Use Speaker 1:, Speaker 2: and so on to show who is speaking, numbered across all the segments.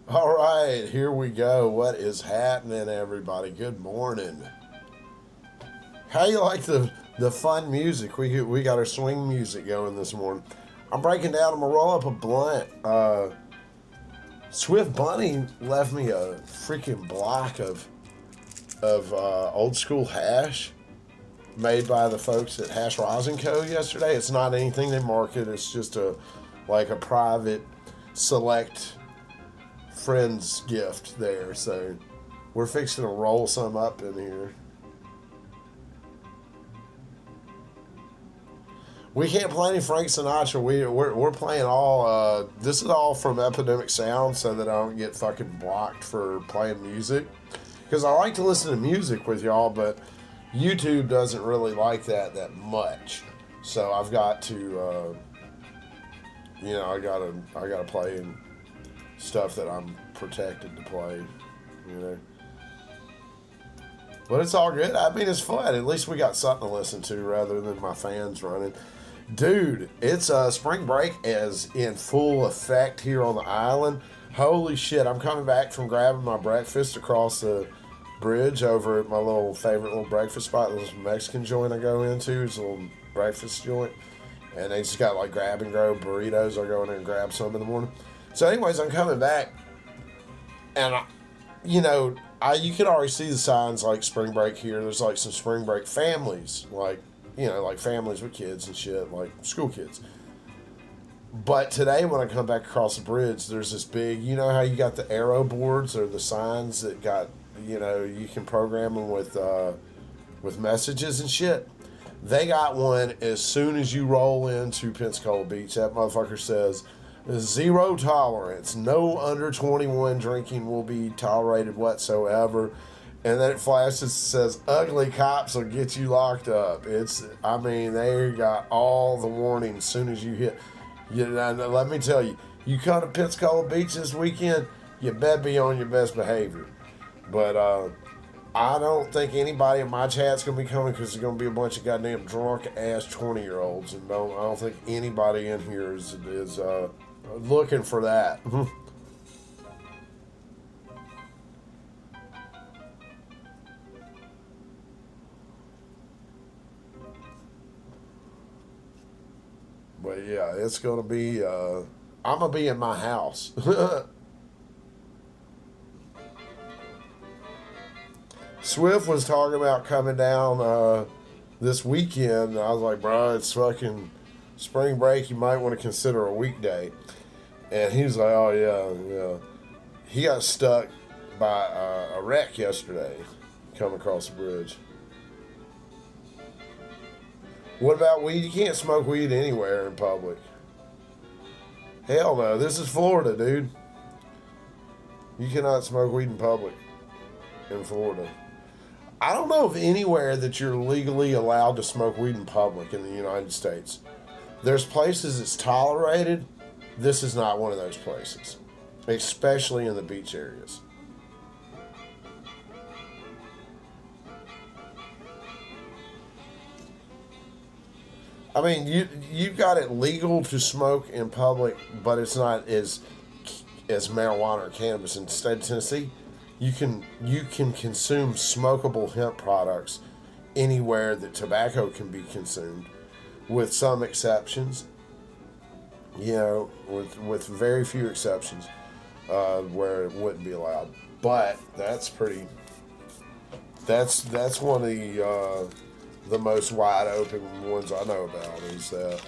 Speaker 1: All right, here we go. What is happening, everybody? Good morning. How you like the fun music? We got our swing music going this morning. I'm breaking down. I'm gonna roll up a blunt. Swift Bunny left me a freaking block of old school hash made by the folks at Hash Rosin Co. yesterday. It's not anything they market. It's just a private select friend's gift there. So we're fixing to roll some up in here. We can't play any Frank Sinatra. We're playing all. This is all from Epidemic Sound, so that I don't get fucking blocked for playing music. Because I like to listen to music with y'all, but YouTube doesn't really like that much. So I've got to, I gotta play stuff that I'm protected to play. You know. But it's all good. I mean, it's fun. At least we got something to listen to rather than my fans running. Dude, it's spring break is in full effect here on the island. Holy shit, I'm coming back from grabbing my breakfast across the bridge over at my favorite little breakfast spot, this Mexican joint I go into. It's a little breakfast joint. And they just got like grab and go burritos. I'll go in there and grab some in the morning. So anyways, I'm coming back and you can already see the signs like spring break here. There's like some spring break families, like families with kids and shit, like school kids. But today, when I come back across the bridge, there's this big, you know how you got the arrow boards or the signs that got, you can program them with messages and shit. They got one as soon as you roll into Pensacola Beach. That motherfucker says, zero tolerance. No under 21 drinking will be tolerated whatsoever. And then it flashes and says, ugly cops will get you locked up. They got all the warnings as soon as you hit. Let me tell you, you come to Pensacola Beach this weekend, you better be on your best behavior. But I don't think anybody in my chat's going to be coming because there's going to be a bunch of goddamn drunk-ass 20-year-olds. And I don't think anybody in here is looking for that. But yeah, it's going to be, I'm going to be in my house. Swift was talking about coming down this weekend. I was like, bro, it's fucking spring break. You might want to consider a weekday. And he was like, oh, yeah, yeah. He got stuck by a wreck yesterday coming across the bridge. What about weed? You can't smoke weed anywhere in public. Hell no. This is Florida, dude. You cannot smoke weed in public in Florida. I don't know of anywhere that you're legally allowed to smoke weed in public in the United States. There's places it's tolerated. This is not one of those places, especially in the beach areas. I mean, you got it legal to smoke in public, but it's not as marijuana or cannabis. In the state of Tennessee, you can consume smokable hemp products anywhere that tobacco can be consumed, with some exceptions. With very few exceptions, where it wouldn't be allowed. But that's pretty. That's one of the most wide open ones I know about is that.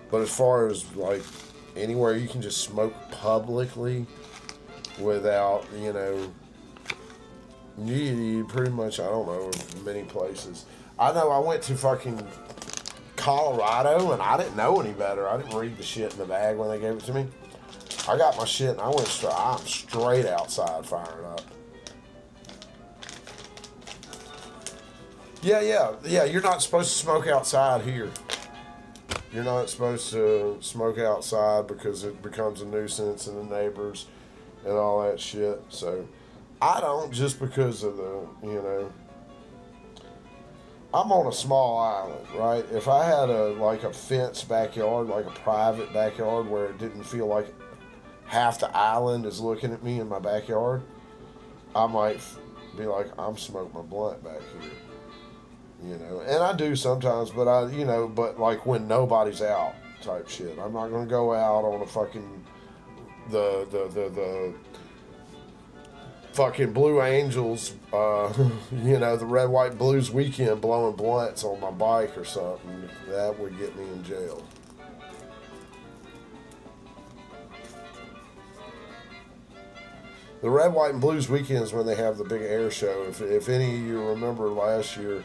Speaker 1: But as far as like anywhere you can just smoke publicly without, you pretty much, I don't know, many places. I know I went to fucking Colorado and I didn't know any better. I didn't read the shit in the bag when they gave it to me. I got my shit and I'm straight outside firing up. Yeah. You're not supposed to smoke outside here. You're not supposed to smoke outside because it becomes a nuisance and the neighbors and all that shit. So I don't, just because of I'm on a small island, right? If I had a fence backyard, like a private backyard where it didn't feel like half the island is looking at me in my backyard, I might be like, I'm smoking my blunt back here. You know, and I do sometimes, but but like when nobody's out type shit. I'm not gonna go out on a fucking the fucking Blue Angels, the Red, White, Blues weekend blowing blunts on my bike or something. That would get me in jail. The Red, White, and Blues weekends when they have the big air show. If any of you remember last year,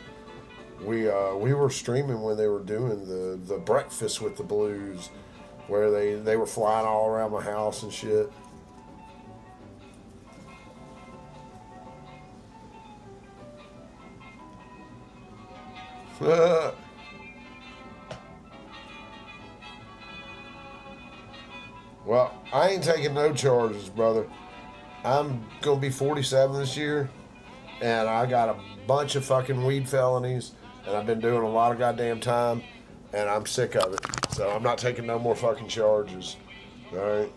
Speaker 1: we were streaming when they were doing the breakfast with the Blues, where they were flying all around my house and shit. Well, I ain't taking no charges, brother. I'm gonna be 47 this year, and I got a bunch of fucking weed felonies, and I've been doing a lot of goddamn time, and I'm sick of it. So I'm not taking no more fucking charges. All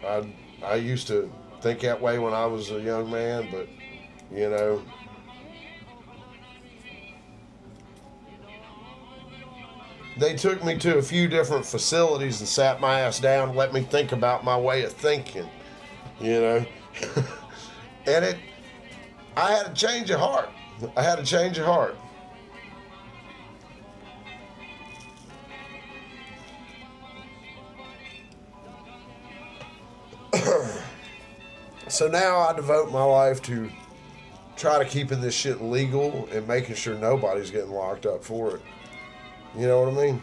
Speaker 1: right. I used to think that way when I was a young man, but you know. They took me to a few different facilities and sat my ass down and let me think about my way of thinking, you know. And I had a change of heart. I had a change of heart. So now I devote my life to try to keeping this shit legal and making sure nobody's getting locked up for it. You know what I mean?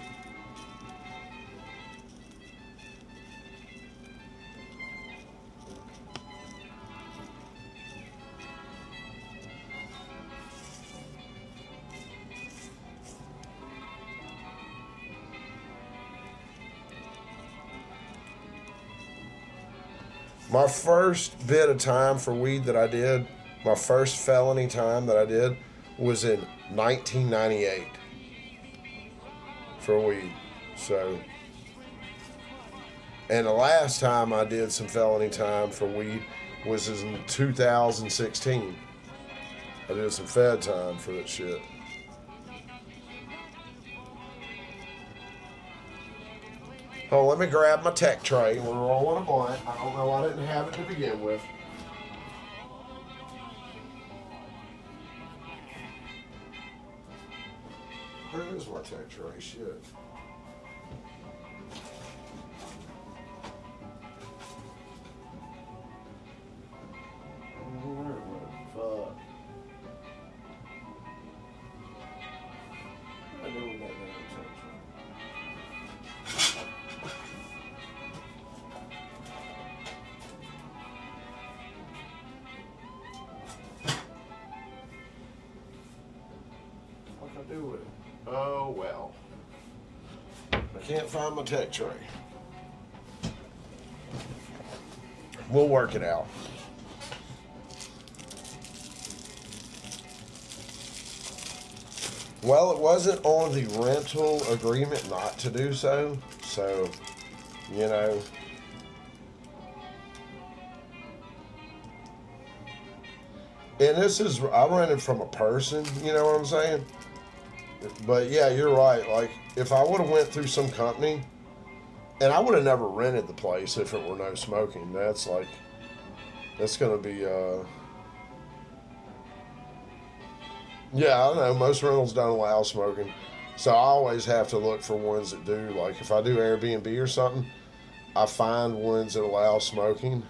Speaker 1: My first bit of time for weed that I did, my first felony time that I did, was in 1998 for weed. So, and the last time I did some felony time for weed was in 2016. I did some fed time for that shit. Oh, let me grab my tech tray. We're rolling a blunt. I don't know why I didn't have it to begin with. Where is my tech tray? Shit. Fuck. I know that damn tech tray. Do with it? Oh well. I can't find my tech tray. We'll work it out. Well, it wasn't on the rental agreement not to do so. So, you know. And this is, I rented from a person, you know what I'm saying? But yeah, you're right. Like, if I would have went through some company, and I would have never rented the place if it were no smoking. That's going to be, yeah, I know most rentals don't allow smoking. So I always have to look for ones that do. Like, if I do Airbnb or something, I find ones that allow smoking.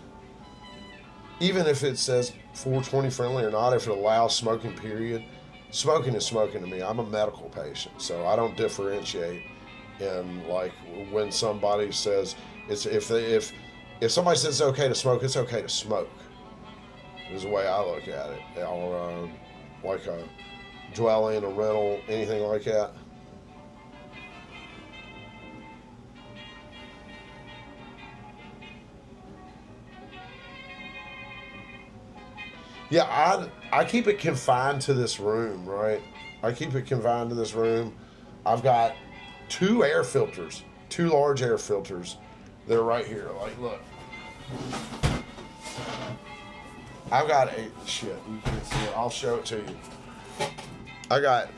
Speaker 1: Even if it says 420 friendly or not, if it allows smoking, period. Smoking is smoking to me. I'm a medical patient, so I don't differentiate. And like when somebody says it's if somebody says it's okay to smoke, it's okay to smoke. Is the way I look at it. Or like a dwelling, a rental, anything like that. Yeah, I keep it confined to this room, right? I keep it confined to this room. I've got two air filters, two large air filters. They're right here. Like, look. I've got a shit. You can see it. I'll show it to you. I got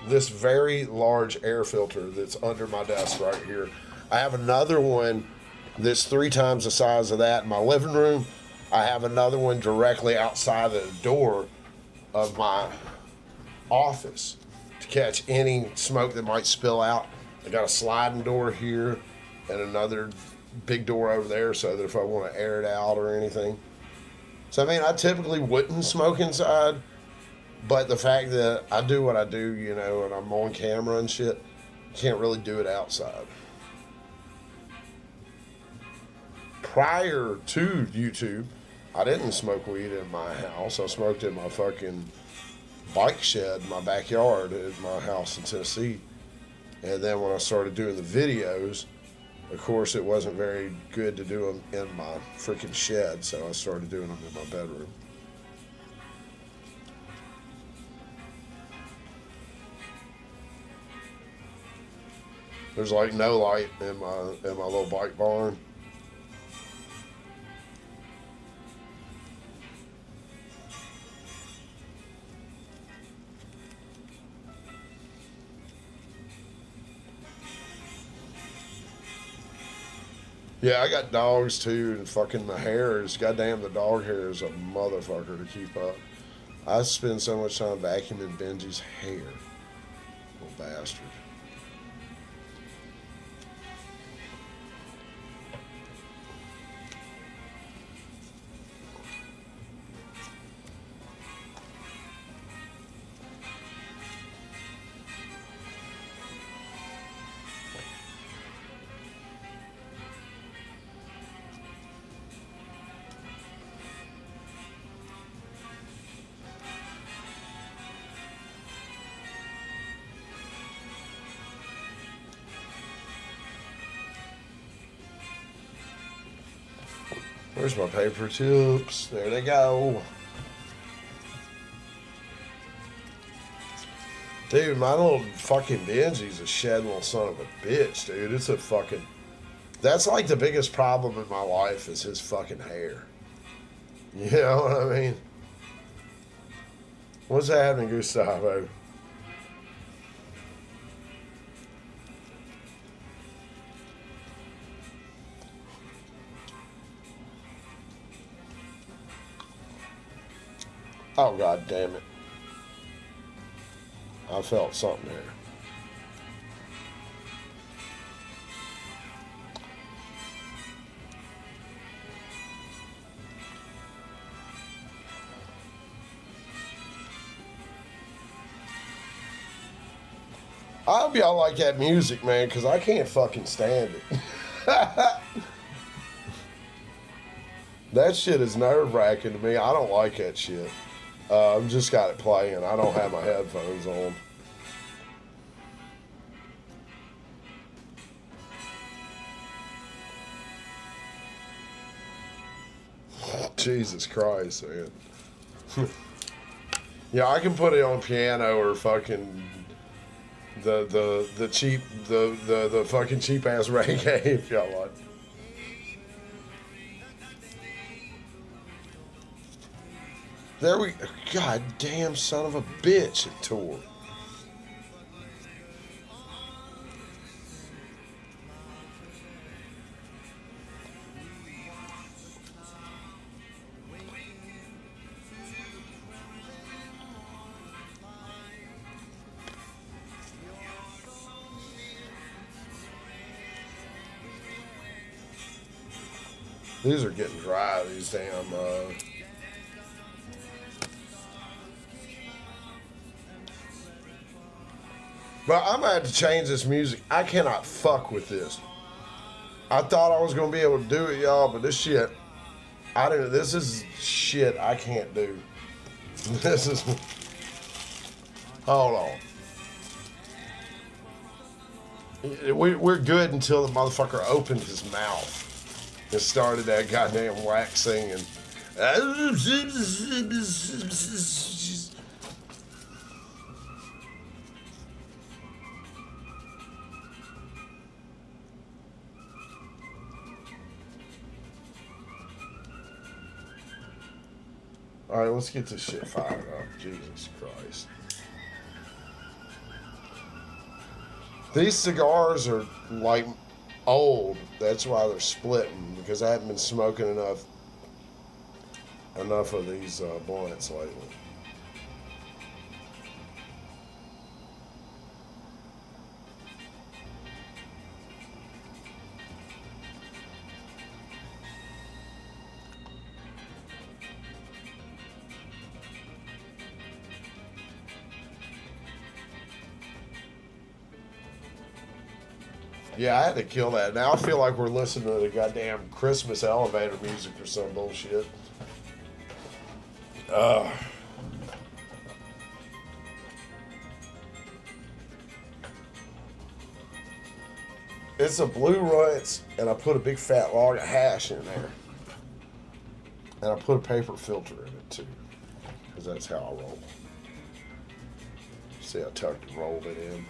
Speaker 1: this very large air filter that's under my desk right here. I have another one that's 3 times the size of that in my living room. I have another one directly outside the door of my office to catch any smoke that might spill out. I got a sliding door here and another big door over there so that if I want to air it out or anything. So, I mean, I typically wouldn't smoke inside, but the fact that I do what I do, you know, and I'm on camera and shit, can't really do it outside. Prior to YouTube, I didn't smoke weed in my house. I smoked in my fucking bike shed in my backyard at my house in Tennessee. And then when I started doing the videos, of course, it wasn't very good to do them in my freaking shed, so I started doing them in my bedroom. There's like no light in my little bike barn. Yeah, I got dogs too, and fucking the hair is, goddamn, the dog hair is a motherfucker to keep up. I spend so much time vacuuming Benji's hair. Little bastard. Where's my paper tips? There they go. Dude, my little fucking Benji's a shed little son of a bitch, dude. It's a fucking... That's like the biggest problem in my life is his fucking hair. You know what I mean? What's happening, Gustavo? Oh, god damn it. I felt something there. I hope y'all like that music, man, because I can't fucking stand it. That shit is nerve-wracking to me. I don't like that shit. I've just got it playing. I don't have my headphones on. Jesus Christ, man. Yeah, I can put it on piano or fucking the cheap the fucking cheap ass reggae if y'all want. There we, god damn son of a bitch, it tore. These are getting dry, these damn But I'm gonna have to change this music. I cannot fuck with this. I thought I was gonna be able to do it, y'all, but this shit, I don't. This is shit I can't do. This is. Hold on. We're good until the motherfucker opened his mouth and started that goddamn whack singing. All right, let's get this shit fired up. Jesus Christ. These cigars are like old. That's why they're splitting, because I haven't been smoking enough of these blunts lately. Yeah, I had to kill that. Now I feel like we're listening to the goddamn Christmas elevator music or some bullshit. Uh, it's a Blue Ruts, and I put a big fat log of hash in there. And I put a paper filter in it too, because that's how I roll. See, I tucked and rolled it in.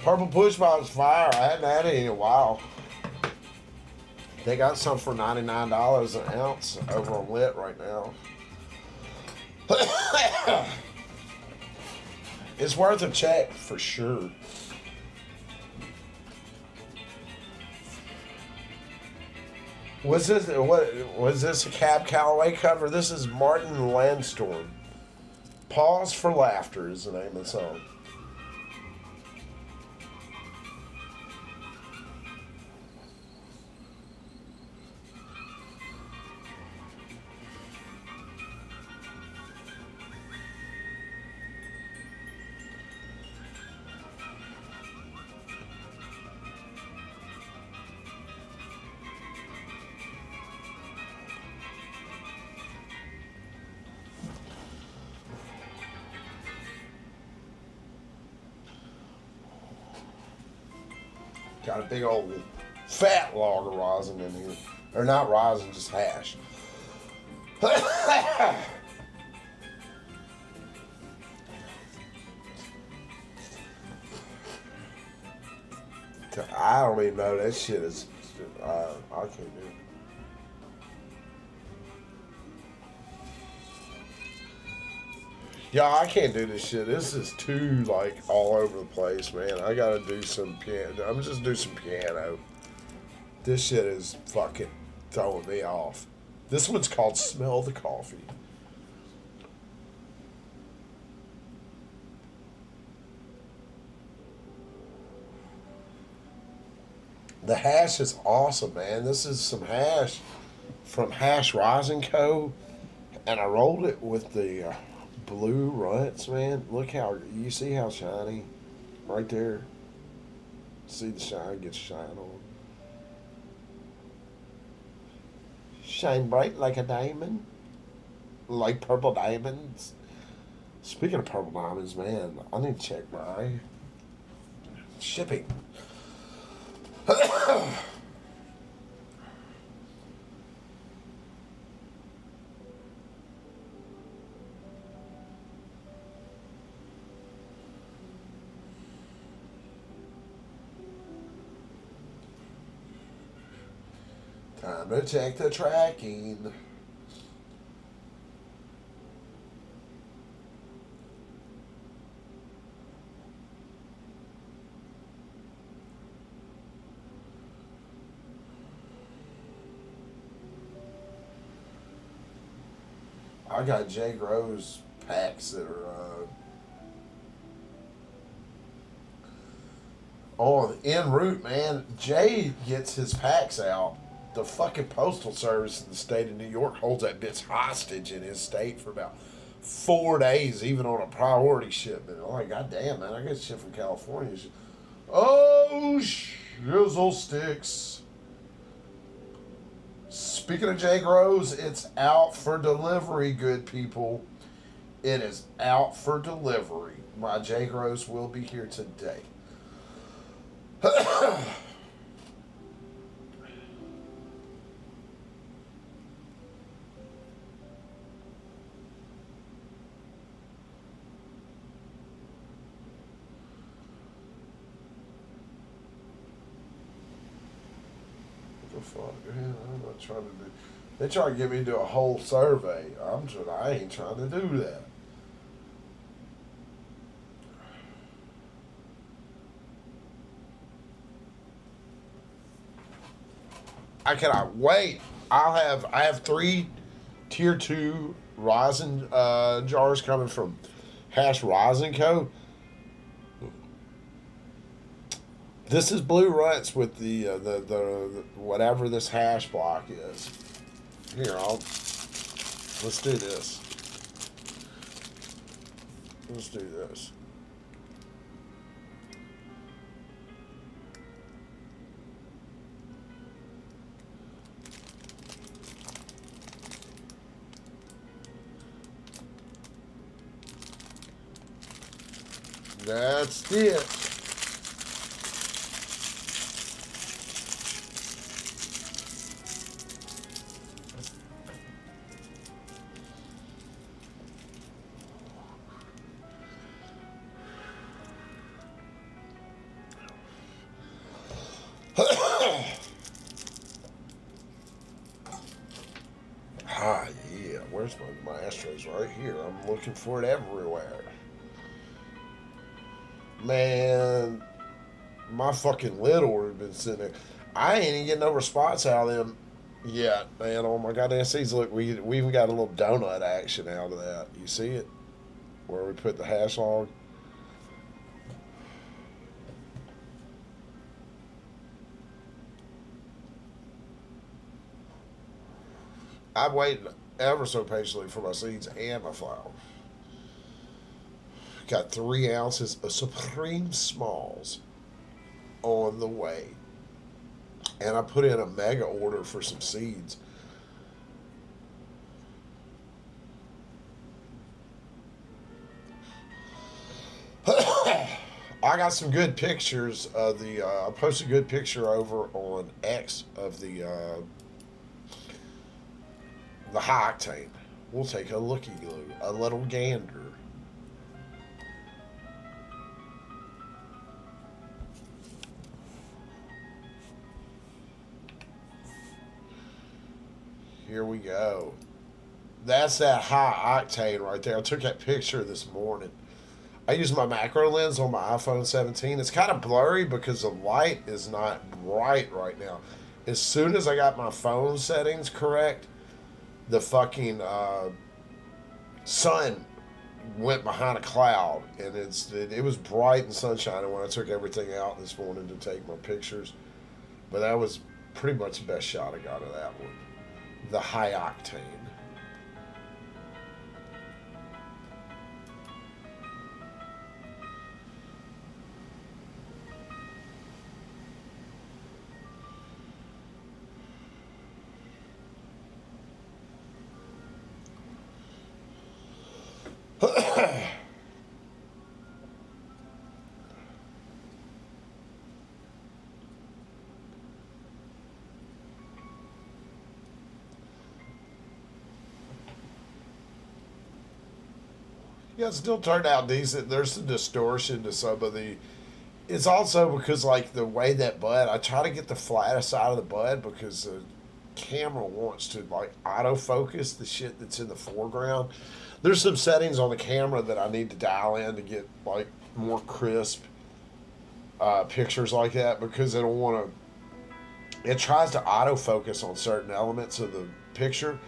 Speaker 1: Purple Push Bot's fire. I hadn't had it in a while. They got some for $99 an ounce over on Lit right now. It's worth a check for sure. Was this a Cab Calloway cover? This is Martin Landstorm. Pause for Laughter is the name of the song. Got a big old fat log of rosin in here. Or not rosin, just hash. I don't even know. That shit is... I can't do it. Yeah, I can't do this shit. This is too, like, all over the place, man. I gotta do some piano. I'm just do some piano. This shit is fucking throwing me off. This one's called Smell the Coffee. The hash is awesome, man. This is some hash from Hash Rosin Co. And I rolled it with the... Blue Ruts, man. Look how you see how shiny right there. See the shine, gets shine on. Shine bright like a diamond, like purple diamonds. Speaking of purple diamonds, man, I need to check my shipping. Time to check the tracking. I got Jay Groves packs that are on en route, man. Jay gets his packs out. The fucking postal service in the state of New York holds that bitch hostage in his state for about 4 days, even on a priority shipment. I'm like, God damn, man, I get shit from California. Oh, shizzle sticks. Speaking of Jay Groves, it's out for delivery, good people. It is out for delivery. My Jay Groves will be here today. Fuck, man, I'm not trying to do. They try to get me to do a whole survey. I ain't trying to do that. I cannot wait. I have 3 tier 2 rosin jars coming from Hash Rosin Co. This is Blue Ruts with the whatever this hash block is. Here, let's do this. Let's do this. That's it. Ah, yeah. Where's my ashtrays? Right here. I'm looking for it everywhere. Man, my fucking lid order been sitting there. I ain't even getting no response out of them yet, man. Oh my goddamn seeds. Look, we even got a little donut action out of that. You see it? Where we put the hash log. I've waited ever so patiently for my seeds and my flour. Got 3 ounces of Supreme Smalls on the way. And I put in a mega order for some seeds. I got some good pictures of the. I posted a good picture over on X of the high octane. We'll take a looky loo, a little gander. Here we go. That's that high octane right there. I took that picture this morning. I use my macro lens on my iPhone 17. It's kind of blurry because the light is not bright right now. As soon as I got my phone settings correct, the fucking sun went behind a cloud, and it was bright and sunshiny when I took everything out this morning to take my pictures. But that was pretty much the best shot I got of that one. The high octane. Yeah, it still turned out decent. There's some distortion to some of the. It's also because like the way that bud, I try to get the flattest side of the bud because the camera wants to like autofocus the shit that's in the foreground. There's some settings on the camera that I need to dial in to get like more crisp pictures like that because it'll want to. It tries to autofocus on certain elements of the picture,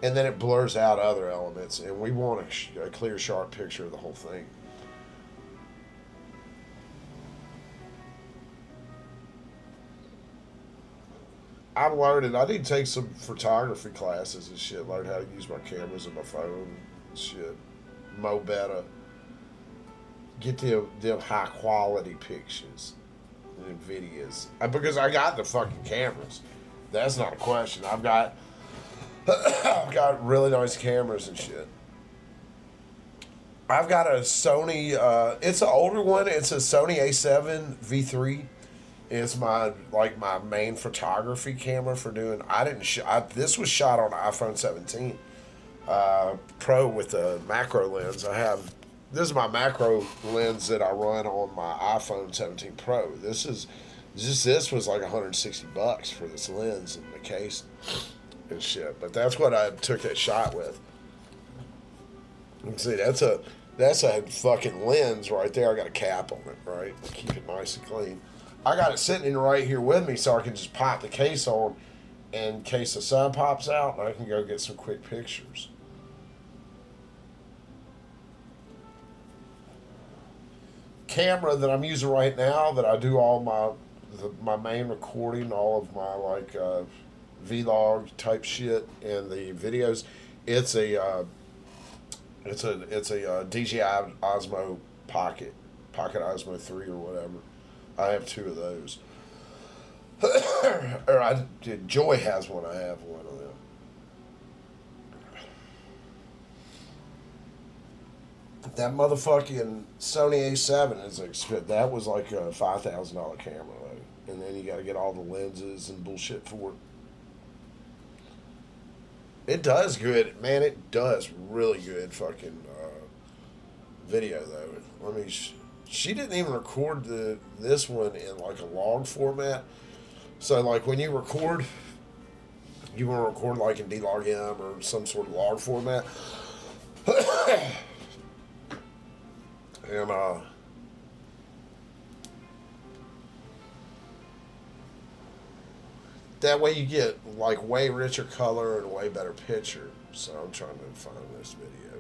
Speaker 1: and then it blurs out other elements, and we want a clear, sharp picture of the whole thing. I've learned it. I need to take some photography classes and shit. Learn how to use my cameras and my phone and shit. Mo better. Get them high quality pictures and videos. Because I got the fucking cameras. That's not a question. I've got really nice cameras and shit. I've got a Sony. It's an older one. It's a Sony A7 V3. It's my main photography camera for doing. I didn't. This was shot on iPhone 17 Pro with a macro lens. This is my macro lens that I run on my iPhone 17 Pro. This was like $160 for this lens and the case. and shit. But that's what I took that shot with. You can see that's a fucking lens right there. I got a cap on it, right? Keep it nice and clean. I got it sitting right here with me so I can just pop the case on in case the sun pops out and I can go get some quick pictures. Camera that I'm using right now that I do all my main recording, all of my vlog type shit and the videos. It's a DJI Osmo Pocket Osmo 3 or whatever. I have two of those. Joy has one. I have one of them. That motherfucking Sony A7 is that was like a $5,000 camera, though. And then you got to get all the lenses and bullshit for it. It does good, man. It does really good fucking video though. She didn't even record this one in like a log format. So like when you record, you want to record like in D-Log-M or some sort of log format. And that way you get like way richer color and a way better picture. So I'm trying to find this video here.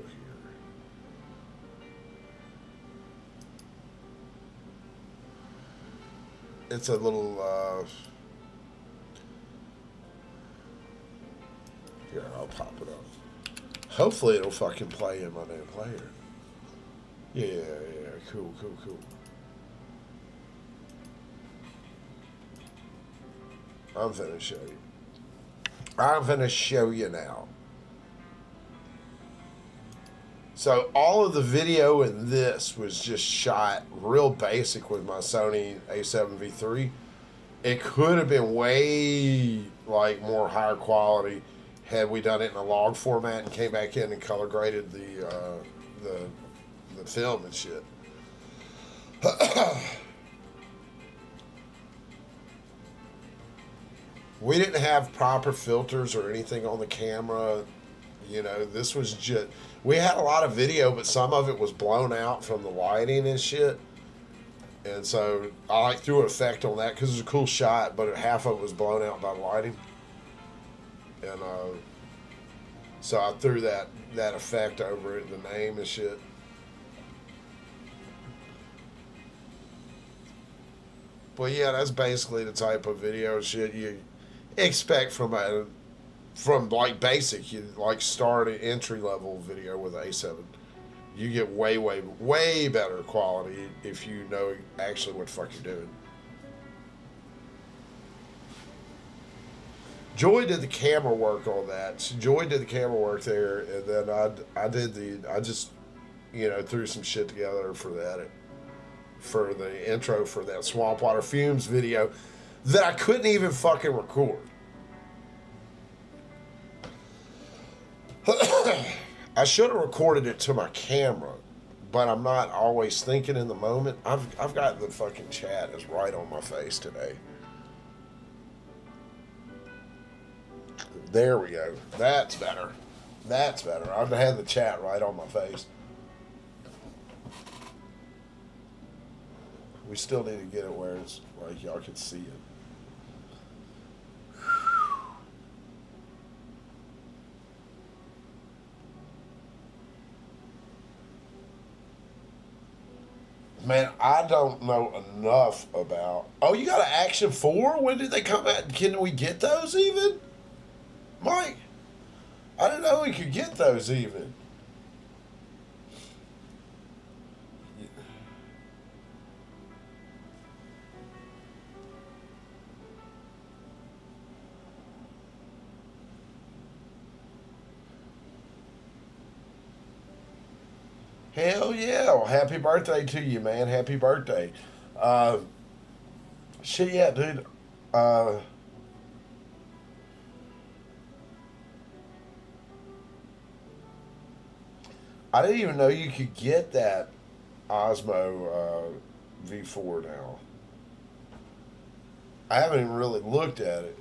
Speaker 1: It's a little here, I'll pop it up. Hopefully it'll fucking play in my new player. Yeah, cool. I'm finna show you. I'm finna show you now. So all of the video in this was just shot real basic with my Sony A7 V3. It could have been way like more higher quality had we done it in a log format and came back in and color graded the film and shit. We didn't have proper filters or anything on the camera. You know, this was just... We had a lot of video, but some of it was blown out from the lighting and shit. And so I like threw an effect on that because it was a cool shot, but half of it was blown out by the lighting. And so I threw that effect over it, the name and shit. But yeah, that's basically the type of video shit you expect from like basic, you like start an entry level video with an A7. You get way better quality if you know actually what the fuck you're doing. Joy did the camera work on that. So Joy did the camera work there, and then I just threw some shit together for the intro for that Swamp Water Fumes video that I couldn't even fucking record. I should have recorded it to my camera, but I'm not always thinking in the moment. I've got the fucking chat is right on my face today. There we go. That's better. I've had the chat right on my face. We still need to get it where it's like y'all can see it. Man, I don't know enough about... Oh, you got an Action 4? When did they come out? Can we get those even? Mike, I didn't know we could get those even. Hell yeah. Well, happy birthday to you, man. Happy birthday. Shit, yeah, dude. I didn't even know you could get that Osmo V4 now. I haven't even really looked at it.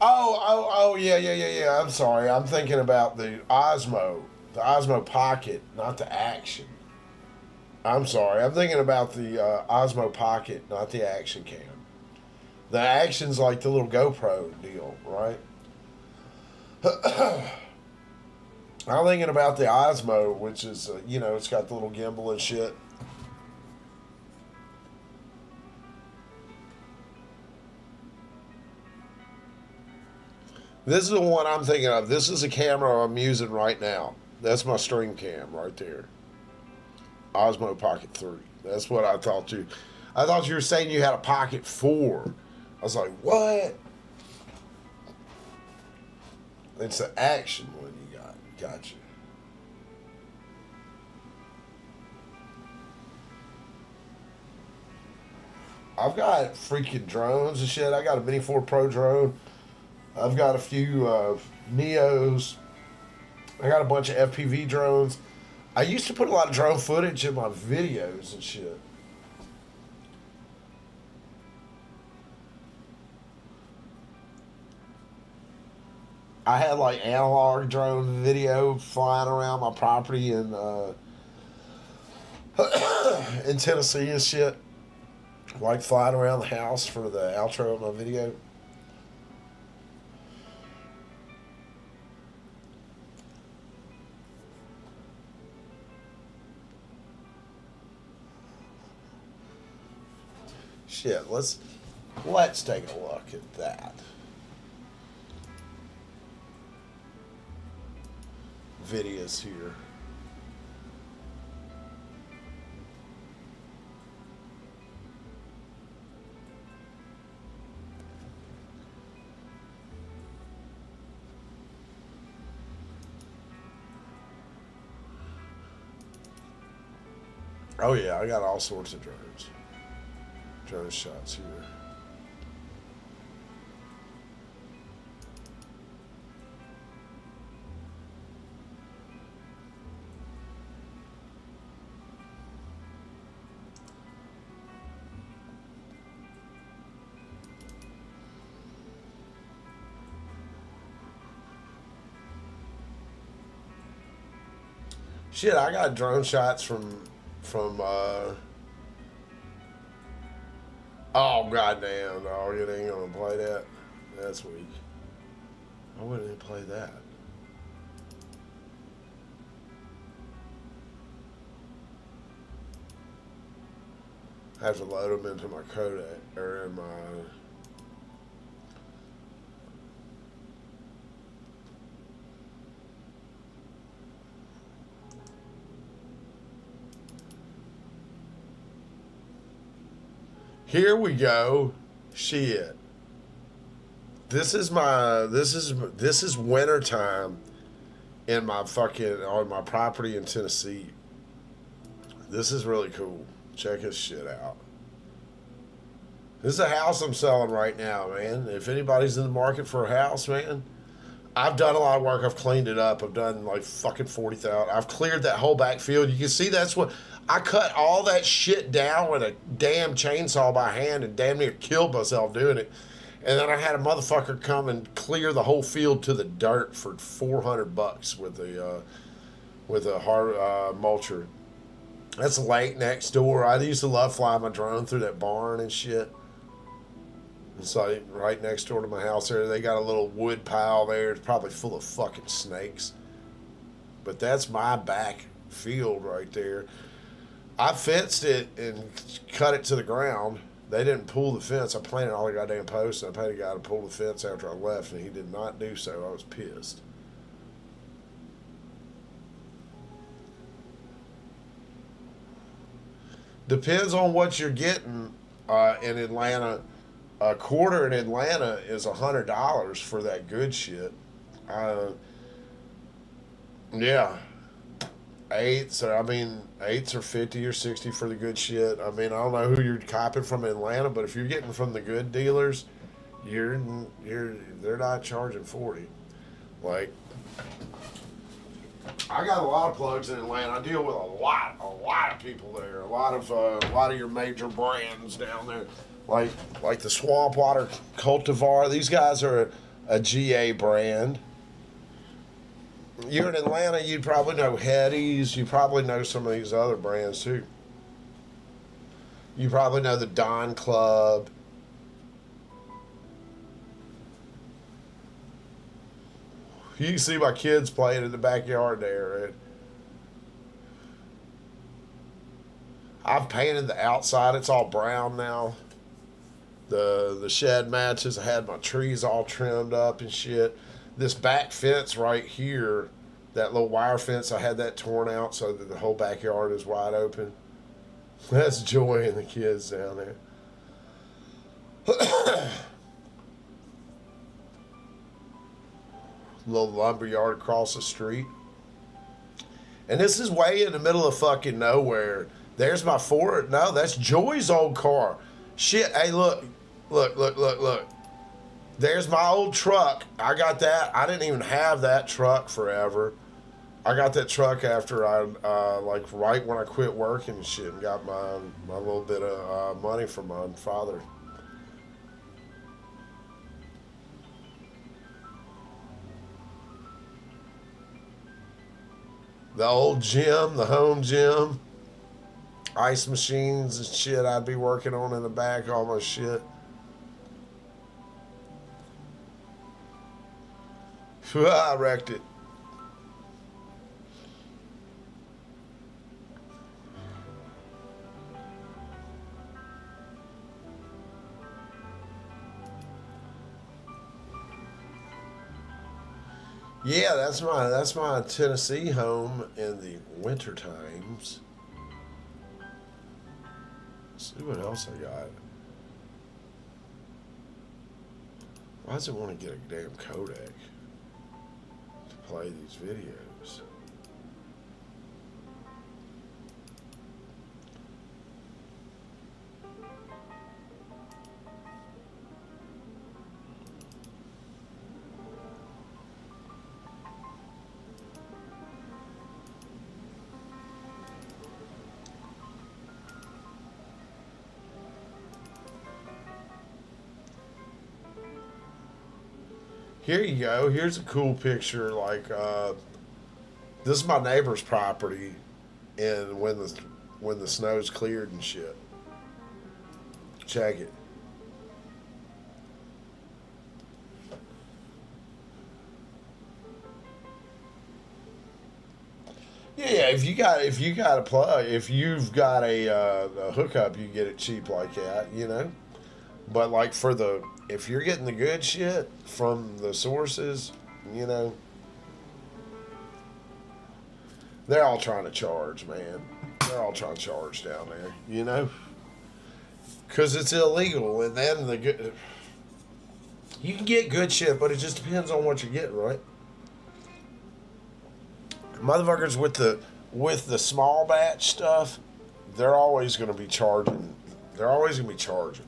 Speaker 1: Yeah. I'm sorry. I'm thinking about the Osmo Pocket, not the Action. I'm sorry. I'm thinking about the Osmo Pocket, not the Action Cam. The Action's like the little GoPro deal, right? I'm thinking about the Osmo, which is, it's got the little gimbal and shit. This is the one I'm thinking of. This is a camera I'm using right now. That's my stream cam right there. Osmo Pocket 3. That's what I thought you. I thought you were saying you had a Pocket 4. I was like, what? It's the Action one you got. Gotcha. I've got freaking drones and shit. I got a Mini 4 Pro drone. I've got a few Neos. I got a bunch of FPV drones. I used to put a lot of drone footage in my videos and shit. I had like analog drone video flying around my property in Tennessee and shit. Like flying around the house for the outro of my video. Shit, let's take a look at that. Videos here. Oh yeah, I got all sorts of drones. Drone shots here. Shit, I got drone shots from oh goddamn dog, it ain't gonna play that. That's weak. Why wouldn't it play that? I have to load them into my Kodak or in my Here we go. Shit. This is winter time in my fucking on my property in Tennessee. This is really cool. Check this shit out. This is a house I'm selling right now, man. If anybody's in the market for a house, man, I've done a lot of work. I've cleaned it up. I've done like fucking 40,000. I've cleared that whole back field. You can see that's what I cut all that shit down with a damn chainsaw by hand and damn near killed myself doing it. And then I had a motherfucker come and clear the whole field to the dirt for $400 with a hard mulcher. That's a lake next door. I used to love flying my drone through that barn and shit. It's like right next door to my house there. They got a little wood pile there. It's probably full of fucking snakes. But that's my back field right there. I fenced it and cut it to the ground. They didn't pull the fence. I planted all the goddamn posts, and I paid a guy to pull the fence after I left, and he did not do so. I was pissed. Depends on what you're getting in Atlanta. A quarter in Atlanta is $100 for that good shit. Yeah. Eights are 50 or 60 for the good shit. I mean, I don't know who you're copping from in Atlanta, but if you're getting from the good dealers, they're not charging 40. Like, I got a lot of plugs in Atlanta. I deal with a lot of people there. A lot of your major brands down there, like the Swamp Water Cultivar. These guys are a GA brand. You're in Atlanta, you'd probably know Hetty's. You probably know some of these other brands too. You probably know the Don Club. You can see my kids playing in the backyard there. Right? I've painted the outside. It's all brown now. The shed matches. I had my trees all trimmed up and shit. This back fence right here, that little wire fence, I had that torn out so that the whole backyard is wide open. That's Joy and the kids down there. Little lumber yard across the street. And this is way in the middle of fucking nowhere. There's my Ford. No, that's Joy's old car. Shit, hey, look. Look. There's my old truck. I got that. I didn't even have that truck forever. I got that truck after I, like, right when I quit working and shit and got my little bit of money from my father. The old gym, the home gym, ice machines and shit I'd be working on in the back, all my shit. I wrecked it. Yeah, that's my Tennessee home in the winter times. Let's see what else I got. Why does it want to get a damn codec to play these videos? Here you go. Here's a cool picture. Like, this is my neighbor's property, and when the snow's cleared and shit. Check it. Yeah, if you got a plug, if you've got a hookup, you get it cheap like that, you know. But like if you're getting the good shit from the sources, you know, they're all trying to charge, man. They're all trying to charge down there, you know, because it's illegal. And then you can get good shit, but it just depends on what you're getting, right? Motherfuckers with the small batch stuff, they're always going to be charging. They're always going to be charging.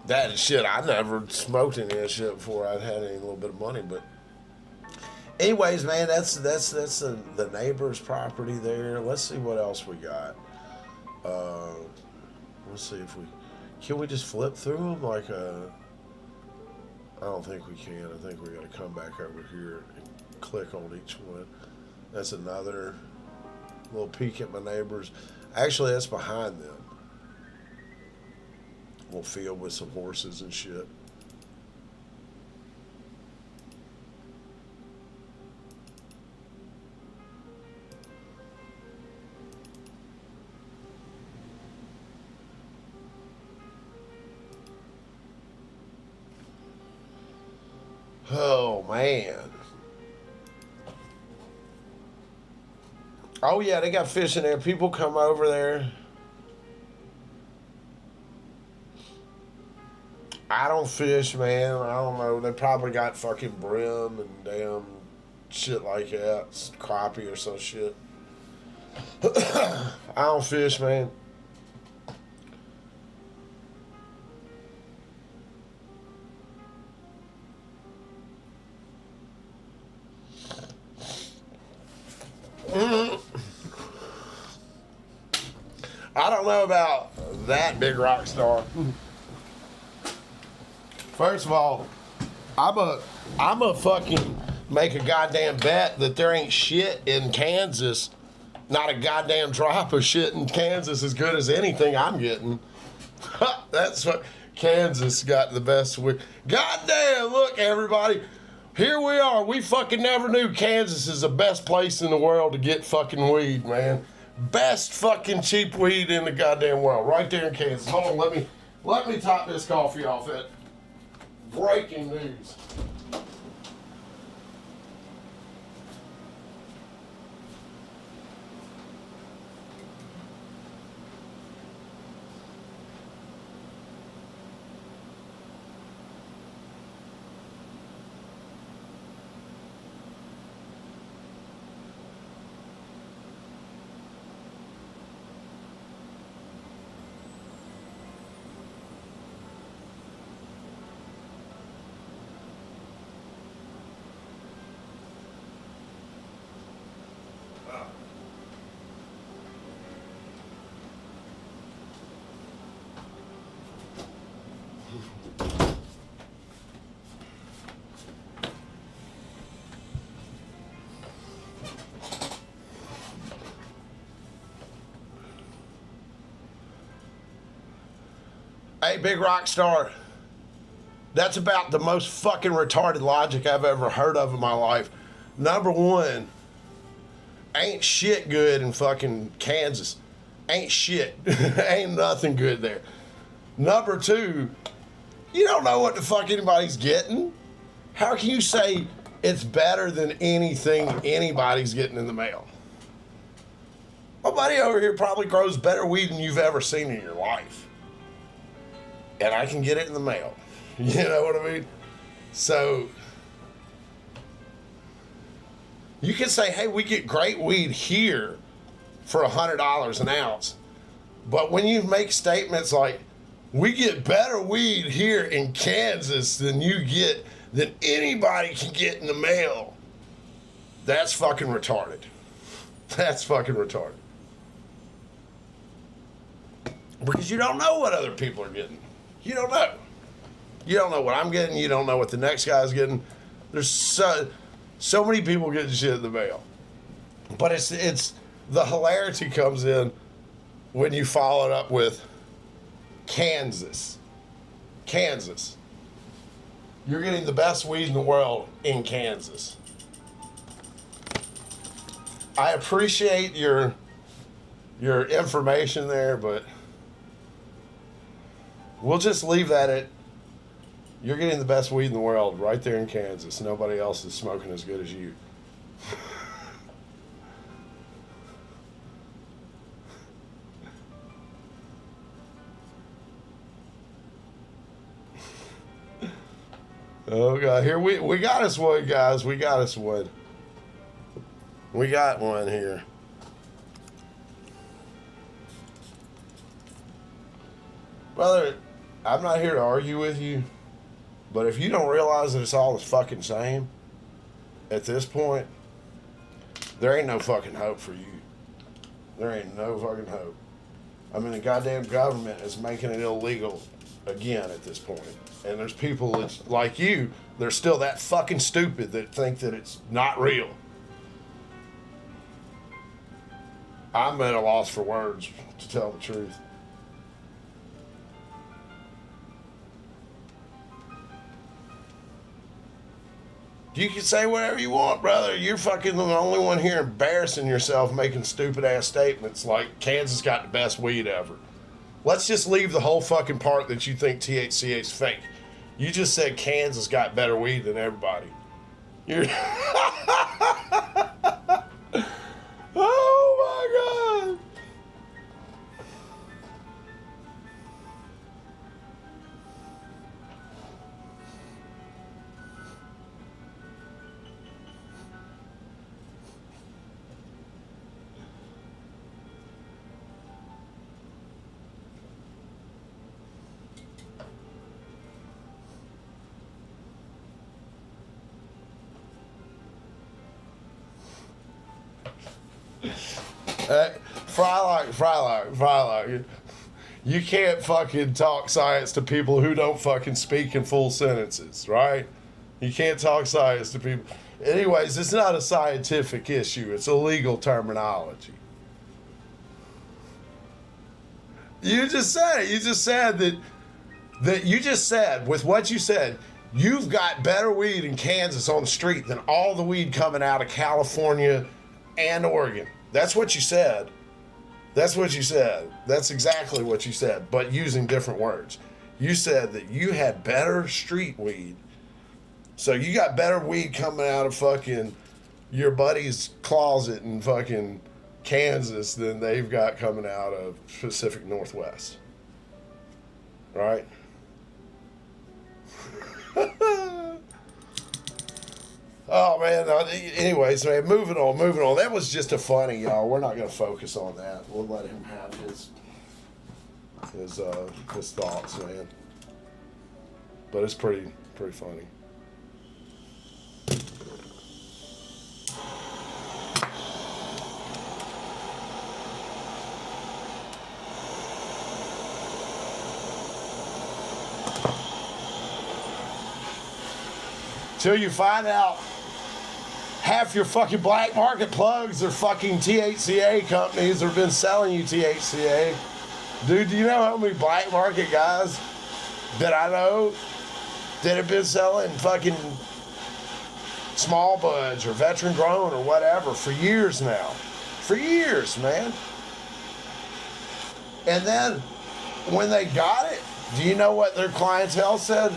Speaker 1: That shit, I never smoked any of that shit before I'd had any little bit of money. But anyways, man, that's the neighbor's property there. Let's see what else we got. Let's see if can we just flip through them like I don't think we can. I think we got to come back over here and click on each one. That's another little peek at my neighbors. Actually, that's behind them. Little field with some horses and shit. Oh, man. Oh, yeah, they got fish in there. People come over there. I don't fish, man. I don't know. They probably got fucking brim and damn shit like that. Crappie or some shit. I don't fish, man. I I don't know about that, big rock star. First of all, I'm a fucking make a goddamn bet that there ain't shit in Kansas, not a goddamn drop of shit in Kansas as good as anything I'm getting. That's what Kansas got the best weed. Goddamn, look everybody, here we are. We fucking never knew Kansas is the best place in the world to get fucking weed, man. Best fucking cheap weed in the goddamn world, right there in Kansas. Hold on, let me top this coffee off at breaking news. Hey, big rock star. That's about the most fucking retarded logic I've ever heard of in my life. Number one, ain't shit good in fucking Kansas. Ain't shit. Ain't nothing good there. Number two, you don't know what the fuck anybody's getting. How can you say it's better than anything anybody's getting in the mail? My buddy over here probably grows better weed than you've ever seen in your life. And I can get it in the mail. You know what I mean? So, you can say, hey, we get great weed here for $100 an ounce. But when you make statements like, we get better weed here in Kansas than anybody can get in the mail, that's fucking retarded. That's fucking retarded. Because you don't know what other people are getting. You don't know. You don't know what I'm getting. You don't know what the next guy's getting. There's so many people getting shit in the mail. But it's the hilarity comes in when you follow it up with Kansas. Kansas. You're getting the best weed in the world in Kansas. I appreciate your information there, but we'll just leave that at you're getting the best weed in the world right there in Kansas. Nobody else is smoking as good as you. Oh God, here we got us one, guys. We got us one. We got one here. Brother, I'm not here to argue with you, but if you don't realize that it's all the fucking same, at this point, there ain't no fucking hope for you. There ain't no fucking hope. I mean, the goddamn government is making it illegal again at this point. And there's people that's like you, they're still that fucking stupid that think that it's not real. I'm at a loss for words, to tell the truth. You can say whatever you want, brother. You're fucking the only one here embarrassing yourself making stupid ass statements like Kansas got the best weed ever. Let's just leave the whole fucking part that you think THCA is fake. You just said Kansas got better weed than everybody. You're oh my God. Frylock. You can't fucking talk science to people who don't fucking speak in full sentences, right? You can't talk science to people. Anyways, it's not a scientific issue. It's a legal terminology. You just said it. You just said that you just said, with what you said, you've got better weed in Kansas on the street than all the weed coming out of California and Oregon. That's what you said. That's what you said. That's exactly what you said, but using different words. You said that you had better street weed. So you got better weed coming out of fucking your buddy's closet in fucking Kansas than they've got coming out of Pacific Northwest. Right? Oh man, anyways, man, moving on. That was just a funny, y'all. We're not going to focus on that. We'll let him have his thoughts, man. But it's pretty funny. Till you find out half your fucking black market plugs are fucking THCA companies that have been selling you THCA. Dude, do you know how many black market guys that I know that have been selling fucking small buds or veteran grown or whatever for years now? For years, man. And then when they got it, do you know what their clientele said?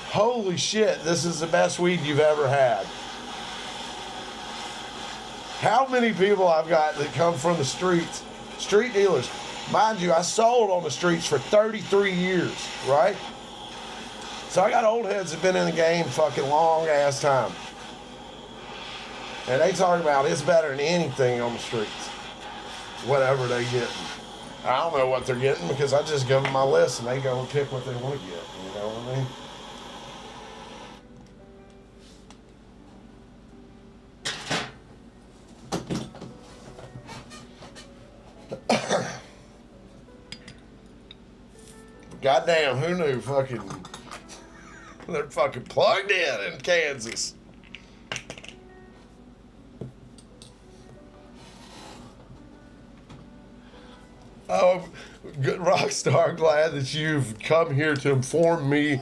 Speaker 1: Holy shit, this is the best weed you've ever had. How many people I've got that come from the streets, street dealers. Mind you, I sold on the streets for 33 years, right? So I got old heads that have been in the game fucking long ass time. And they talk about it's better than anything on the streets. Whatever they get. I don't know what they're getting because I just give them my list and they go and pick what they want to get. You know what I mean? Goddamn, who knew fucking they're fucking plugged in Kansas. Oh, good Rockstar, glad that you've come here to inform me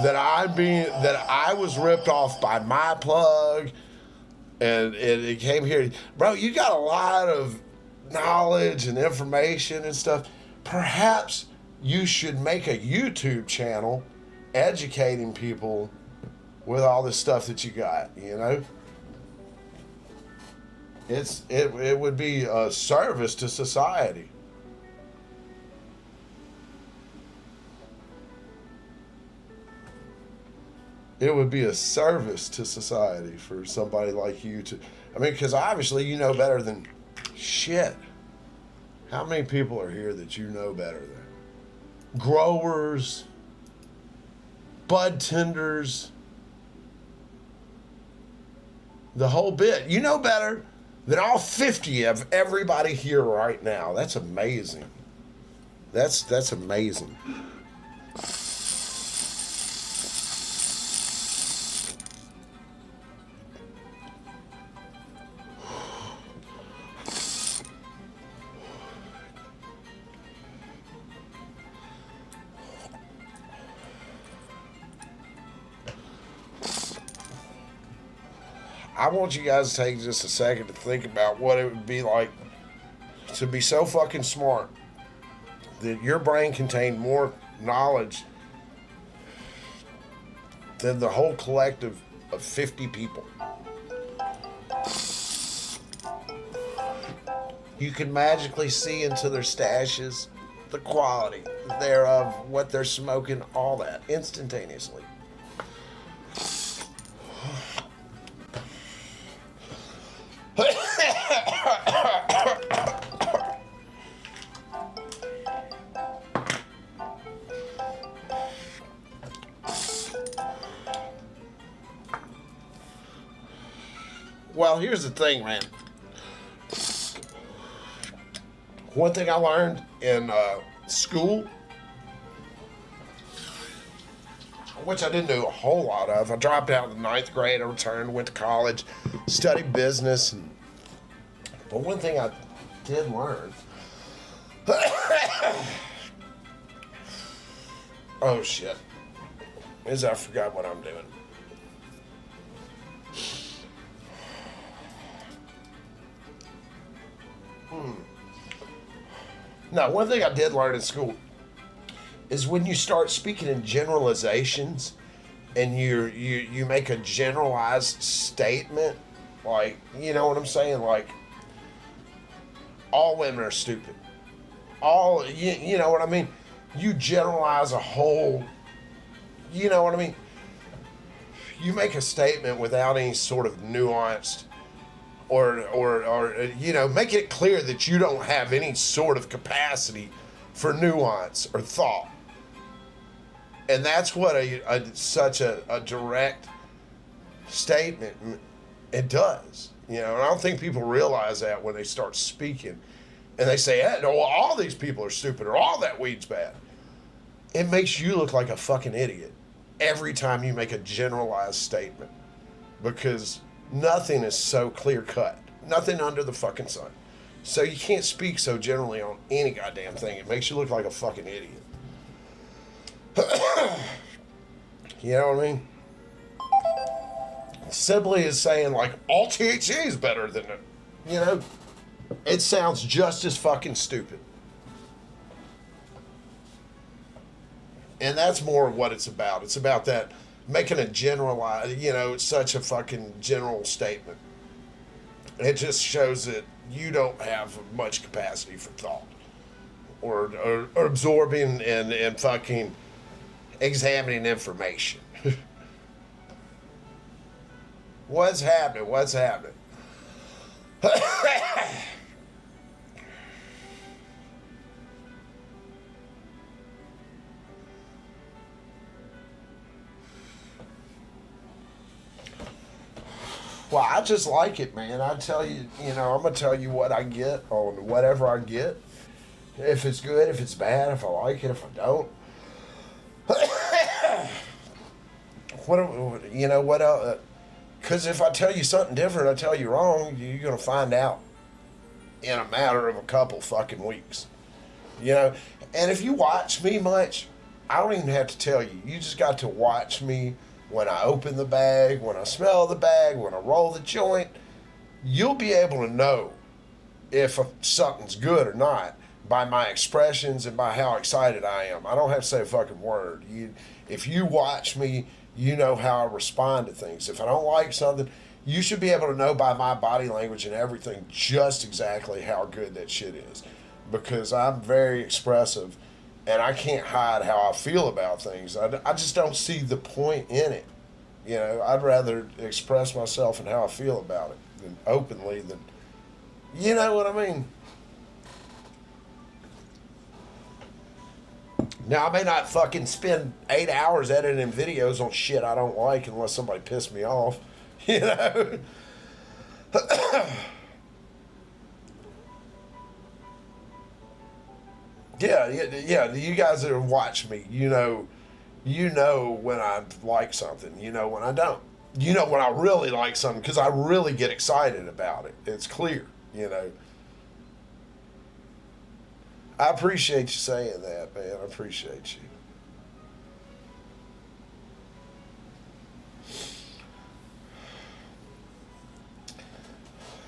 Speaker 1: that I was ripped off by my plug and it came here. Bro, you got a lot of knowledge and information and stuff. Perhaps you should make a YouTube channel educating people with all this stuff that you got, you know? It would be a service to society. It would be a service to society for somebody like you to, I mean, because obviously you know better than shit. How many people are here that you know better than? Growers, bud tenders, the whole bit. You know better than all 50 of everybody here right now. That's amazing. That's amazing. I want you guys to take just a second to think about what it would be like to be so fucking smart that your brain contained more knowledge than the whole collective of 50 people. You can magically see into their stashes, the quality thereof, what they're smoking, all that, instantaneously. Well, here's the thing, man. One thing I learned in school, which I didn't do a whole lot of. I dropped out in the ninth grade. I returned, went to college, studied business. But one thing I did learn. Oh shit! Is I forgot what I'm doing. Now, one thing I did learn in school is when you start speaking in generalizations and you make a generalized statement, like, you know what I'm saying, like all women are stupid, all you know what I mean, you generalize a whole, you know what I mean, you make a statement without any sort of nuanced or you know, make it clear that you don't have any sort of capacity for nuance or thought. And that's what such a direct statement it does. You know, and I don't think people realize that when they start speaking and they say, hey, no, all these people are stupid or all that weed's bad. It makes you look like a fucking idiot every time you make a generalized statement, because nothing is so clear cut. Nothing under the fucking sun. So you can't speak so generally on any goddamn thing. It makes you look like a fucking idiot. You know what I mean? Simply as saying, like, all THC is better than it. You know? It sounds just as fucking stupid. And that's more of what it's about. It's about that, making a generalized, you know, it's such a fucking general statement. It just shows that you don't have much capacity for thought or absorbing and fucking examining information. What's happening? What's happening? Well, I just like it, man. I tell you, you know, I'm going to tell you what I get on whatever I get. If it's good, if it's bad, if I like it, if I don't. What, you know, what else? Because if I tell you something different, I tell you wrong, you're going to find out in a matter of a couple fucking weeks. You know? And if you watch me much, I don't even have to tell you. You just got to watch me when I open the bag, when I smell the bag, when I roll the joint. You'll be able to know if something's good or not by my expressions and by how excited I am. I don't have to say a fucking word. If you watch me, you know how I respond to things. If I don't like something, you should be able to know by my body language and everything just exactly how good that shit is. Because I'm very expressive and I can't hide how I feel about things. I just don't see the point in it. You know, I'd rather express myself and how I feel about it than openly than, you know what I mean? Now, I may not fucking spend 8 hours editing videos on shit I don't like unless somebody pissed me off, you know? Yeah, you guys that watch me, you know when I like something, you know when I don't. You know when I really like something because I really get excited about it. It's clear, you know. I appreciate you saying that, man. I appreciate you.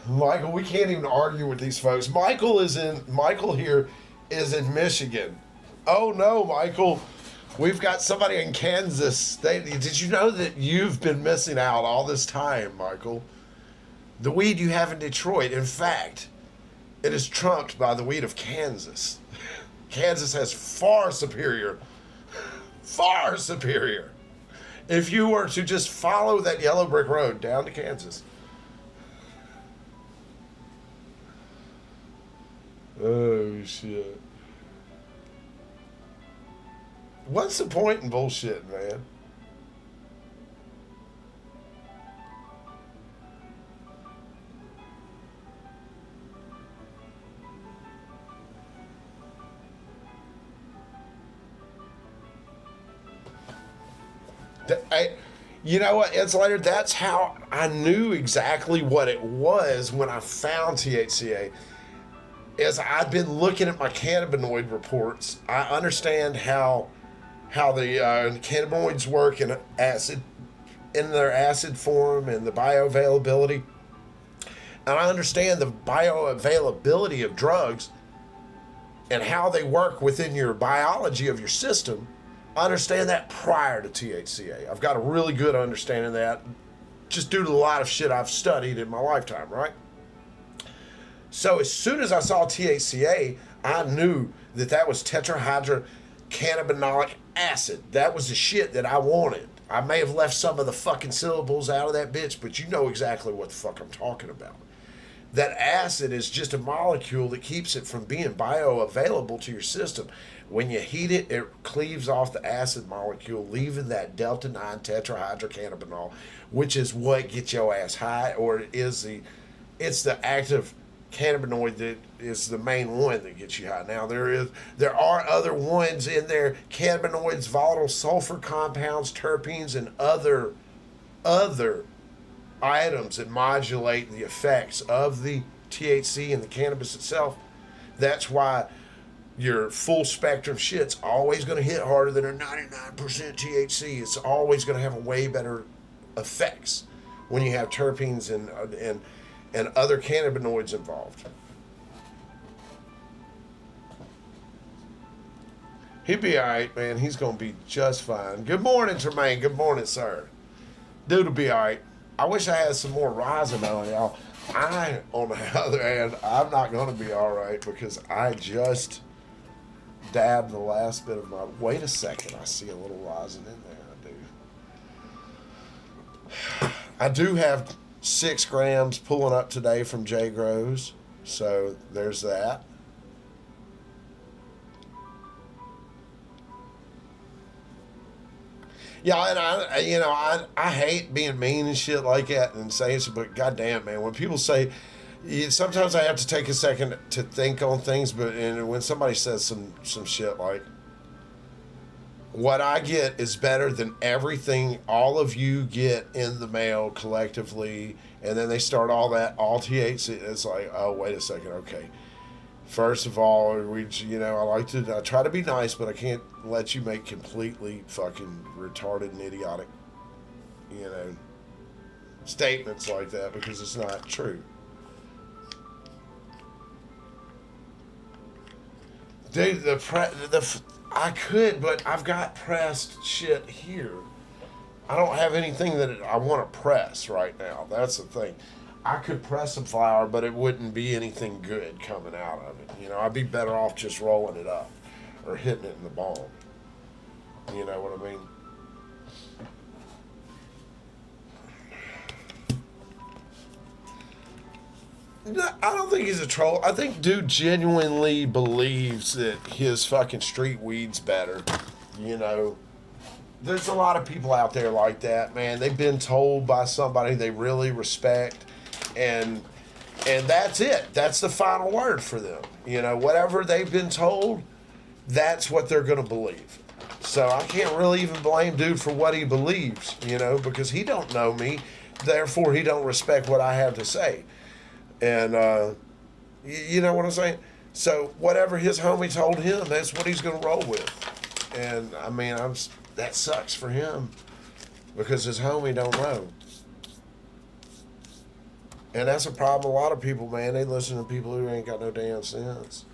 Speaker 1: Michael, we can't even argue with these folks. Michael here is in Michigan. Oh no, Michael. We've got somebody in Kansas. Did you know that you've been missing out all this time, Michael? The weed you have in Detroit, in fact, it is trumped by the weed of Kansas. Kansas has far superior. If you were to just follow that yellow brick road down to Kansas. Oh, shit. What's the point in bullshit, man? You know what, Insulator? That's how I knew exactly what it was when I found THCA. As I've been looking at my cannabinoid reports, I understand how the cannabinoids work in acid, in their acid form and the bioavailability. And I understand the bioavailability of drugs and how they work within your biology of your system. I understand that prior to THCA. I've got a really good understanding of that just due to a lot of shit I've studied in my lifetime, right? So as soon as I saw THCA, I knew that that was tetrahydrocannabinolic acid. That was the shit that I wanted. I may have left some of the fucking syllables out of that bitch, but you know exactly what the fuck I'm talking about. That acid is just a molecule that keeps it from being bioavailable to your system. When you heat it, it cleaves off the acid molecule, leaving that delta 9 tetrahydrocannabinol, which is what gets your ass high, or it's the active cannabinoid that is the main one that gets you high. Now there are other ones in there: cannabinoids, volatile sulfur compounds, terpenes, and other items that modulate the effects of the THC and the cannabis itself. That's why your full spectrum shit's always going to hit harder than a 99% THC. It's always going to have a way better effects when you have terpenes and other cannabinoids involved. He'll be alright, man. He's going to be just fine. Good morning, Tremaine. Good morning, sir. Dude will be alright. I wish I had some more rising on y'all. On the other hand, I'm not going to be alright because I just dabbed the last bit of my... Wait a second. I see a little rising in there. I do have 6 grams pulling up today from J Grows, so there's that. Yeah, and I hate being mean and shit like that and saying shit, but goddamn, man, when people say, sometimes I have to take a second to think on things, and when somebody says some shit like, what I get is better than everything all of you get in the mail collectively, and then they start all THC. It's like, oh, wait a second, okay. First of all, I try to be nice, but I can't let you make completely fucking retarded and idiotic, statements like that because it's not true. Dude, I could, but I've got pressed shit here. I don't have anything that I want to press right now. That's the thing. I could press some flour, but it wouldn't be anything good coming out of it. I'd be better off just rolling it up or hitting it in the bong. You know what I mean? I don't think he's a troll. I think dude genuinely believes that his fucking street weed's better. There's a lot of people out there like that, man. They've been told by somebody they really respect, and that's it. That's the final word for them. Whatever they've been told, that's what they're going to believe. So I can't really even blame dude for what he believes, because he don't know me. Therefore, he don't respect what I have to say. And, you know what I'm saying? So whatever his homie told him, that's what he's going to roll with. And, I mean, that sucks for him because his homie don't know. And that's a problem. A lot of people, man, they listen to people who ain't got no damn sense.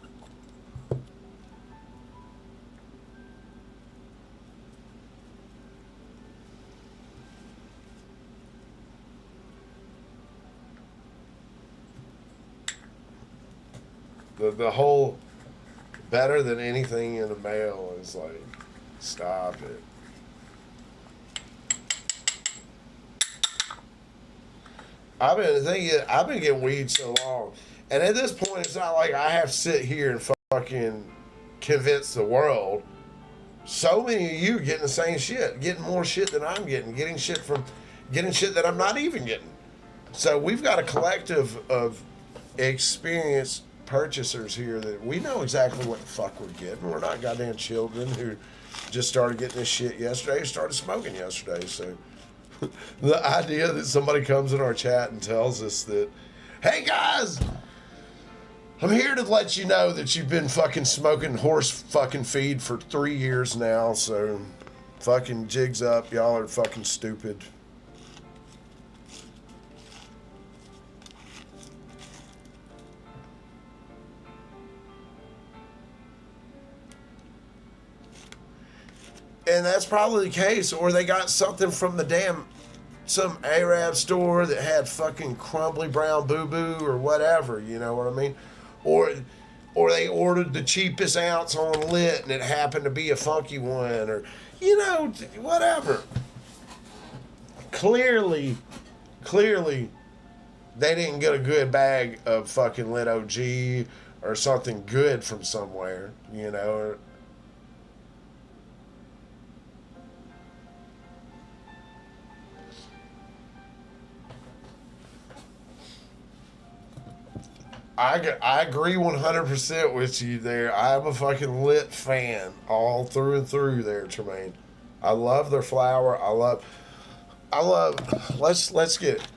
Speaker 1: The whole better than anything in the mail is like, stop it. I've been getting weed so long, and at this point, it's not like I have to sit here and fucking convince the world. So many of you getting the same shit, getting more shit than I'm getting shit that I'm not even getting. So we've got a collective of experienced purchasers here that we know exactly what the fuck we're getting. We're not goddamn children who just started getting this shit yesterday, started smoking yesterday. So the idea that somebody comes in our chat and tells us that, hey guys, I'm here to let you know that you've been fucking smoking horse fucking feed for 3 years now, so fucking jigs up, y'all are fucking stupid. And that's probably the case, or they got something from the damn, some Arab store that had fucking crumbly brown boo-boo or whatever, you know what I mean? Or they ordered the cheapest ounce on lit and it happened to be a funky one, or, you know, whatever. Clearly, they didn't get a good bag of fucking lit OG or something good from somewhere, you know, or, I agree 100% with you there. I'm a fucking lit fan all through and through there, Tremaine. I love their flower. I love, let's get it.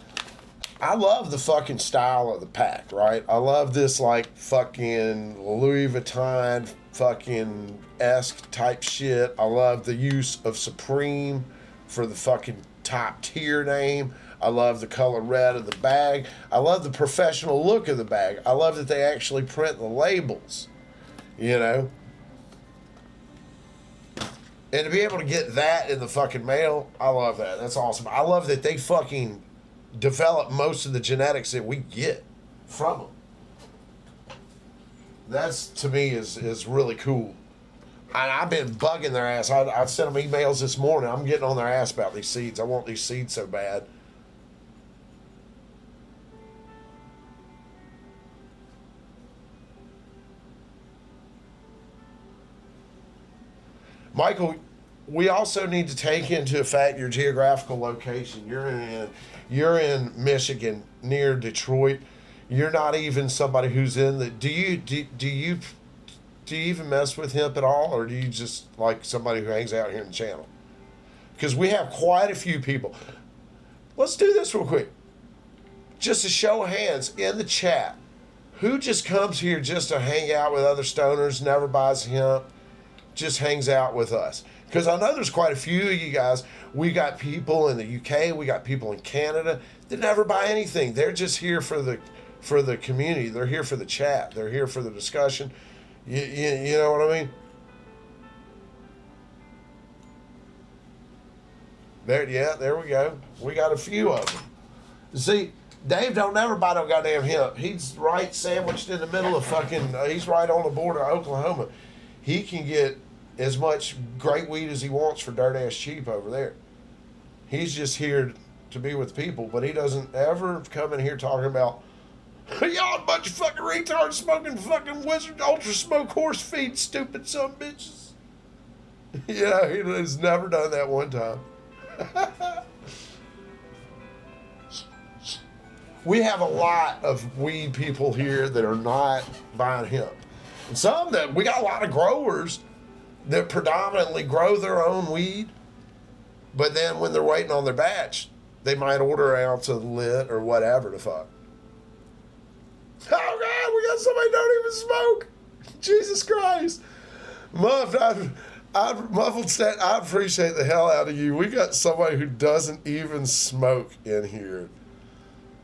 Speaker 1: I love the fucking style of the pack, right? I love this like fucking Louis Vuitton fucking esque type shit. I love the use of Supreme for the fucking top tier name. I love the color red of the bag. I love the professional look of the bag. I love that they actually print the labels, you know? And to be able to get that in the fucking mail, I love that. That's awesome. I love that they fucking develop most of the genetics that we get from them. That's, to me, is really cool. And I've been bugging their ass. I sent them emails this morning. I'm getting on their ass about these seeds. I want these seeds so bad. Michael, we also need to take into effect your geographical location. You're in Michigan, near Detroit. You're not even somebody who's in the. Do you even mess with hemp at all, or do you just like somebody who hangs out here in the channel? Because we have quite a few people. Let's do this real quick. Just a show of hands in the chat. Who just comes here just to hang out with other stoners, never buys hemp, just hangs out with us? Because I know there's quite a few of you guys. We got people in the UK, we got people in Canada that never buy anything. They're just here for the community. They're here for the chat. They're here for the discussion. You know what I mean? There we go. We got a few of them. See, Dave don't never buy no goddamn hemp. He's right sandwiched in the middle of fucking, he's right on the border of Oklahoma. He can get as much great weed as he wants for dirt ass cheap over there. He's just here to be with people, but he doesn't ever come in here talking about, y'all a bunch of fucking retards smoking fucking Wizard Ultra Smoke horse feed, stupid son bitches. Yeah, he has never done that one time. We have a lot of weed people here that are not buying hemp. And some that, we got a lot of growers that predominantly grow their own weed, but then when they're waiting on their batch, they might order an ounce of lit or whatever the fuck. Oh God, we got somebody who don't even smoke. Jesus Christ. Muffled said, I appreciate the hell out of you. We got somebody who doesn't even smoke in here.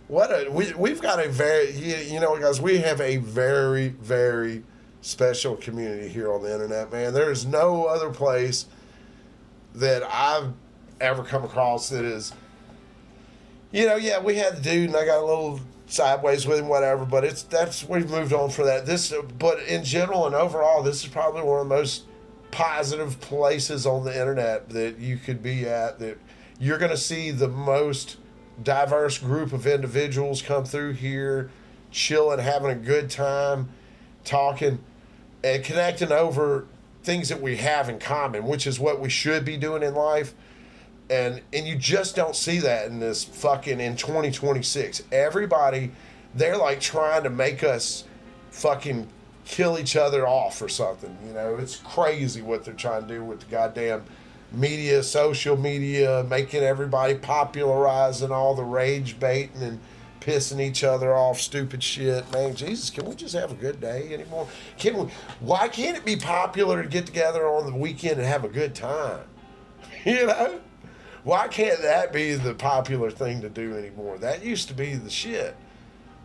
Speaker 1: We've got a very, you know, guys, we have a very, very special community here on the internet, man. There's no other place that I've ever come across that is, you know, yeah, we had the dude and I got a little sideways with him, whatever, but we've moved on for that. But in general and overall, this is probably one of the most positive places on the internet that you could be at, that you're going to see the most diverse group of individuals come through here, chilling, having a good time, talking and connecting over things that we have in common, which is what we should be doing in life. And you just don't see that in this fucking, in 2026. Everybody, they're like trying to make us fucking kill each other off or something. You know, it's crazy what they're trying to do with the goddamn media, social media, making everybody popularizing all the rage baiting and pissing each other off, stupid shit. Man, Jesus, can we just have a good day anymore? Can we? Why can't it be popular to get together on the weekend and have a good time? You know? Why can't that be the popular thing to do anymore? That used to be the shit.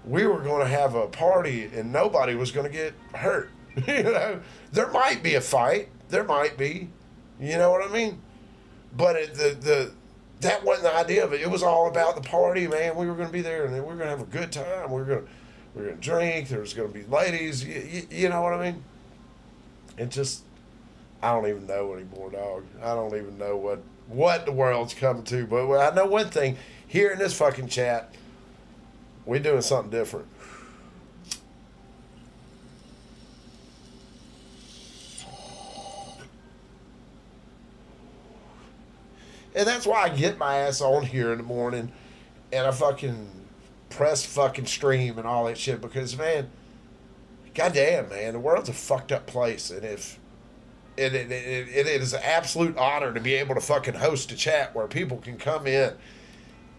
Speaker 1: We were going to have a party and nobody was going to get hurt. You know? There might be a fight. There might be. You know what I mean? But that wasn't the idea of it. It was all about the party, man. We were going to be there and we were going to have a good time. We were going to drink. There was going to be ladies. You know what I mean? It just, I don't even know anymore, dog. I don't even know what the world's coming to. But I know one thing. Here in this fucking chat, we're doing something different. And that's why I get my ass on here in the morning and I fucking press fucking stream and all that shit because, man, goddamn, man, the world's a fucked up place. And if it is an absolute honor to be able to fucking host a chat where people can come in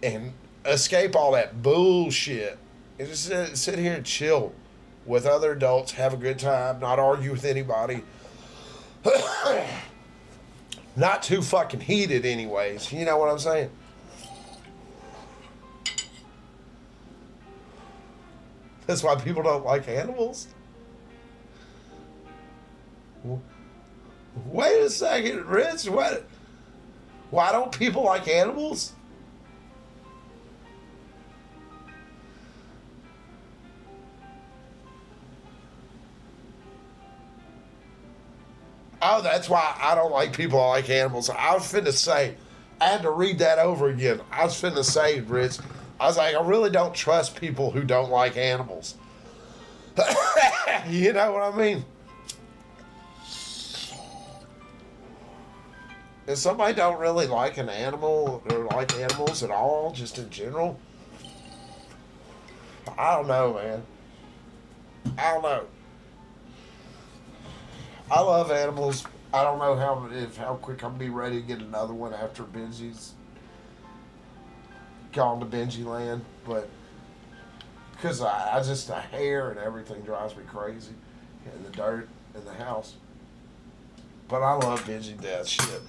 Speaker 1: and escape all that bullshit and just sit here and chill with other adults, have a good time, not argue with anybody. Not too fucking heated anyways. You know what I'm saying? That's why people don't like animals. Wait a second, Rich. What? Why don't people like animals? Oh, that's why I don't like people that like animals. I was finna say, I had to read that over again. I was finna say, Rich, I was like, I really don't trust people who don't like animals. You know what I mean? If somebody don't really like an animal or like animals at all, just in general, I don't know, man. I don't know. I love animals. I don't know how quick I'm gonna be ready to get another one after Benji's gone to Benji land, but because I just the hair and everything drives me crazy, and the dirt in the house. But I love Benji death shit.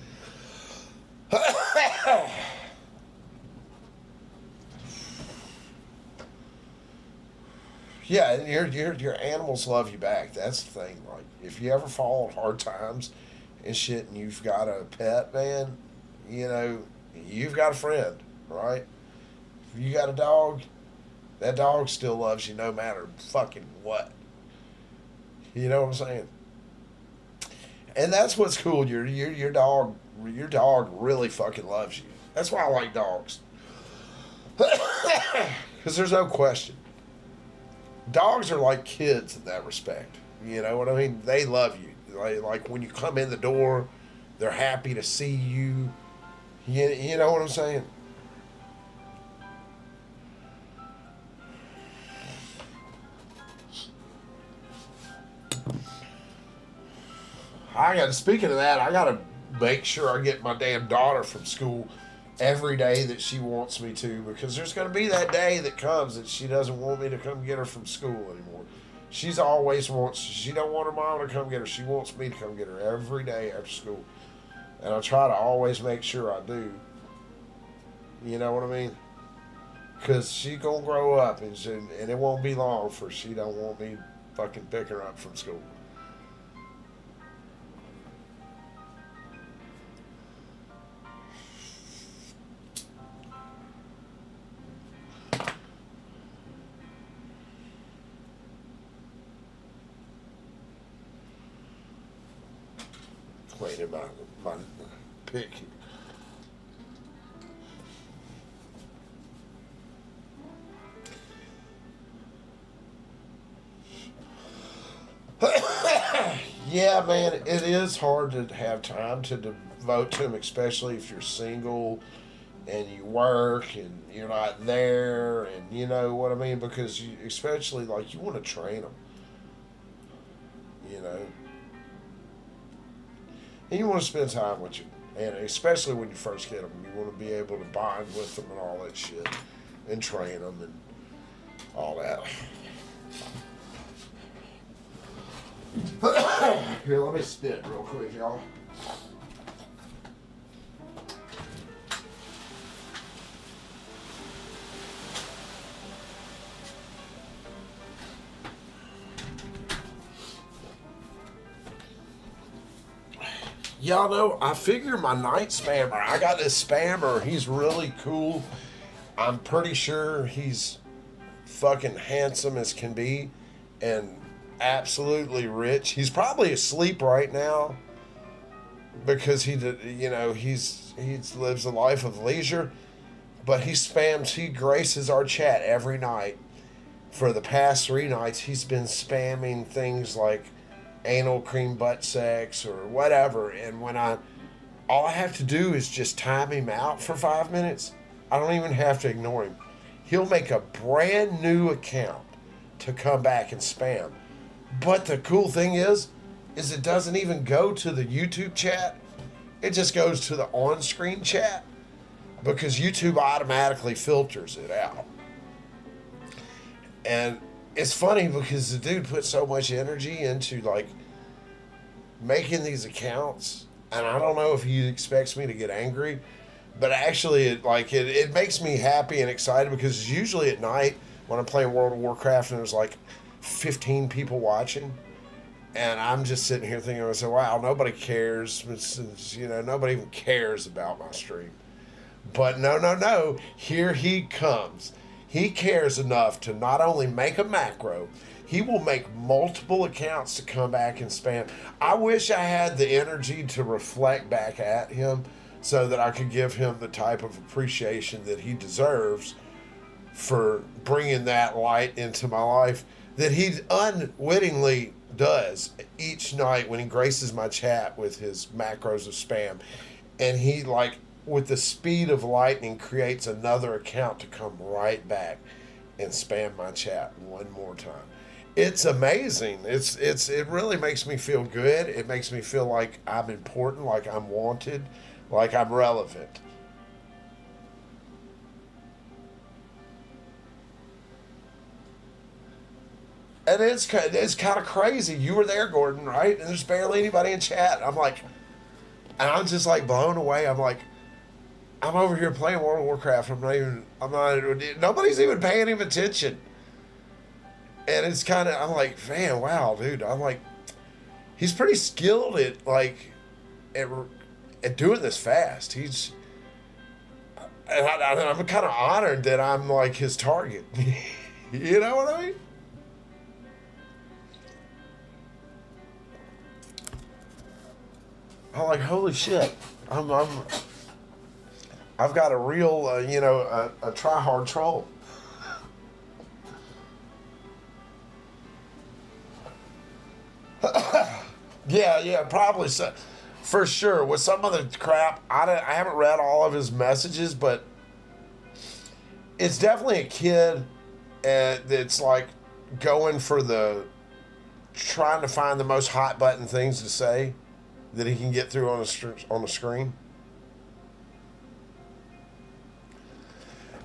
Speaker 1: Yeah, and your animals love you back. That's the thing. Like, if you ever fall on hard times and shit, and you've got a pet, man, you know, you've got a friend, right? If you got a dog, that dog still loves you no matter fucking what. You know what I'm saying? And that's what's cool. Your dog really fucking loves you. That's why I like dogs. Because there's no question. Dogs are like kids in that respect. You know what I mean? They love you. Like when you come in the door, they're happy to see you. You know what I'm saying? Speaking of that, I gotta make sure I get my damn daughter from school every day that she wants me to, because there's going to be that day that comes that she doesn't want me to come get her from school anymore. She don't want her mom to come get her. She wants me to come get her every day after school. And I try to always make sure I do. You know what I mean? Because she going to grow up and it won't be long for she don't want me fucking pick her up from school. Cleaning my pick. Yeah, man, it is hard to have time to devote to them, especially if you're single and you work and you're not there, and you know what I mean, because especially like you want to train them. you know. And you want to spend time with you. And especially when you first get them, you want to be able to bond with them and all that shit. And train them and all that. Here, let me spit real quick, y'all. Y'all know, I figure my night spammer, I got this spammer, he's really cool. I'm pretty sure he's fucking handsome as can be and absolutely rich. He's probably asleep right now because he lives a life of leisure, but he graces our chat every night. For the past 3 nights, he's been spamming things like anal cream butt sex or whatever, and all I have to do is just time him out for 5 minutes. I don't even have to ignore him. He'll make a brand new account to come back and spam. But the cool thing is it doesn't even go to the YouTube chat. It just goes to the on-screen chat because YouTube automatically filters it out. And it's funny because the dude put so much energy into like making these accounts, and I don't know if he expects me to get angry, but actually it makes me happy and excited because usually at night when I'm playing World of Warcraft and there's like 15 people watching, and I'm just sitting here thinking, I said, wow, nobody cares. Nobody even cares about my stream. But no, here he comes. He cares enough to not only make a macro, he will make multiple accounts to come back and spam. I wish I had the energy to reflect back at him so that I could give him the type of appreciation that he deserves for bringing that light into my life that he unwittingly does each night when he graces my chat with his macros of spam. And he, like, with the speed of lightning, creates another account to come right back and spam my chat one more time. It's amazing. It really makes me feel good. It makes me feel like I'm important, like I'm wanted, like I'm relevant. And it's kind of crazy. You were there, Gordon, right? And there's barely anybody in chat. And I'm just like blown away. I'm over here playing World of Warcraft. Nobody's even paying him attention. And it's kind of, I'm like, man, wow, dude. I'm like, he's pretty skilled at doing this fast. I'm kind of honored that I'm like his target. You know what I mean? I'm like, holy shit. I've got a real, a try-hard troll. Yeah, probably so. For sure. With some of the crap, I haven't read all of his messages, but it's definitely a kid that's like going for trying to find the most hot button things to say that he can get through on the screen.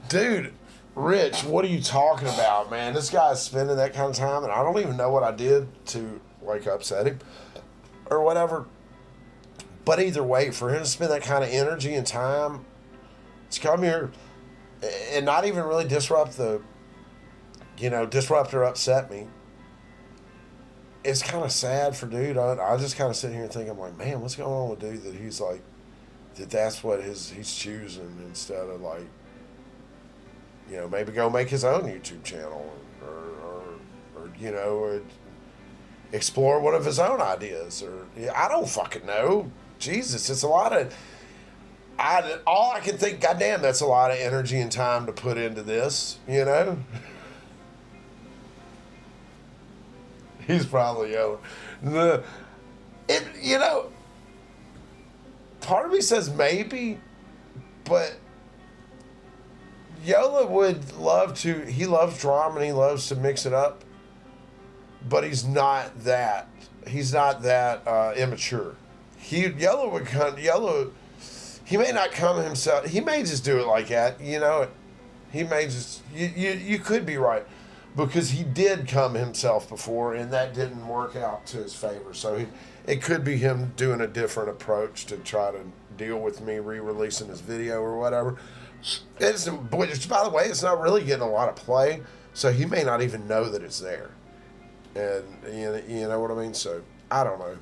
Speaker 1: Dude, Rich, what are you talking about, man? This guy's spending that kind of time, and I don't even know what I did to like upset him or whatever. But either way, for him to spend that kind of energy and time to come here and not even really disrupt or upset me, it's kind of sad for dude. I just kind of sit here and think, I'm like, man, what's going on with dude that he's like, that's what he's choosing instead of like, maybe go make his own YouTube channel or explore one of his own ideas I don't fucking know. Jesus, it's a lot of, all I can think, goddamn, that's a lot of energy and time to put into this, He's probably yelling. Part of me says maybe, but Yola would love to, he loves drama and he loves to mix it up, but he's not that. he's not that immature. Yellow would come. Yellow, he may not come himself. He may just do it like that. You know, he may just. You could be right, because he did come himself before, and that didn't work out to his favor. So it could be him doing a different approach to try to deal with me re-releasing his video or whatever. Which, by the way, it's not really getting a lot of play, so he may not even know that it's there. And you know what I mean? So I don't know.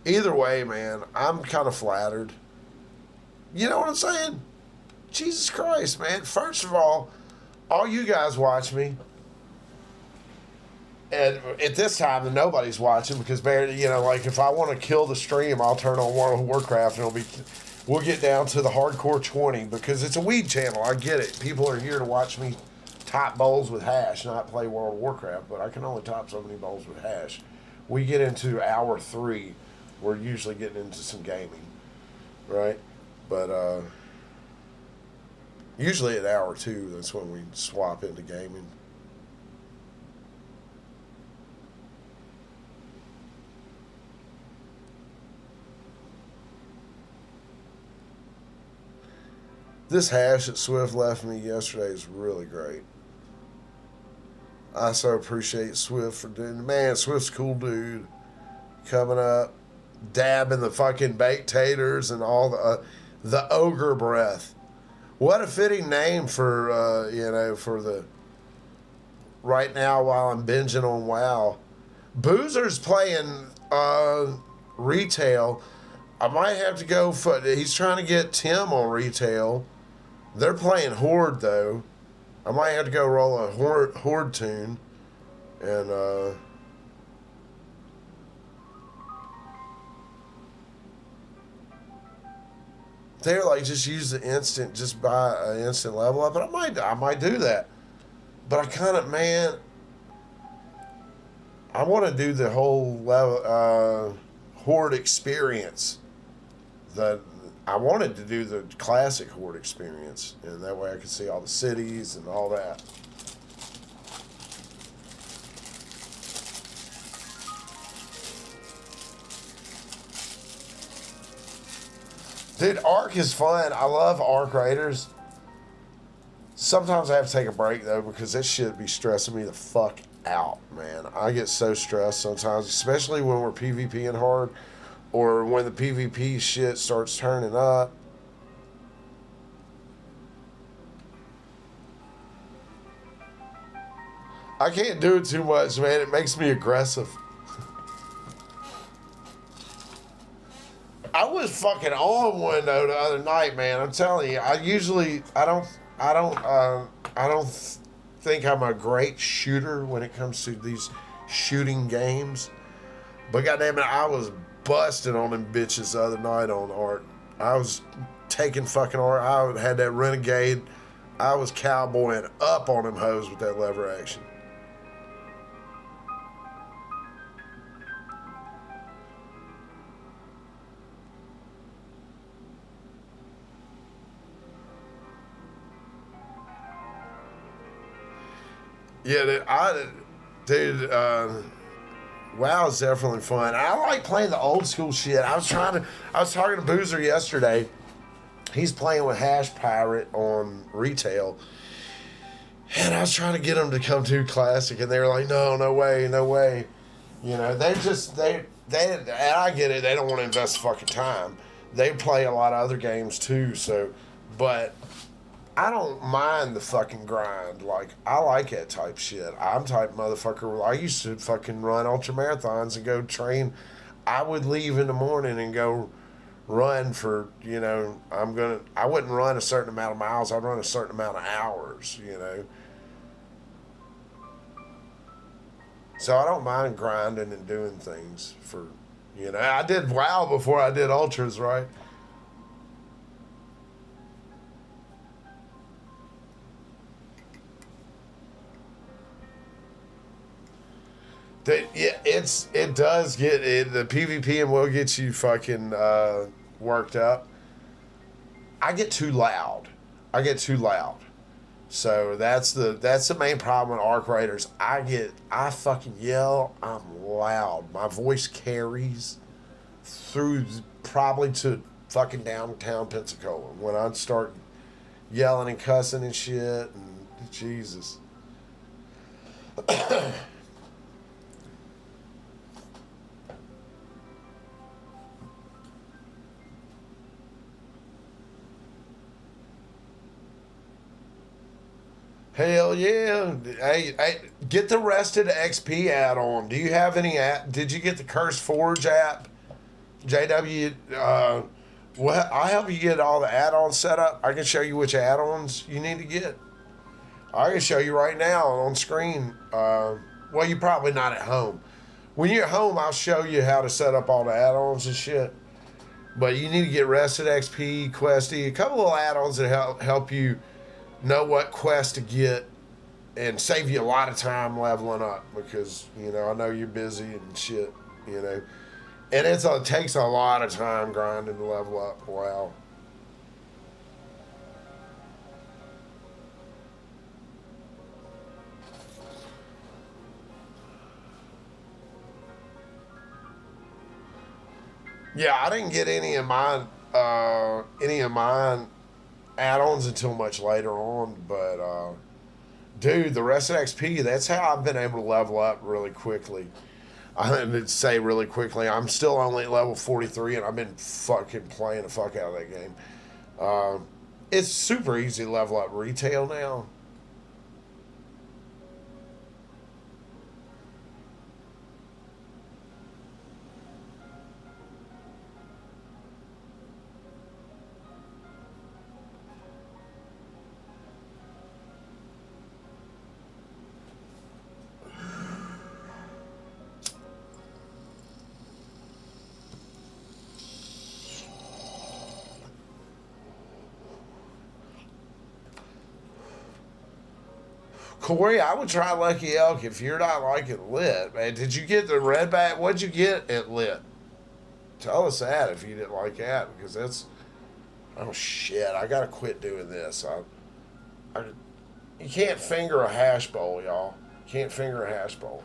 Speaker 1: Either way, man, I'm kind of flattered. You know what I'm saying? Jesus Christ, man. First of all you guys watch me. And at this time, nobody's watching, because, you know, like, if I want to kill the stream, I'll turn on World of Warcraft, and we'll get down to the hardcore 20, because it's a weed channel. I get it. People are here to watch me top bowls with hash, not play World of Warcraft, but I can only top so many bowls with hash. We get into hour 3, we're usually getting into some gaming, right? But usually at hour 2, that's when we swap into gaming. This hash that Swift left me yesterday is really great. I so appreciate Swift for doing it. Man, Swift's a cool dude. Coming up, dabbing the fucking baked taters and all the ogre breath. What a fitting name for, you know, for the, right now while I'm binging on WoW. Boozer's playing retail. I might have to go for, he's trying to get Tim on retail. They're playing Horde, though. I might have to go roll a Horde tune. And, they're like, just use the instant, just buy an instant level up. But I might do that. But I kind of, man, I want to do the whole level, Horde experience. I wanted to do the classic Horde experience, and that way I could see all the cities and all that. Dude, Arc is fun. I love Arc Raiders. Sometimes I have to take a break, though, because this shit be stressing me the fuck out, man. I get so stressed sometimes, especially when we're PvPing hard, or when the PvP shit starts turning up. I can't do it too much, man. It makes me aggressive. I was fucking on one though the other night, man. I'm telling you, I don't think I'm a great shooter when it comes to these shooting games. But goddamn it, I was busting on them bitches the other night on Art. I was taking fucking Art. I had that Renegade. I was cowboying up on them hoes with that lever action. Yeah, dude, WoW is definitely fun. I like playing the old school shit. I was talking to Boozer yesterday. He's playing with Hash Pirate on retail. And I was trying to get him to come to Classic, and they were like, no way. You know, and I get it, they don't want to invest fucking time. They play a lot of other games too, but I don't mind the fucking grind. Like, I like that type shit. I'm type motherfucker. I used to fucking run ultra marathons and go train. I would leave in the morning and go run for, you know, I wouldn't run a certain amount of miles. I'd run a certain amount of hours, you know. So I don't mind grinding and doing things for, you know. I did WoW before I did ultras, right? Yeah, it does get it. The PvP and will get you fucking worked up. I get too loud. So that's the main problem with arc raiders. I fucking yell. I'm loud. My voice carries through probably to fucking downtown Pensacola when I start yelling and cussing and shit. And Jesus. Hell yeah! Hey, get the Rested XP add-on. Do you have any app? Did you get the Curse Forge app? JW, well, I'll help you get all the add-ons set up. I can show you which add-ons you need to get. I can show you right now on screen. Well, you're probably not at home. When you're at home, I'll show you how to set up all the add-ons and shit. But you need to get Rested XP, Questy, a couple of add-ons that help you know what quest to get and save you a lot of time leveling up because, I know you're busy and shit, And it takes a lot of time grinding to level up. Wow. Yeah, I didn't get any of mine add-ons until much later on, but dude, the rest of XP, that's how I've been able to level up really quickly. I didn't say really quickly. I'm still only at level 43, and I've been fucking playing the fuck out of that game. It's super easy to level up retail now. Corey, I would try Lucky Elk if you're not liking lit, man. Did you get the red bag? What'd you get at lit? Tell us that if you didn't like that, because that's, oh shit, I gotta quit doing this. You can't finger a hash bowl, y'all. You can't finger a hash bowl.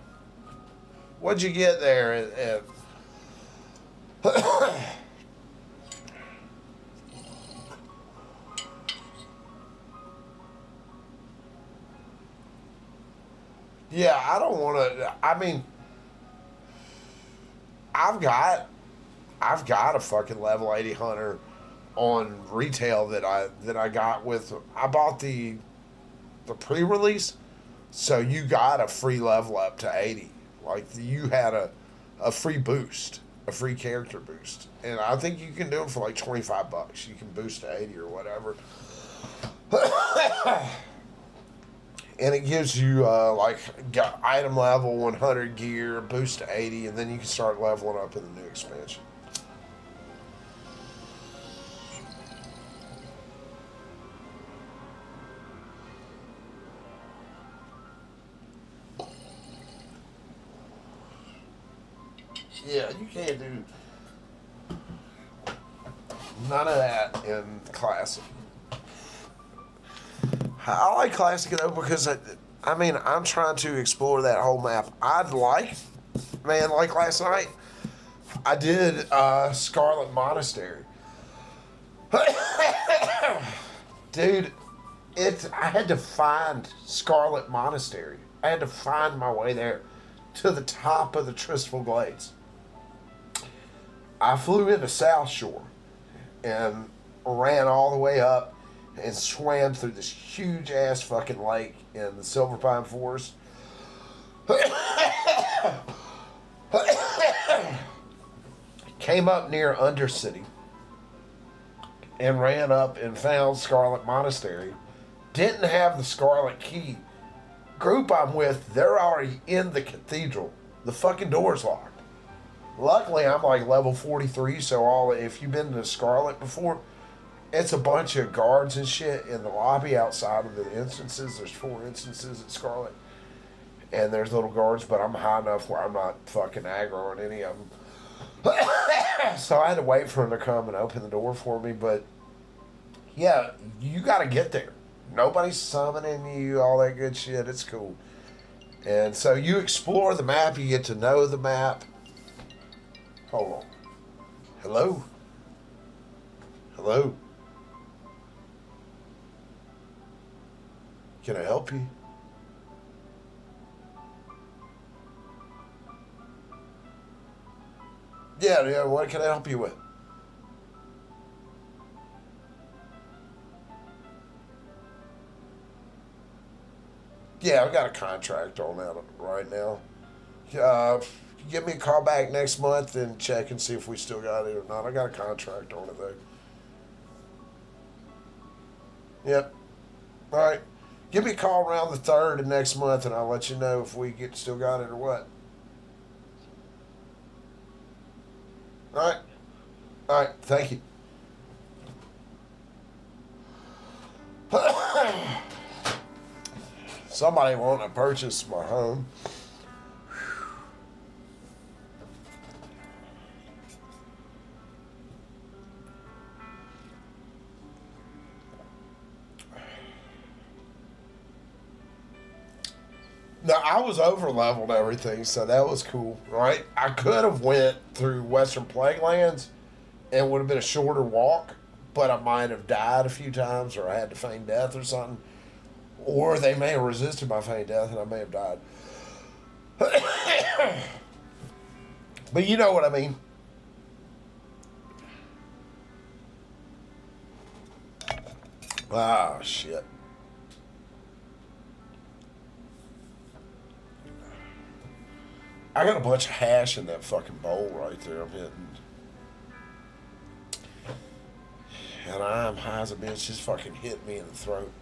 Speaker 1: What'd you get there Yeah, I don't want to. I mean, I've got, I've got a fucking level 80 hunter on retail that I got with. I bought the pre-release, so you got a free level up to 80. Like you had a free boost, a free character boost, and I think you can do it for like $25. You can boost to 80 or whatever. And it gives you got item level 100 gear, boost to 80, and then you can start leveling up in the new expansion. Yeah, you can't do none of that in classic. I like classic though because I mean I'm trying to explore that whole map. Man, like last night, I did Scarlet Monastery. Dude, I had to find Scarlet Monastery. I had to find my way there to the top of the Tristful Glades. I flew into South Shore and ran all the way up and swam through this huge ass fucking lake in the Silver Pine Forest. Came up near Undercity and ran up and found Scarlet Monastery. Didn't have the Scarlet Key. Group I'm with, they're already in the cathedral. The fucking door's locked. Luckily, I'm like level 43, so if you've been to Scarlet before, it's a bunch of guards and shit in the lobby outside of the instances. There's 4 instances at Scarlet. And there's little guards, but I'm high enough where I'm not fucking aggro on any of them. So I had to wait for them to come and open the door for me. But yeah, you got to get there. Nobody's summoning you, all that good shit. It's cool. And so you explore the map, you get to know the map. Hold on. Hello? Hello? Can I help you? Yeah, what can I help you with? Yeah, I got a contract on that right now. Uh, Give me a call back next month and check and see if we still got it or not. I got a contract on it though. Yep. All right. Give me a call around the third of next month, and I'll let you know if we get still got it or what. All right. All right. Thank you. Somebody wanting to purchase my home. No, I was over leveled everything, so that was cool, right? I could have went through Western Plaguelands and would have been a shorter walk, but I might have died a few times, or I had to feign death or something, or they may have resisted my feign death and I may have died. But you know what I mean. Ah, shit. I got a bunch of hash in that fucking bowl right there I'm hitting. And I'm high as a bitch. Just fucking hit me in the throat.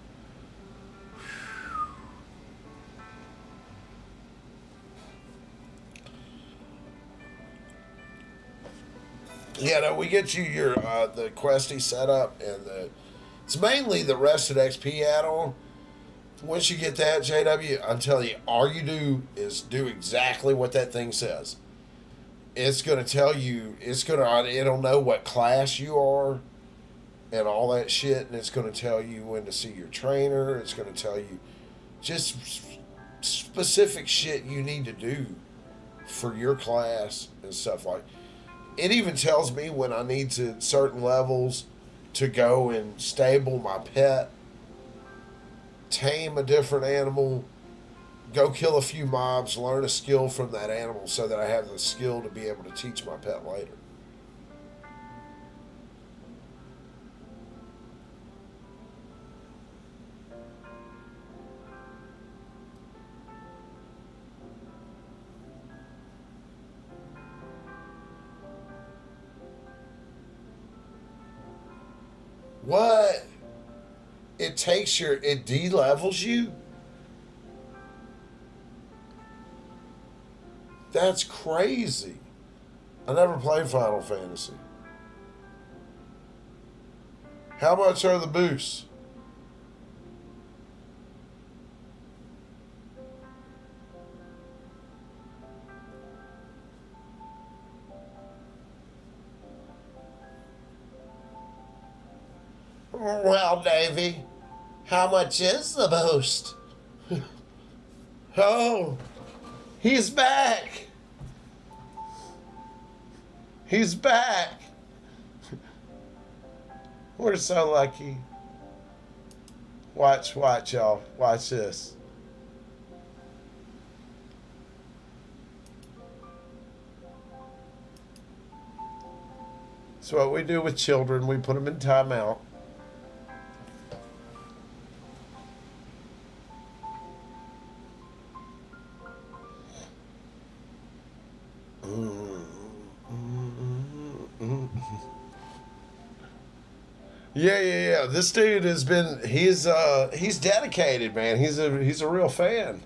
Speaker 1: Yeah, no, we get you your the Questy setup, and it's mainly the Rested XP add-on. Once you get that, JW, I'm telling you, all you do is do exactly what that thing says. It's gonna tell you. It'll know what class you are, and all that shit, and it's gonna tell you when to see your trainer. It's gonna tell you just specific shit you need to do for your class and stuff like. It even tells me when I need to certain levels to go and stable my pet, tame a different animal, go kill a few mobs, learn a skill from that animal so that I have the skill to be able to teach my pet later. What? It de-levels you? That's crazy. I never played Final Fantasy. How much are the boosts? Well, Davy, how much is the boost? Oh, he's back. He's back. We're so lucky. Watch, y'all. Watch this. It's what we do with children. We put them in timeout. Yeah. This dude has been he's dedicated, man. He's a real fan.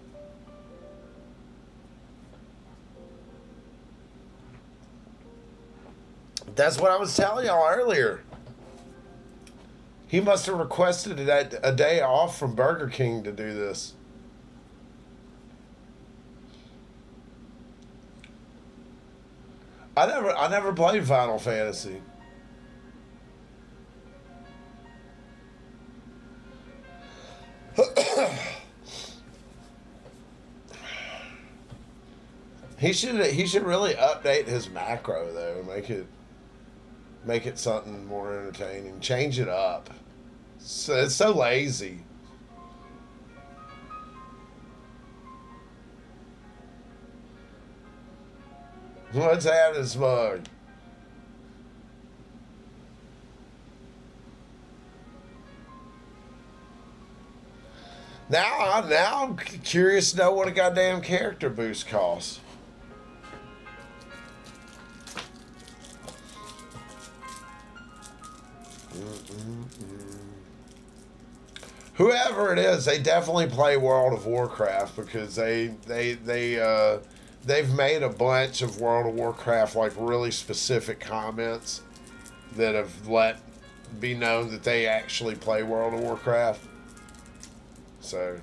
Speaker 1: That's what I was telling y'all earlier. He must have requested a day off from Burger King to do this. I never played Final Fantasy. He should really update his macro though. Make it something more entertaining. Change it up. So it's so lazy. What's happening, Smug? Now I'm curious to know what a goddamn character boost costs. Whoever it is, they definitely play World of Warcraft because they've made a bunch of World of Warcraft like really specific comments that have let be known that they actually play World of Warcraft. So,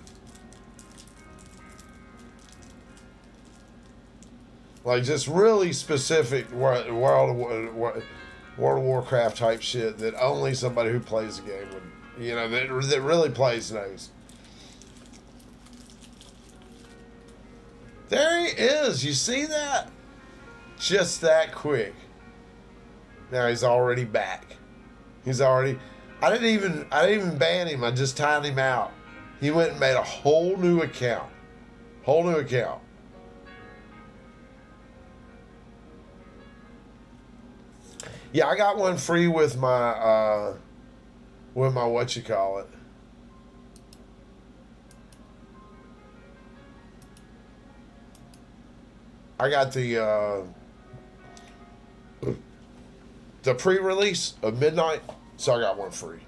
Speaker 1: like, just really specific World of Warcraft type shit that only somebody who plays the game would, that really plays knows. There he is. You see that? Just that quick. Now he's already back. He's already. I didn't even ban him. I just timed him out. He went and made a whole new account. Whole new account. Yeah, I got one free with my what you call it. I got the pre-release of Midnight, so I got one free.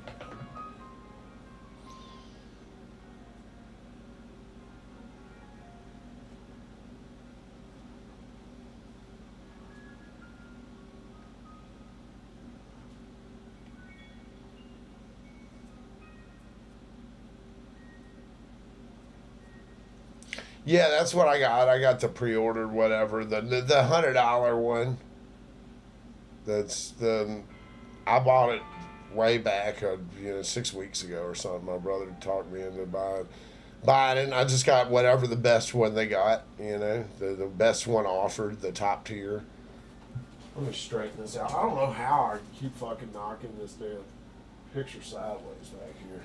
Speaker 1: Yeah, that's what I got. I got the pre-ordered whatever, the $100 one. That's the I bought it way back, 6 weeks ago or something. My brother talked me into buying it. And I just got whatever the best one they got. The best one offered, the top tier. Let me straighten this out. I don't know how I keep fucking knocking this damn picture sideways back here,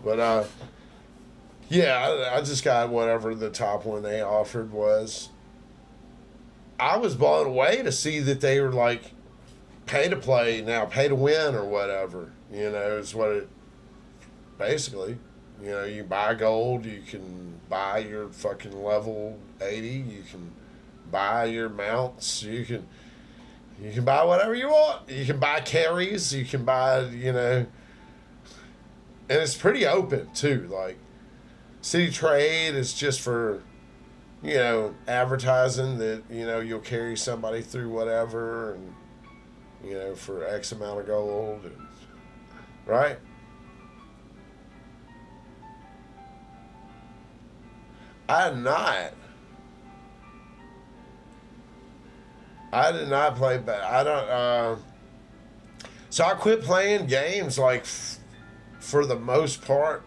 Speaker 1: but yeah, I just got whatever the top one they offered was. I was blown away to see that they were like pay to play now, pay to win or whatever. Is what it basically. You buy gold, you can buy your fucking level 80, you can buy your mounts, you can buy whatever you want. You can buy carries, you can buy, and it's pretty open too. Like City Trade is just for advertising that you'll carry somebody through whatever, and for X amount of gold, and, right? I'm not. I did not play bad. I don't. So I quit playing games like for the most part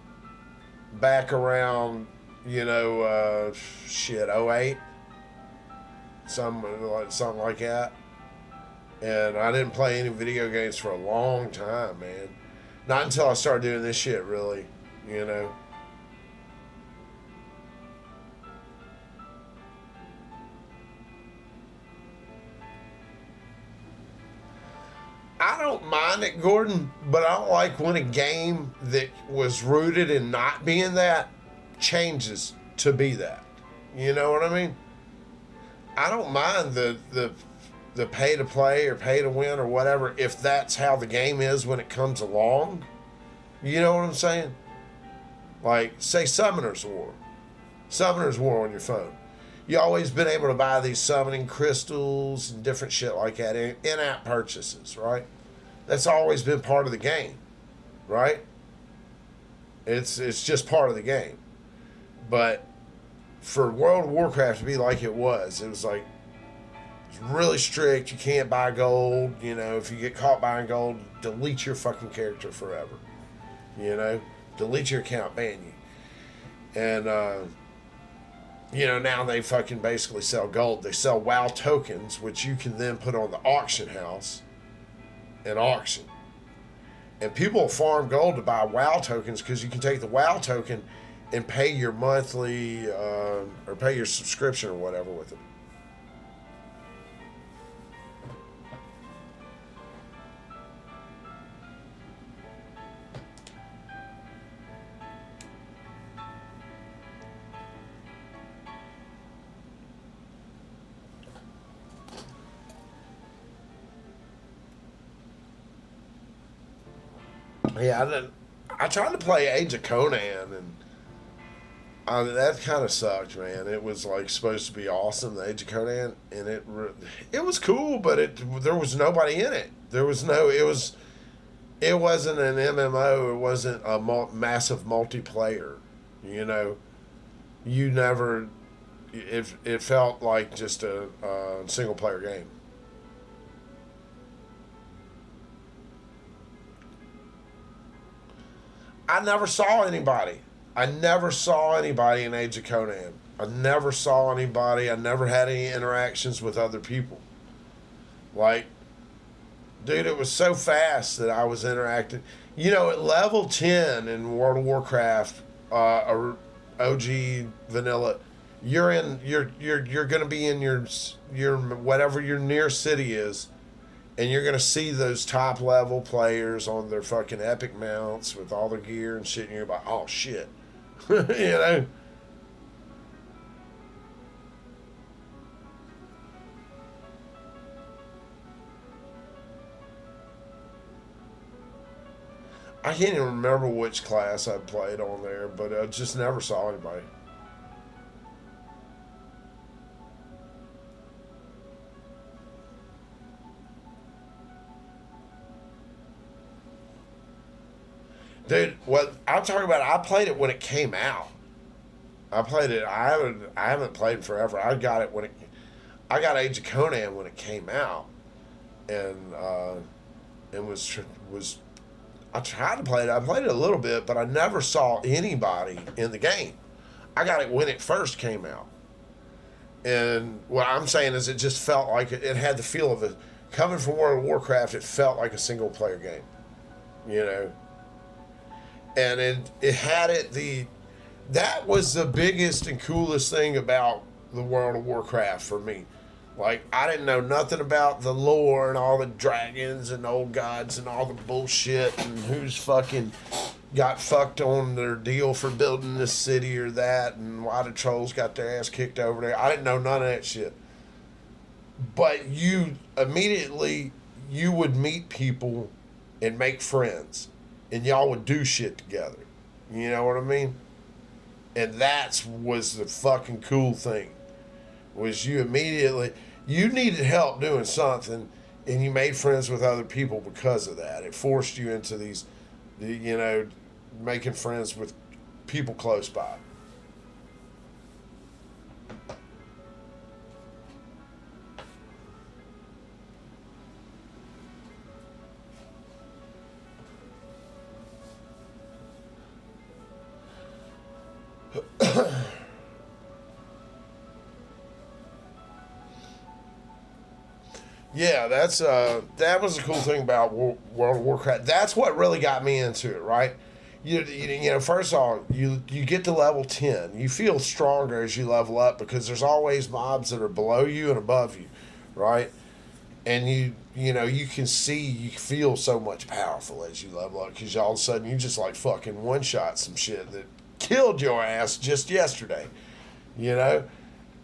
Speaker 1: back around shit 08, something like that. And I didn't play any video games for a long time, man. Not until I started doing this shit, really. I don't mind it, Gordon, but I don't like when a game that was rooted in not being that changes to be that. You know what I mean? I don't mind the pay to play or pay to win or whatever if that's how the game is when it comes along. You know what I'm saying? Like, say Summoner's War. Summoner's War on your phone. You always been able to buy these summoning crystals and different shit like that in-app purchases, right? That's always been part of the game, right? It's just part of the game. But for World of Warcraft to be like it was like, it's really strict. You can't buy gold. If you get caught buying gold, delete your fucking character forever. Delete your account, ban you. And Now they fucking basically sell gold. They sell WoW tokens, which you can then put on the auction house and auction. And people farm gold to buy WoW tokens because you can take the WoW token and pay your monthly or pay your subscription or whatever with it. Yeah, I tried to play Age of Conan, and that kind of sucked, man. It was like supposed to be awesome, the Age of Conan, and it was cool, but there was nobody in it. There was no. It wasn't an MMO. It wasn't a massive multiplayer. You know, you never. It felt like just a single player game. I never saw anybody. I never saw anybody in Age of Conan. I never saw anybody. I never had any interactions with other people. Like, dude, it was so fast that I was interacting. At level 10 in World of Warcraft, or OG vanilla, you're gonna be in your whatever your near city is, and you're gonna see those top level players on their fucking epic mounts with all their gear and shit, and you're like, oh shit, you know. I can't even remember which class I played on there, but I just never saw anybody. Dude, what I'm talking about, I played it when it came out. I played it. I haven't played it forever. I got Age of Conan when it came out, and it was I tried to play it. I played it a little bit, but I never saw anybody in the game. I got it when it first came out, and what I'm saying is, it just felt like it had the feel of it. Coming from World of Warcraft, it felt like a single player game, you know. And it had that was the biggest and coolest thing about the World of Warcraft for me. Like, I didn't know nothing about the lore and all the dragons and old gods and all the bullshit and who's fucking got fucked on their deal for building this city or that, and why the trolls got their ass kicked over there. I didn't know none of that shit. But you would meet people and make friends, and y'all would do shit together. You know what I mean? And that's was the fucking cool thing. Was you needed help doing something, and you made friends with other people because of that. It forced you into making friends with people close by. Yeah, that was the cool thing about World of Warcraft. That's what really got me into it, right? First of all, you get to level 10. You feel stronger as you level up because there's always mobs that are below you and above you, right? And you can see, you feel so much powerful as you level up because all of a sudden you just like fucking one shot some shit that killed your ass just yesterday, you know?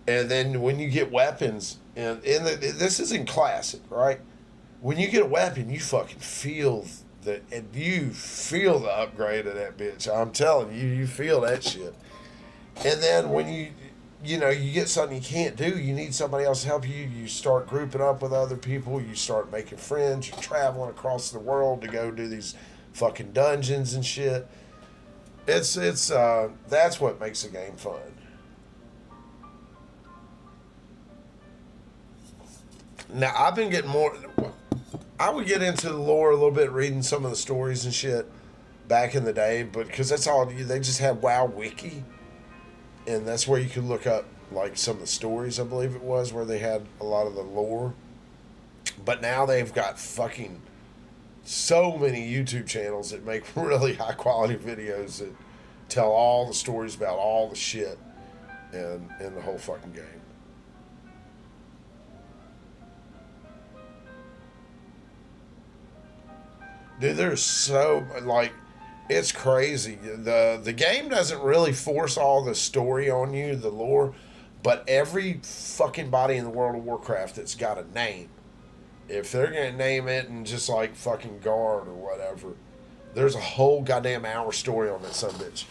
Speaker 1: And then when you get weapons, and this is in classic, right? When you get a weapon, you fucking feel you feel the upgrade of that bitch. I'm telling you, you feel that shit. And then when you get something you can't do, you need somebody else to help you. You start grouping up with other people. You start making friends. You're traveling across the world to go do these fucking dungeons and shit. It's that's what makes the game fun. Now, I've been getting more. I would get into the lore a little bit, reading some of the stories and shit back in the day, but because that's all they just had WoW Wiki, and that's where you could look up like some of the stories, I believe it was, where they had a lot of the lore. But now they've got fucking so many YouTube channels that make really high quality videos that tell all the stories about all the shit in the whole fucking game. Dude, there's so like it's crazy. The game doesn't really force all the story on you, the lore, but every fucking body in the World of Warcraft that's got a name, if they're gonna name it and just like fucking guard or whatever, there's a whole goddamn hour story on that son of a bitch.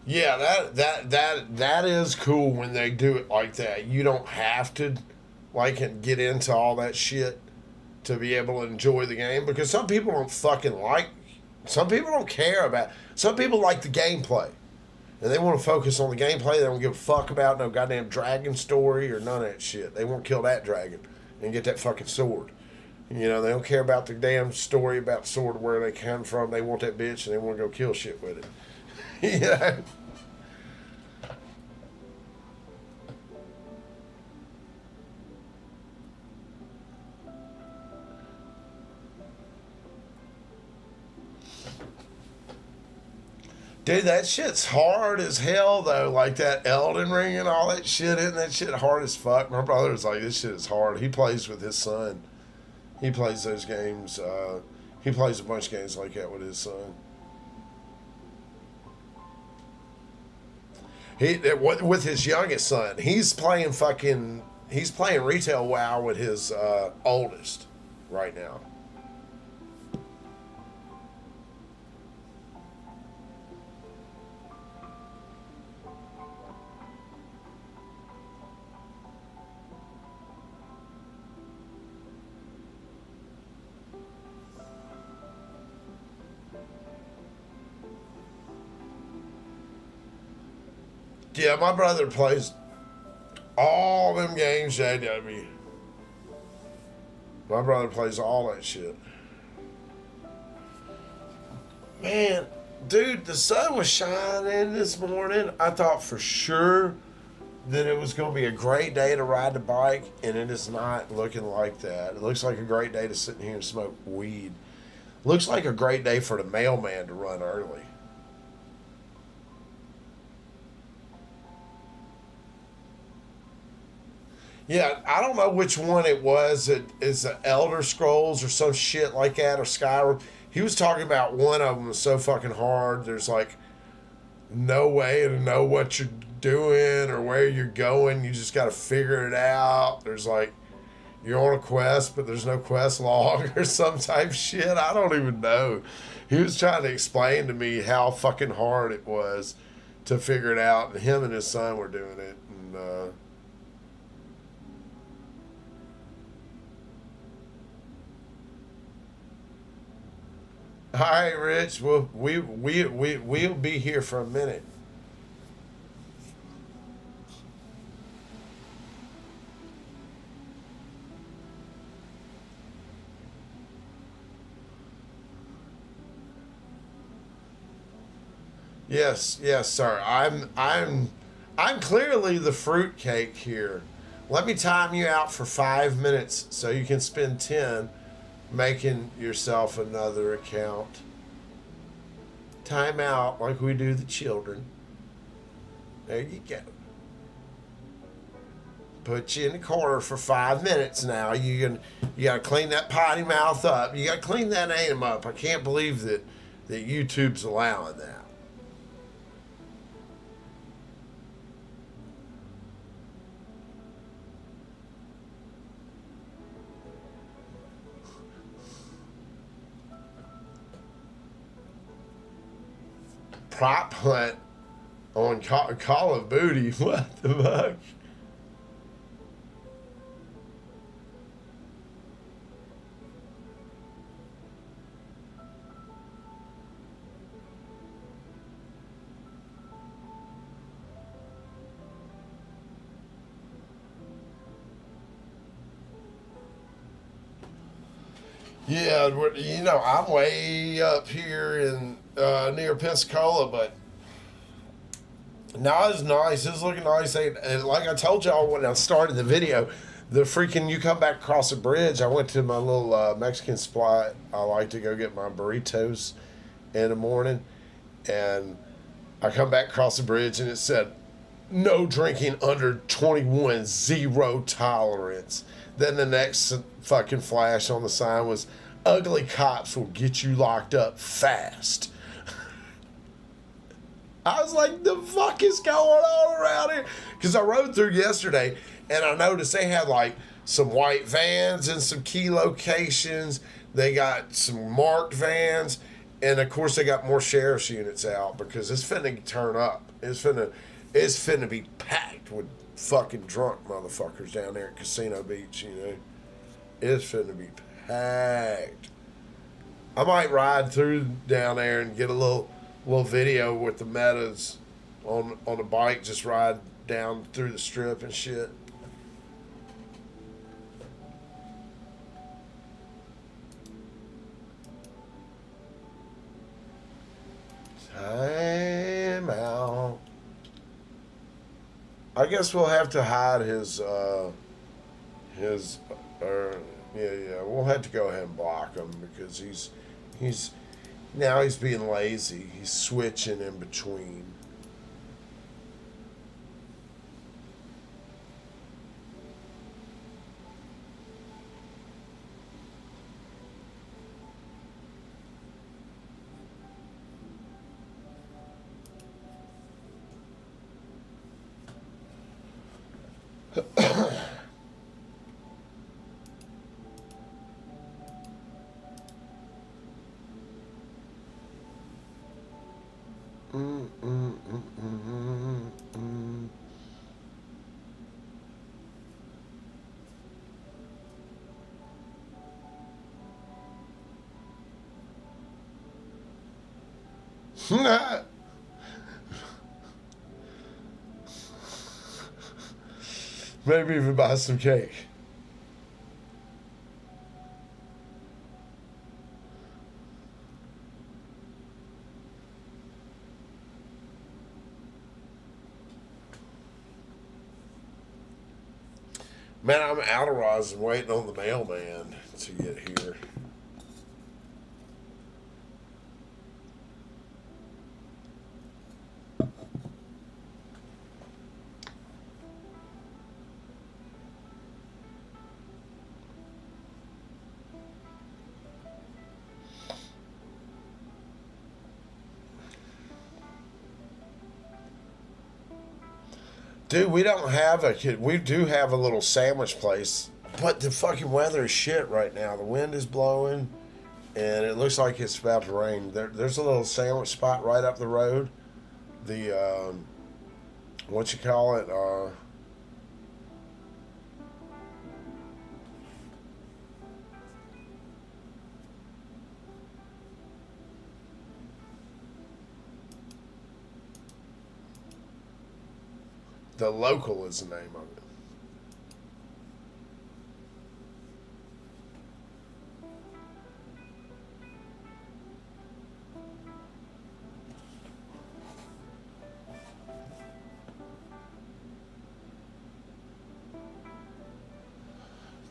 Speaker 1: Yeah, that is cool when they do it like that. You don't have to like and get into all that shit to be able to enjoy the game because some people don't fucking like. Some people don't care about. Some people like the gameplay, and they want to focus on the gameplay. They don't give a fuck about no goddamn dragon story or none of that shit. They won't kill that dragon and get that fucking sword. You know, they don't care about the damn story about the sword where they come from. They want that bitch and they want to go kill shit with it. You know? Dude, that shit's hard as hell though. Like that Elden Ring and all that shit. Isn't that shit hard as fuck? My brother was like, this shit is hard. He plays with his son. He plays those games. He plays a bunch of games like that with his son. He with his youngest son. He's playing fucking. He's playing retail WoW with his oldest right now. Yeah, my brother plays all them games, JW. My brother plays all that shit. Man, dude, the sun was shining this morning. I thought for sure that it was going to be a great day to ride the bike, and it is not looking like that. It looks like a great day to sit in here and smoke weed. Looks like a great day for the mailman to run early. Yeah, I don't know which one it was. It is the Elder Scrolls or some shit like that or Skyrim. He was talking about one of them was so fucking hard. There's like no way to know what you're doing or where you're going. You just got to figure it out. There's like you're on a quest, but there's no quest log or some type shit. I don't even know. He was trying to explain to me how fucking hard it was to figure it out, and him and his son were doing it, and all right, Rich. Well, we'll be here for a minute. Yes, yes, sir. I'm clearly the fruitcake here. Let me time you out for 5 minutes so you can spend 10 making yourself another account. Time out like we do the children. There you go. Put you in the corner for 5 minutes now. You gotta clean that potty mouth up. You gotta clean that anum up. I can't believe that YouTube's allowing that. Prop hunt. on Call of Booty. What the fuck? Yeah, I'm way up here in near Pensacola, but not as nice. It's looking nice. And like I told y'all when I started the video, the freaking you come back across the bridge. I went to my little Mexican spot. I like to go get my burritos in the morning, and I come back across the bridge, and it said no drinking under 21, zero tolerance. Then the next fucking flash on the sign was ugly cops will get you locked up fast. I was like, the fuck is going on around here? Because I rode through yesterday and I noticed they had like some white vans in some key locations. They got some marked vans. And of course, they got more sheriff's units out because it's finna turn up. It's finna be packed with fucking drunk motherfuckers down there at Casino Beach, you know. It's finna be packed. I might ride through down there and get a little video with the metas on the bike, just ride down through the strip and shit. Time out. I guess we'll have to hide his we'll have to go ahead and block him because he's now he's being lazy. He's switching in between. Mm, mm, mm, mm, mm, mm. Maybe even buy some cake. Man, I'm out of rosin waiting on the mailman to get here. Dude, we don't have a kid. We do have a little sandwich place, but the fucking weather is shit right now. The wind is blowing, and it looks like it's about to rain. There's a little sandwich spot right up the road. The what you call it? The Local is the name of it.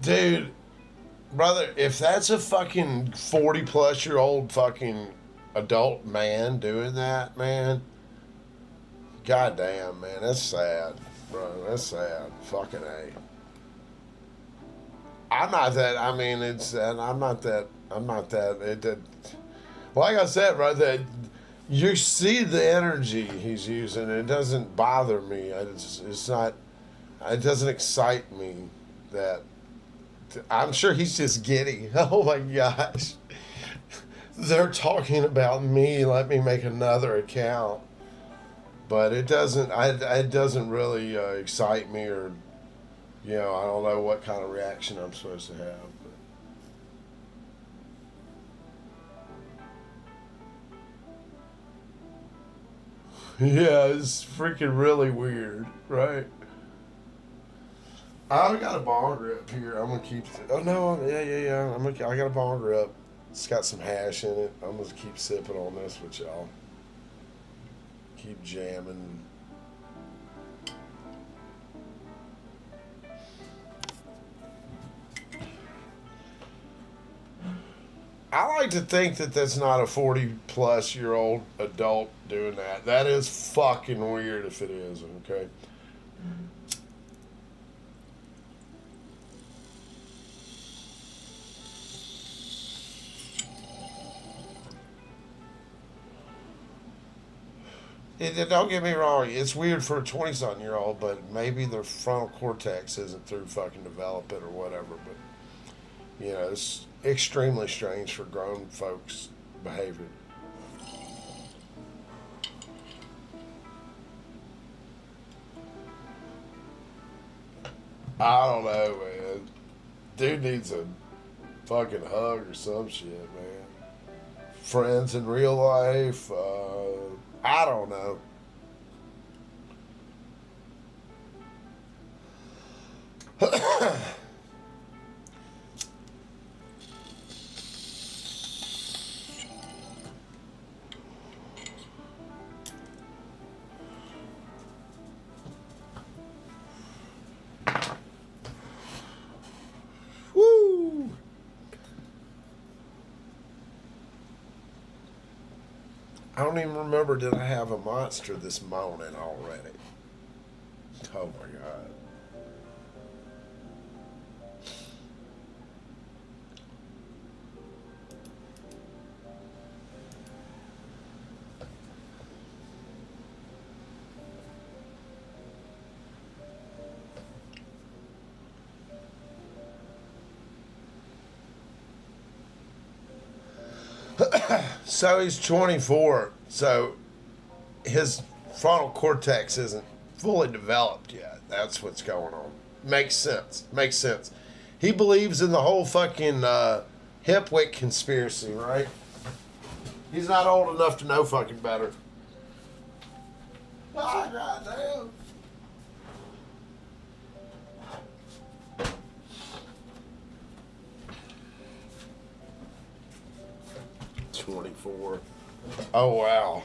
Speaker 1: Dude, brother, if that's a fucking 40 plus year old fucking adult man doing that, man, goddamn, man, that's sad, bro. That's sad. Fucking A. I'm not that, I mean, it's, and I'm not that, like I said, bro, that you see the energy he's using, it doesn't bother me. It's not, it doesn't excite me that, I'm sure he's just giddy. Oh my gosh. They're talking about me. Let me make another account. But it doesn't. It doesn't really excite me, or I don't know what kind of reaction I'm supposed to have. But. Yeah, it's freaking really weird, right? I got a bong rip here. I'm gonna keep. Oh no, yeah. I got a bong rip. It's got some hash in it. I'm gonna keep sipping on this with y'all. Keep jamming. I like to think that that's not a 40-plus-year-old adult doing that. That is fucking weird if it is, okay? Don't get me wrong, it's weird for a 20-something-year-old, but maybe the frontal cortex isn't through fucking developing or whatever, but, it's extremely strange for grown folks' behavior. I don't know, man. Dude needs a fucking hug or some shit, man. Friends in real life, I don't know. Woo! I don't even remember, did I have a monster this morning already? Oh my god. So he's 24. So his frontal cortex isn't fully developed yet. That's going on. Makes sense. Makes sense. He believes in the whole fucking Hipwick conspiracy, right? He's not old enough to know fucking better. Ah, goddamn. 24. Oh, wow.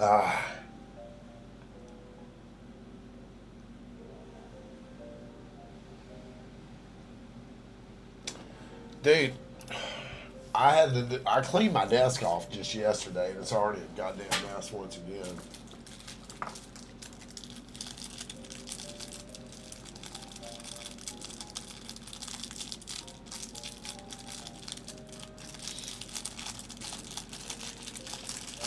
Speaker 1: Ah. Dude, I cleaned my desk off just yesterday, and it's already a goddamn mess once again.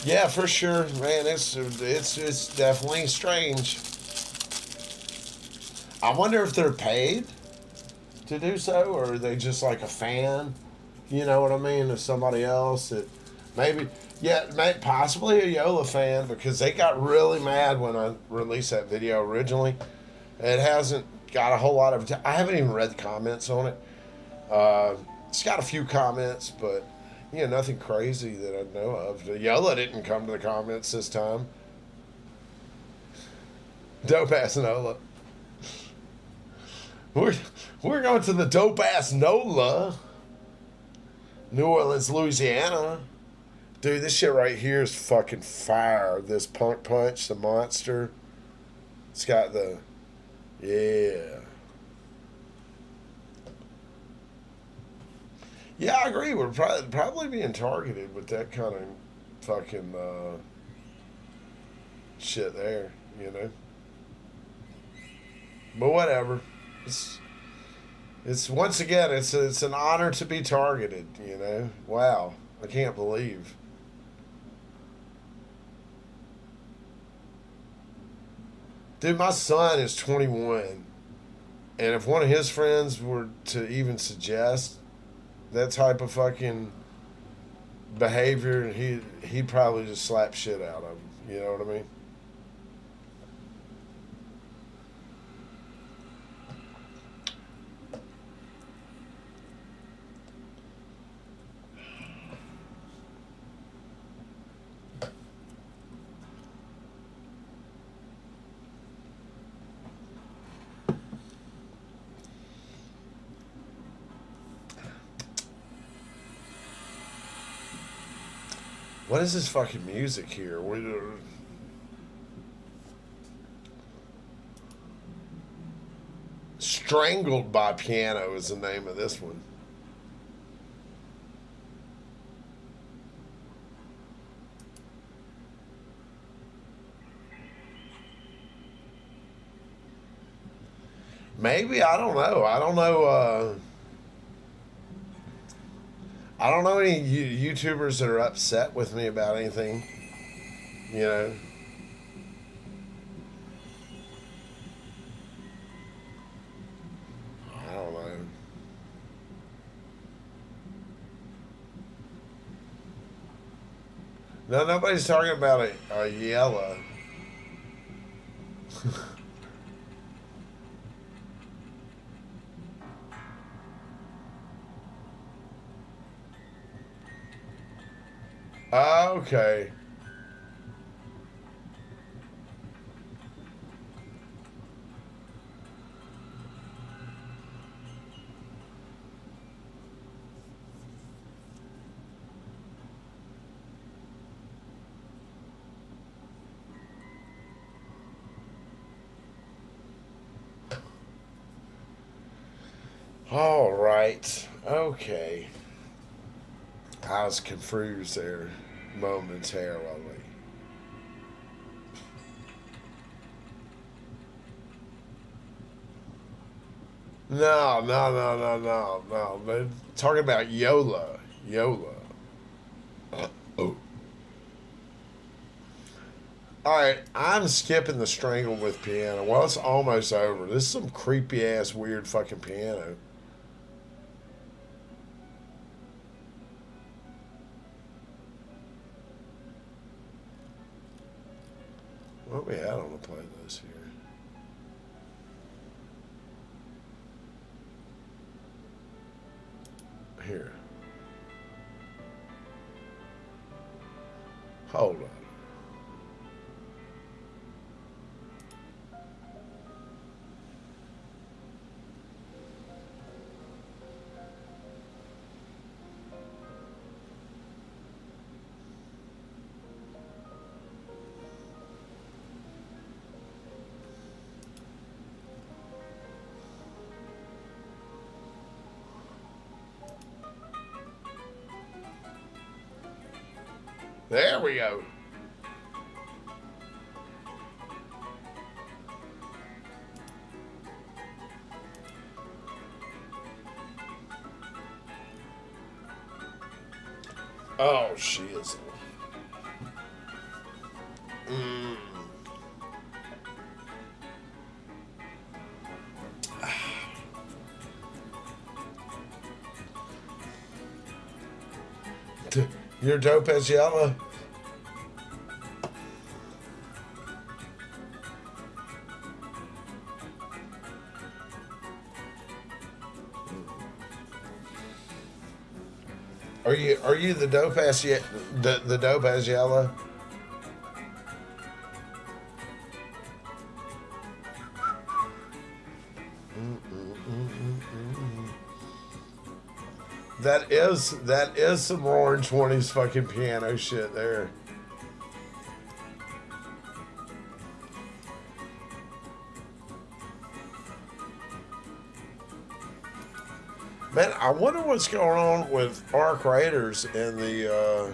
Speaker 1: Yeah, for sure, man. It's definitely strange. I wonder if they're paid to do so, or are they just like a fan? You know what I mean? Of somebody else that maybe, yeah, possibly a Yola fan, because they got really mad when I released that video originally. It hasn't got a whole lot of. I haven't even read the comments on it. It's got a few comments, but nothing crazy that I know of. Yola didn't come to the comments this time. Dope ass Nola. We're going to the dope ass Nola. New Orleans, Louisiana. Dude, this shit right here is fucking fire. This Punk Punch, the monster. It's got the. Yeah. Yeah, I agree. We're probably being targeted with that kind of fucking shit there. But whatever. It's once again, it's an honor to be targeted. Wow, I can't believe. Dude, my son is 21, and if one of his friends were to even suggest that type of fucking behavior, he'd probably just slap shit out of him. You know what I mean? What is this fucking music here? Strangled by Piano is the name of this one. Maybe, I don't know. I don't know any YouTubers that are upset with me about anything. You know. I don't know. No, nobody's talking about a yellow. Okay. All right. Okay. I was confused there momentarily. No, no, no, no, no, no. They're talking about Yola. Yola. Oh. All right, I'm skipping the strangle with piano. Well, it's almost over. This is some creepy ass, weird fucking piano. What we had on the playlist here? Here. Hold on. There we go. Oh, shit. Mm. You're dope as yellow. Are you the dope ass yet the dope as yellow? That is some Roaring Twenties fucking piano shit there. Man, I wonder what's going on with Arc Raiders in the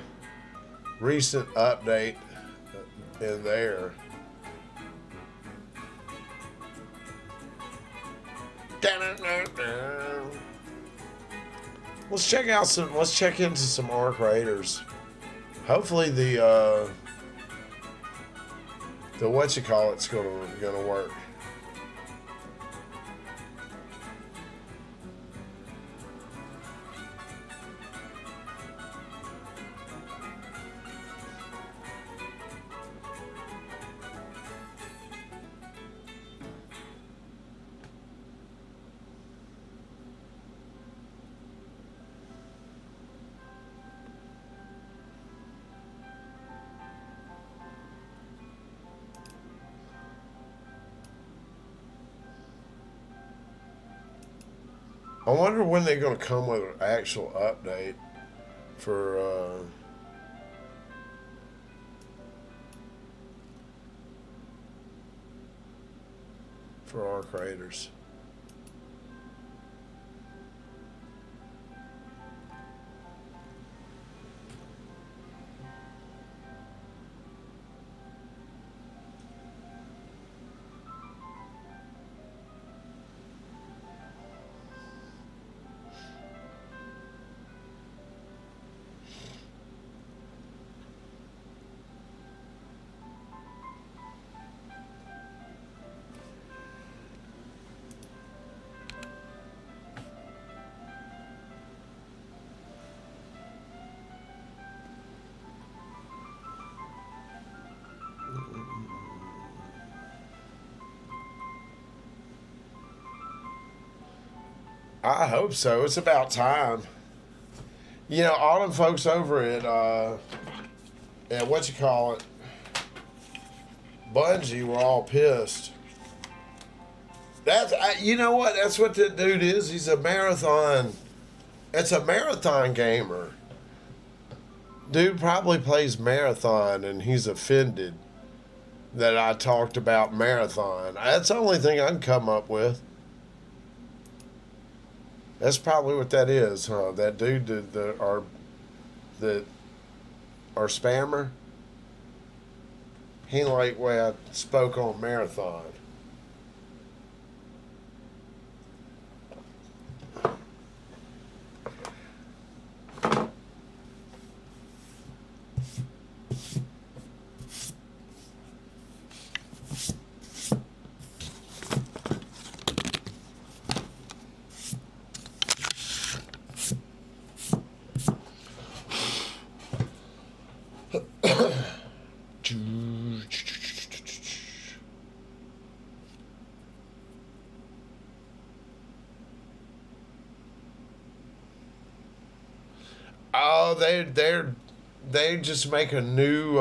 Speaker 1: recent update in there. Let's check into some Arc Raiders. Hopefully the the what you call it's gonna work. I wonder when they're gonna come with an actual update for our creators. I hope so. It's about time. You know, all them folks over at what you call it, Bungie were all pissed. You know what? That's what that dude is. He's a marathon. It's a marathon gamer. Dude probably plays marathon, and he's offended that I talked about marathon. That's the only thing I can come up with. That's probably what that is, huh? That dude, our spammer. He like way I spoke on marathon. Oh, they just make a new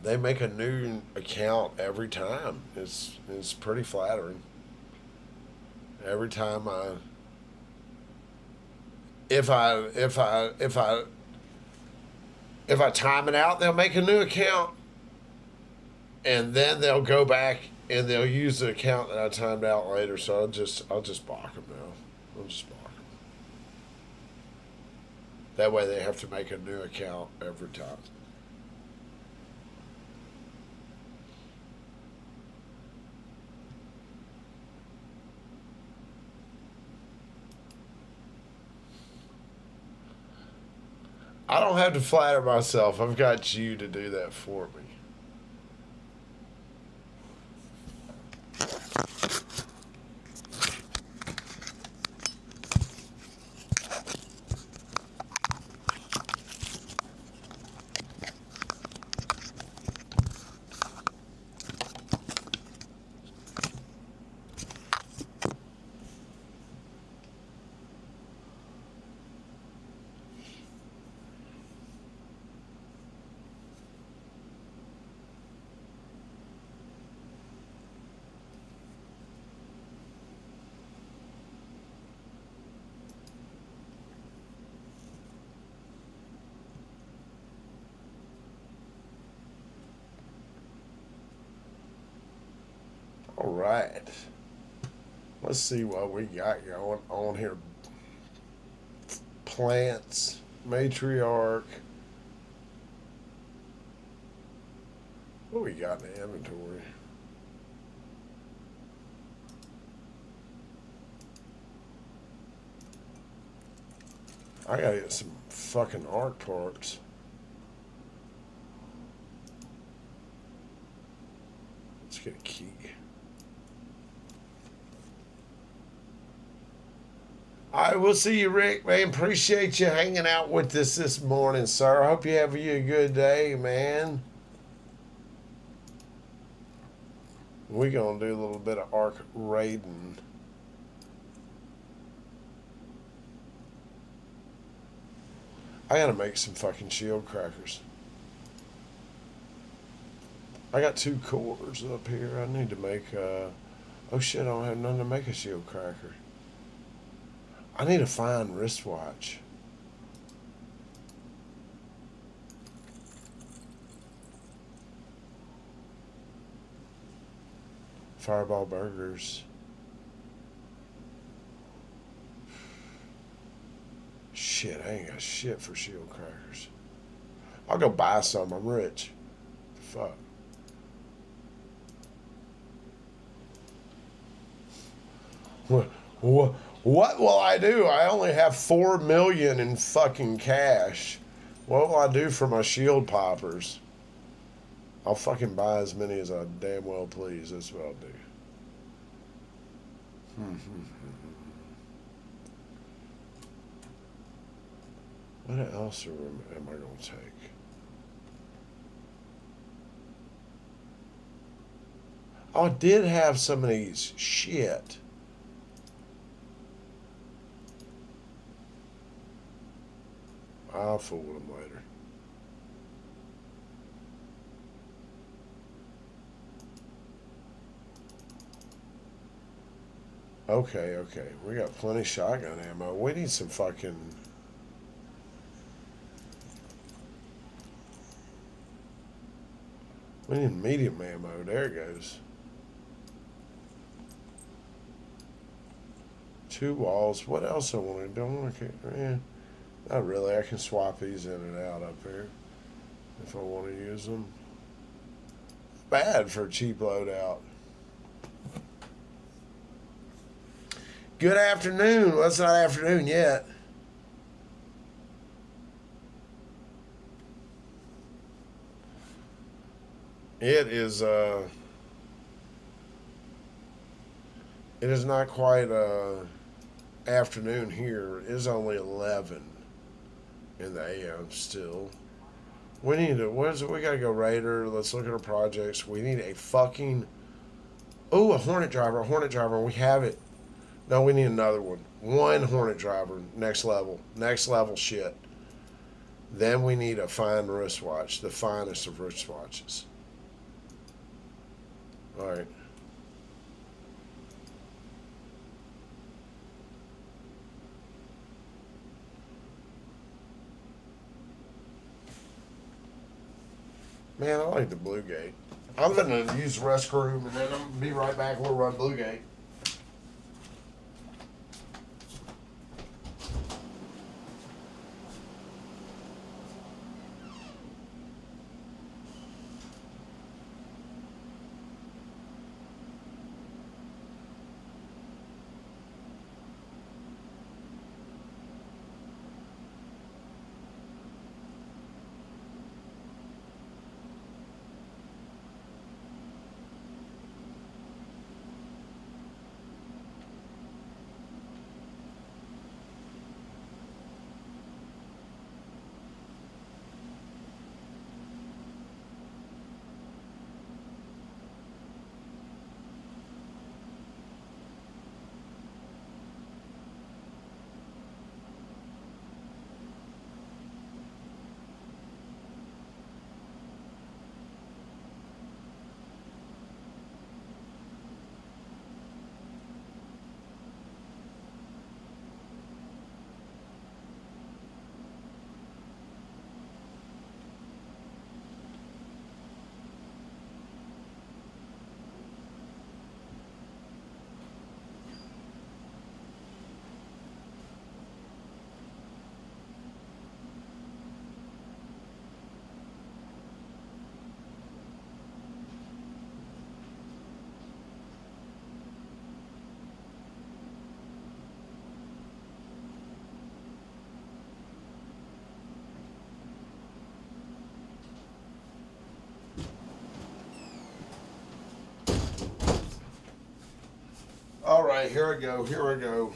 Speaker 1: they make a new account every time. It's pretty flattering. Every time if I time it out, they'll make a new account, and then they'll go back and they'll use the account that I timed out later. So I'll just block them now. I'll just block them. That way they have to make a new account every time. I don't have to flatter myself. I've got you to do that for me. All right. Let's see what we got going on here. Plants, matriarch. What we got in the inventory? I gotta get some fucking arc parts. get a key. All right, we'll see you, Rick, man. Appreciate you hanging out with us this morning, sir. Hope you have a good day, man. We're going to do a little bit of arc raiding. I got to make some fucking shield crackers. I got 2 cores up here. I need to make, oh shit, I don't have none to make a shield cracker. I need a fine wristwatch. Fireball burgers. Shit, I ain't got shit for shield crackers. I'll go buy some. I'm rich. Fuck. What will I do? I only have 4 million in fucking cash. What will I do for my shield poppers? I'll fucking buy as many as I damn well please. That's what I'll do. What else am I going to take? Oh, I did have some of these. Shit. I'll fool with them later. Okay. We got plenty of shotgun ammo. We need some fucking... We need medium ammo. There it goes. 2 walls. What else I want to do? I want to... Yeah. Not really. I can swap these in and out up here if I want to use them. Bad for a cheap loadout. Good afternoon. Well, it's not afternoon yet. It is not quite afternoon here. It is only 11 in the AM still. We need to, we gotta go Raider. Let's look at our projects. We need a fucking, oh, a Hornet driver. We have it. No, we need another one. 1 Hornet driver. Next level shit. Then we need a fine wristwatch. The finest of wristwatches. Alright. Man, I like the Blue Gate. I'm going to use the restroom and then I'm going to be right back. We'll run Blue Gate. All right, here I go. Here I go.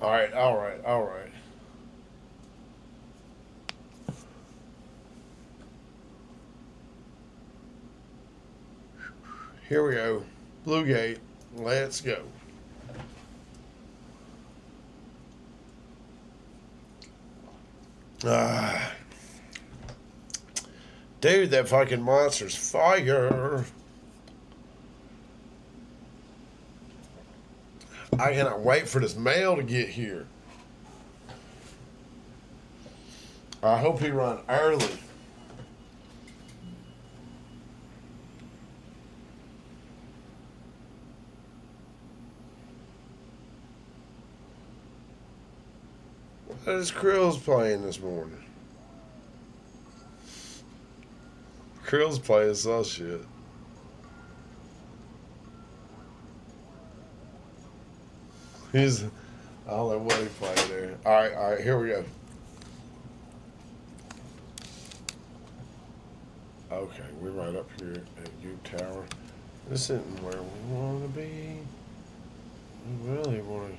Speaker 1: All right, all right, all right. Here we go. Blue Gate. Let's go. Ah. Dude, that fucking monster's fire. I cannot wait for this mail to get here. I hope he run early. What is Krill's playing this morning? Krill's playing some shit. He's, I don't know what he played there. All right, here we go. Okay, we're right up here at Goop Tower. This isn't where we want to be. We really want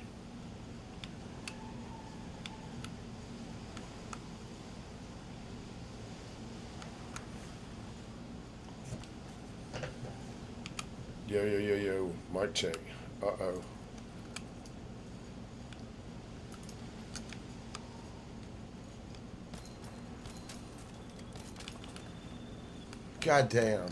Speaker 1: to. Yo. Mic check. Uh-oh. God damn.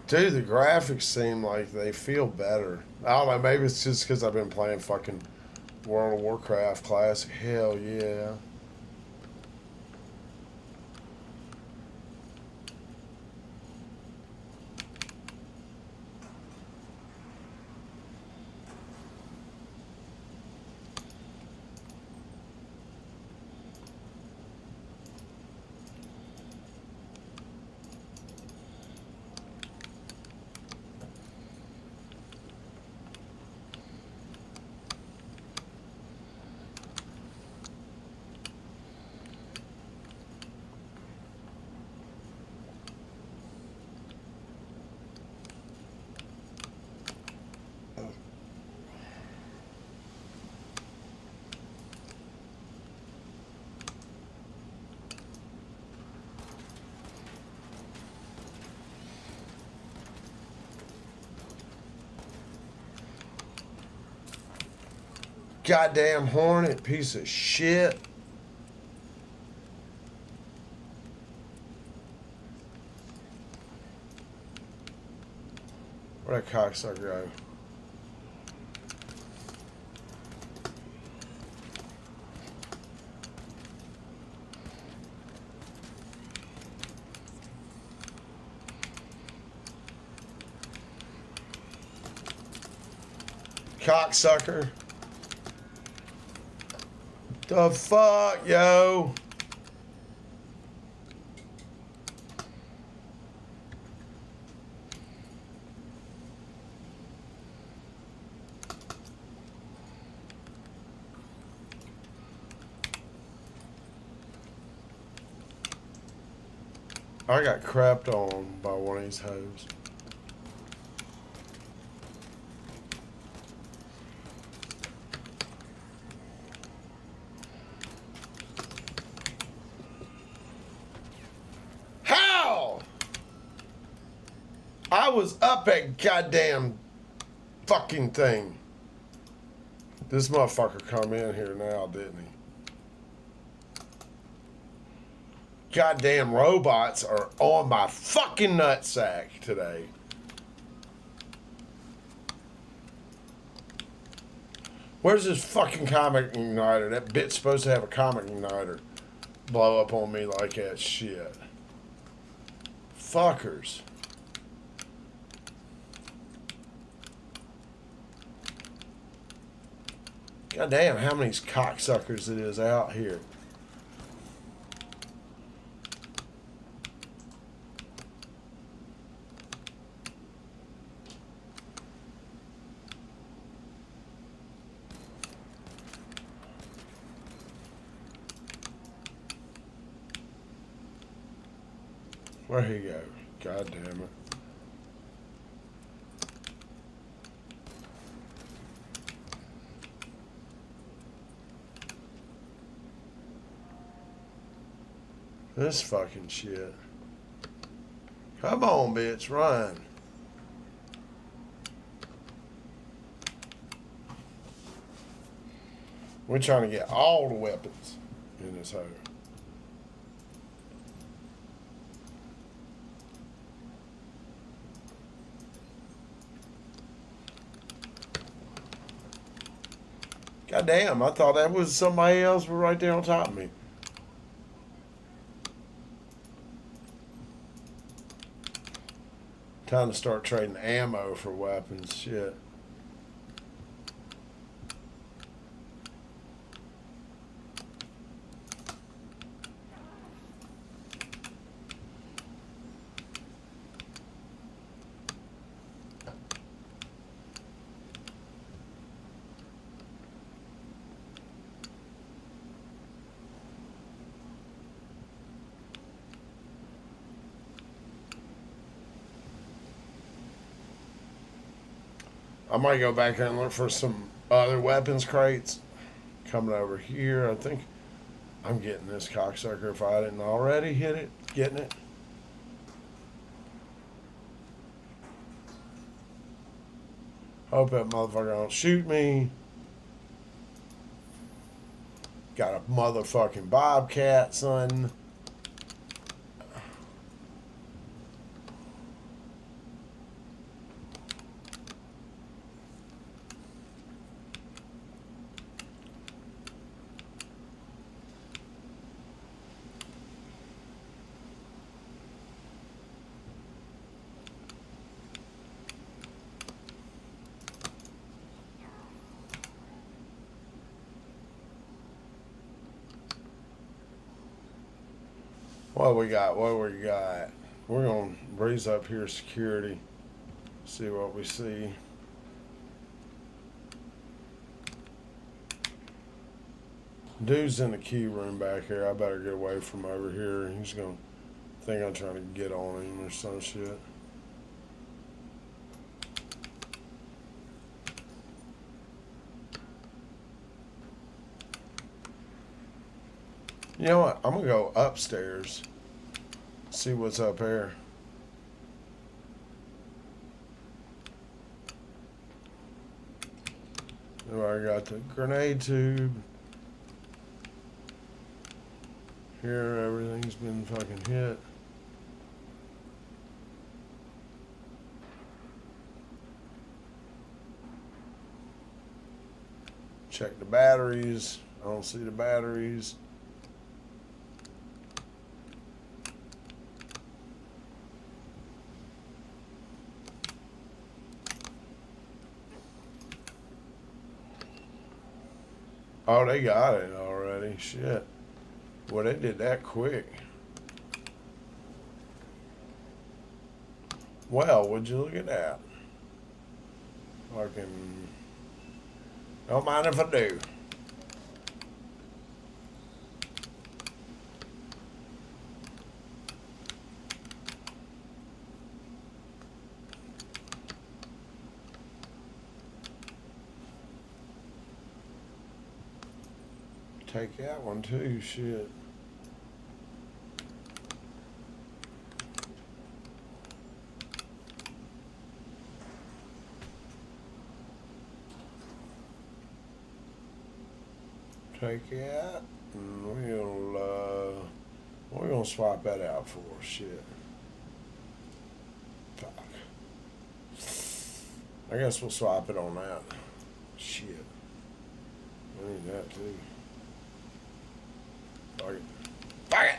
Speaker 1: Dude, the graphics seem like they feel better. I don't know, maybe it's just because I've been playing fucking World of Warcraft Classic. Hell yeah. Goddamn hornet, piece of shit. Where'd that cocksucker go? Cocksucker. The fuck, yo? I got crapped on by one of these hoes. I was up at goddamn fucking thing. This motherfucker come in here now, didn't he? Goddamn robots are on my fucking nutsack today. Where's this fucking comic igniter? That bit's supposed to have a comic igniter. Blow up on me like that shit. Fuckers. God damn, how many cocksuckers it is out here. Where'd he go? God damn it. This fucking shit. Come on, bitch, run. We're trying to get all the weapons in this hole. God damn, I thought that was somebody else right there on top of me. Time to start trading ammo for weapons. Shit. I might go back there and look for some other weapons crates. Coming over here, I think I'm getting this cocksucker if I didn't already hit it. Getting it. Hope that motherfucker don't shoot me. Got a motherfucking bobcat, son. What we got? What we got? We're gonna raise up here security. See what we see. Dude's in the key room back here. I better get away from over here. He's gonna think I'm trying to get on him or some shit. You know what? I'm gonna go upstairs. See what's up there. I got the grenade tube. Here, everything's been fucking hit. Check the batteries. I don't see the batteries. Oh, they got it already. Shit. Well, they did that quick. Well, would you look at that? Fucking. Don't mind if I do. Take that one too, shit. Take that, and we're gonna swap that out for shit. Fuck. I guess we'll swap it on that. Shit. I need that too. Fuck it. Fuck it!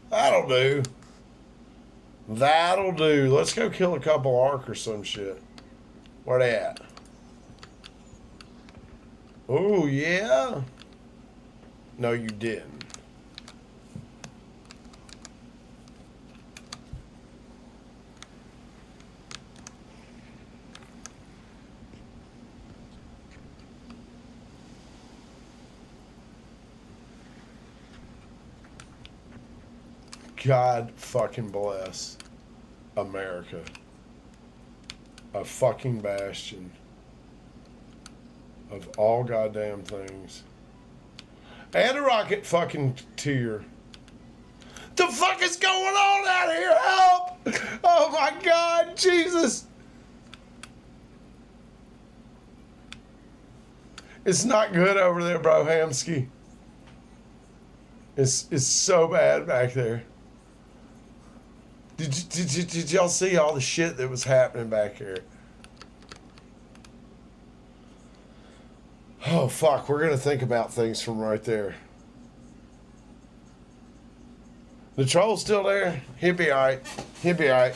Speaker 1: That'll do. That'll do. Let's go kill a couple arc or some shit. Where they at? Oh, yeah? No, you didn't. God fucking bless America. A fucking bastion of all goddamn things. And a rocket fucking tier. The fuck is going on out here? Help! Oh my God, Jesus! It's not good over there, bro, Hamsky. It's so bad back there. Did y'all see all the shit that was happening back here? Oh, fuck. We're going to think about things from right there. The troll's still there. He'll be all right. He'll be all right.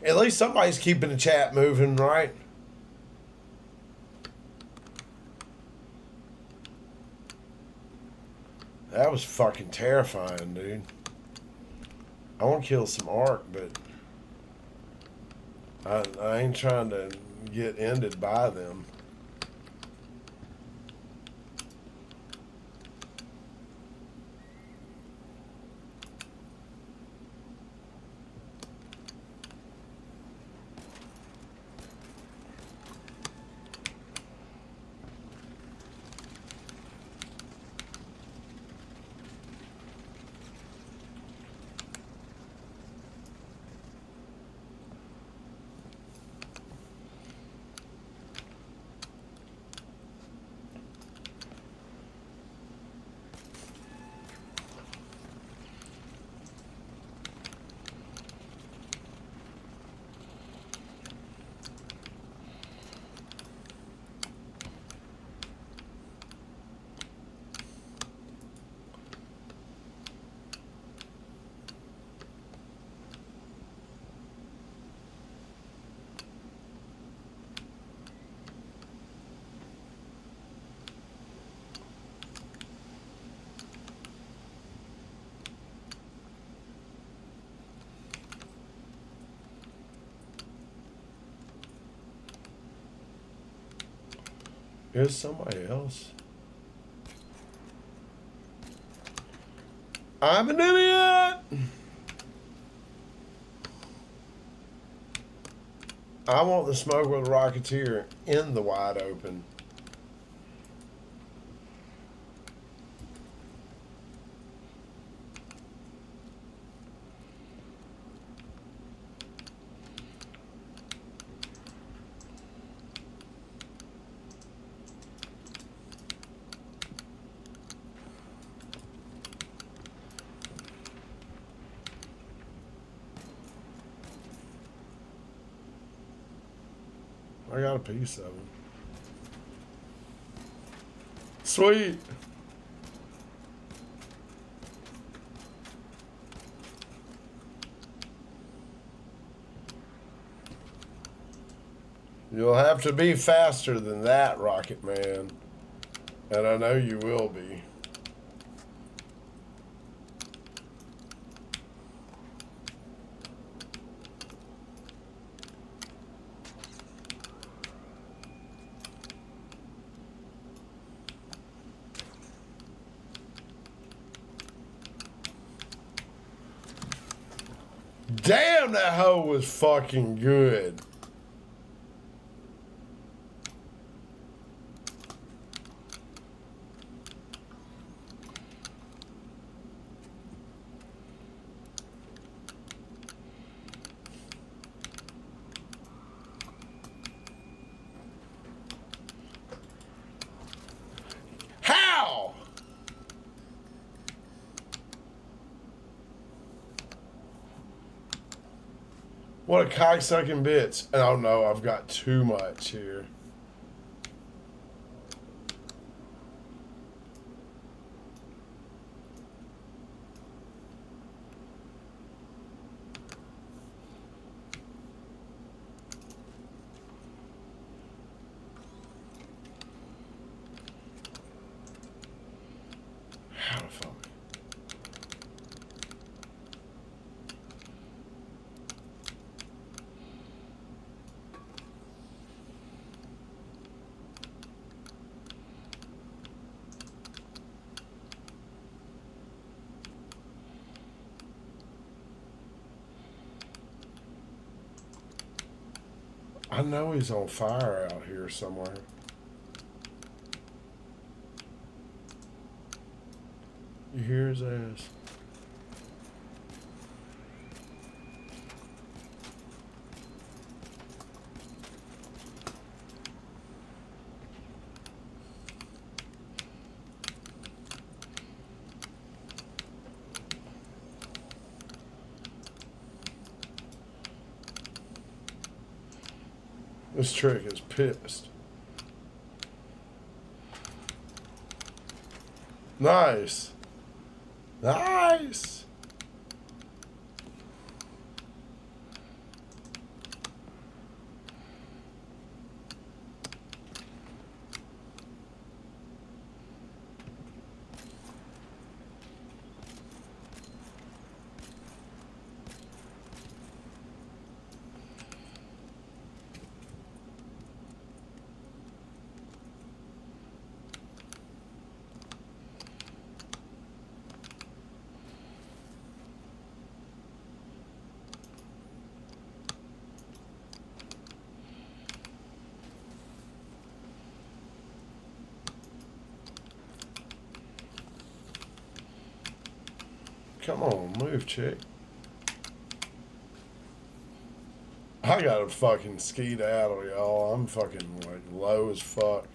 Speaker 1: At least somebody's keeping the chat moving, right? That was fucking terrifying, dude. I want to kill some arc, but I ain't trying to get ended by them. There's somebody else. I'm an idiot! I want the smoke with a Rocketeer in the wide open. I got a piece of it. Sweet. You'll have to be faster than that, Rocket Man. And I know you will be. Damn, that hoe was fucking good. How? What a cocksucking bitch. Oh no, I've got too much here. How the fuck? I know he's on fire out here somewhere. You hear his ass? This trick is pissed. Nice. Nice. Come on, move, chick. I gotta fucking skedaddle, y'all. I'm fucking like low as fuck.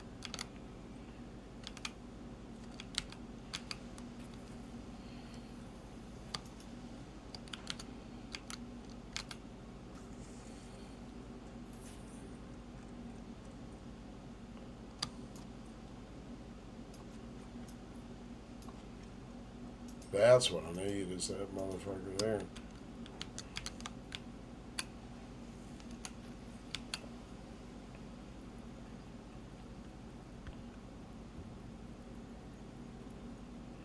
Speaker 1: That's what I need, is that motherfucker there.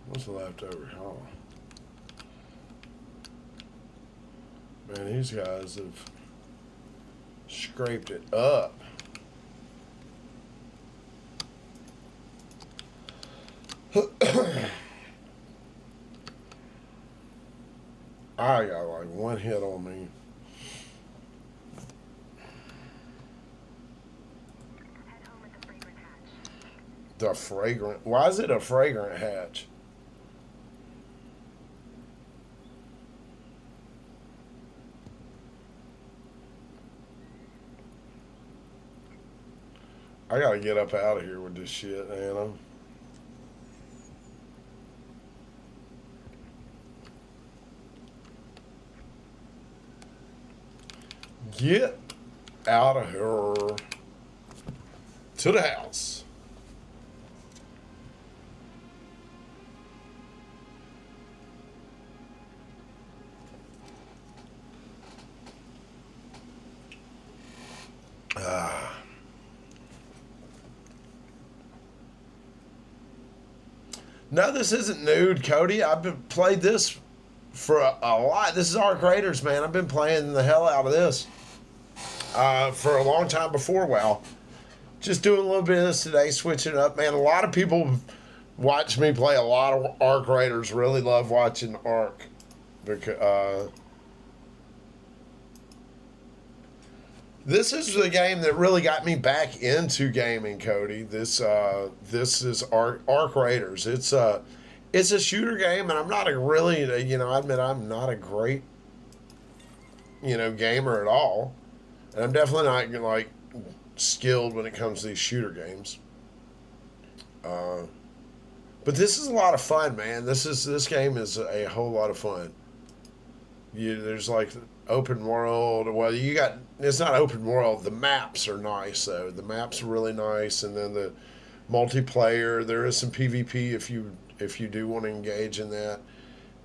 Speaker 1: What's left over? Oh. Man, these guys have scraped it up. I got like one hit on me. The fragrant. Why is it a fragrant hatch? I gotta get up out of here with this shit, man. Get out of here to the house. No, this isn't nude, Cody. I've been played this for a lot. This is Arc Raiders, man. I've been playing the hell out of this for a long time before WoW. Just doing a little bit of this today, switching it up, man. A lot of people watch me play a lot of Arc Raiders. Really love watching Arc. Because, This is the game that really got me back into gaming, Cody. This is Arc Raiders. It's a shooter game, and I'm not a really I admit I'm not a great gamer at all, and I'm definitely not like skilled when it comes to these shooter games. Uh, but this is a lot of fun, man. This game is a whole lot of fun. There's like open world. Well, you got it's not open world. The maps are nice though. The maps are really nice, and then the multiplayer. There is some PvP if you do want to engage in that,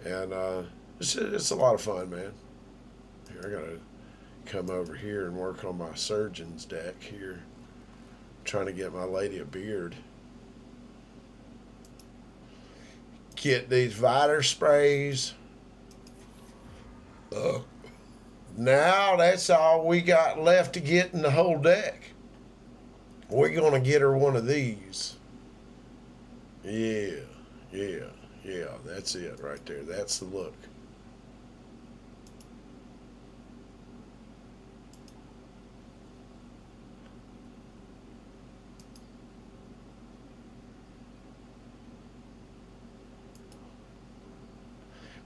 Speaker 1: and it's a lot of fun, man. Here I gotta come over here and work on my surgeon's deck here. I'm trying to get my lady a beard. Get these Viter sprays. Now that's all we got left to get in the whole deck. We're gonna get her one of these. Yeah, yeah, yeah. That's it right there. That's the look.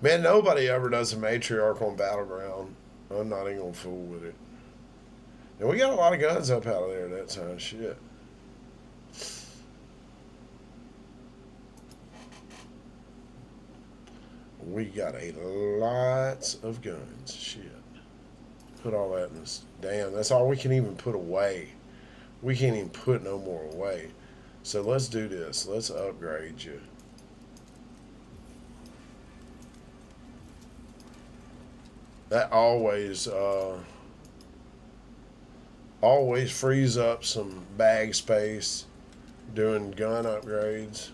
Speaker 1: Man, nobody ever does a matriarch on Battleground. I'm not even gonna fool with it. And we got a lot of guns up out of there that time. Shit. We got a lots of guns. Shit. Put all that in this. Damn, that's all we can even put away. We can't even put no more away. So let's do this. Let's upgrade you. That always frees up some bag space doing gun upgrades.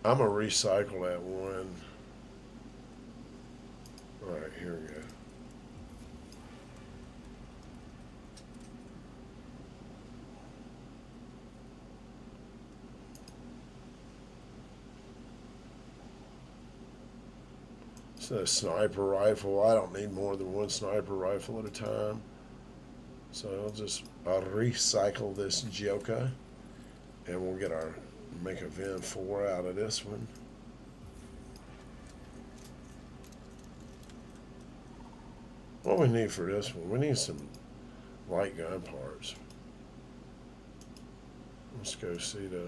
Speaker 1: I'm gonna recycle that one. All right, here we go. So a sniper rifle. I don't need more than one sniper rifle at a time. So I'll recycle this Joker, and we'll make a Ven 4 out of this one. What we need for this one? We need some light gun parts. Let's go see the.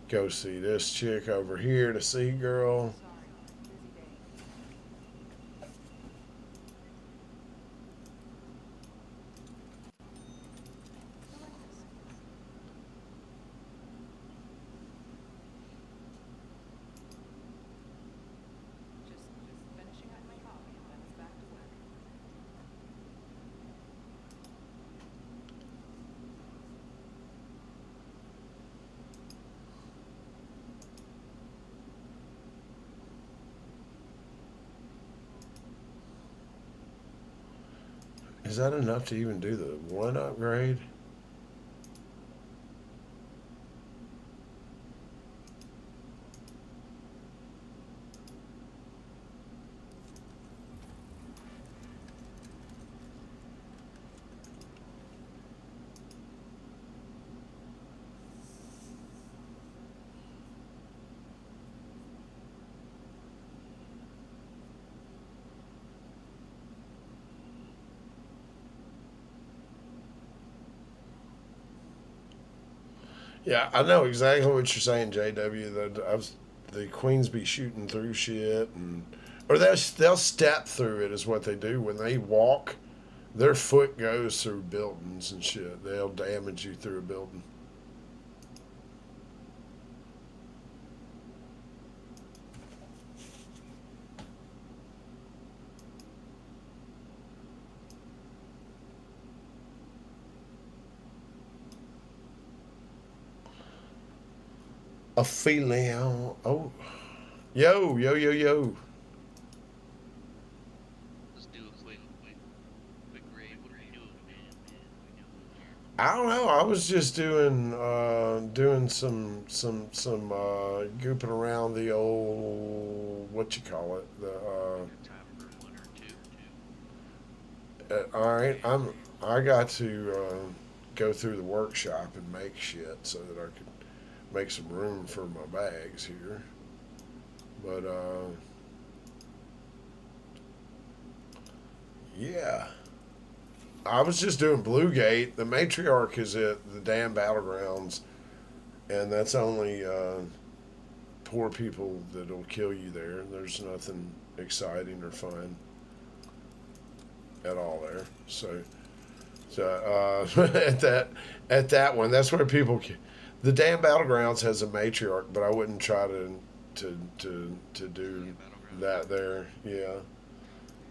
Speaker 1: Go see this chick over here, the Sea Girl. Is that enough to even do the one upgrade? Yeah, I know exactly what you're saying, JW. The queens be shooting through shit, or they'll step through it is what they do when they walk. Their foot goes through buildings and shit. They'll damage you through a building. A female. Oh, yo, yo, yo, yo.
Speaker 2: Let's do a quick grade. What are we doing, man? What are we doing here?
Speaker 1: I don't know. I was just doing some gooping around the old what you call it
Speaker 2: You got time for one or two?
Speaker 1: all right.
Speaker 2: Okay.
Speaker 1: I got to go through the workshop and make shit so that I could make some room for my bags here. But yeah, I was just doing Bluegate. The matriarch is at the damn battlegrounds, and that's only poor people that'll kill you there. There's nothing exciting or fun at all there. So at that one, that's where people. The damn battlegrounds has a matriarch, but I wouldn't try to do
Speaker 2: Yeah, Battlegrounds.
Speaker 1: that there. Yeah,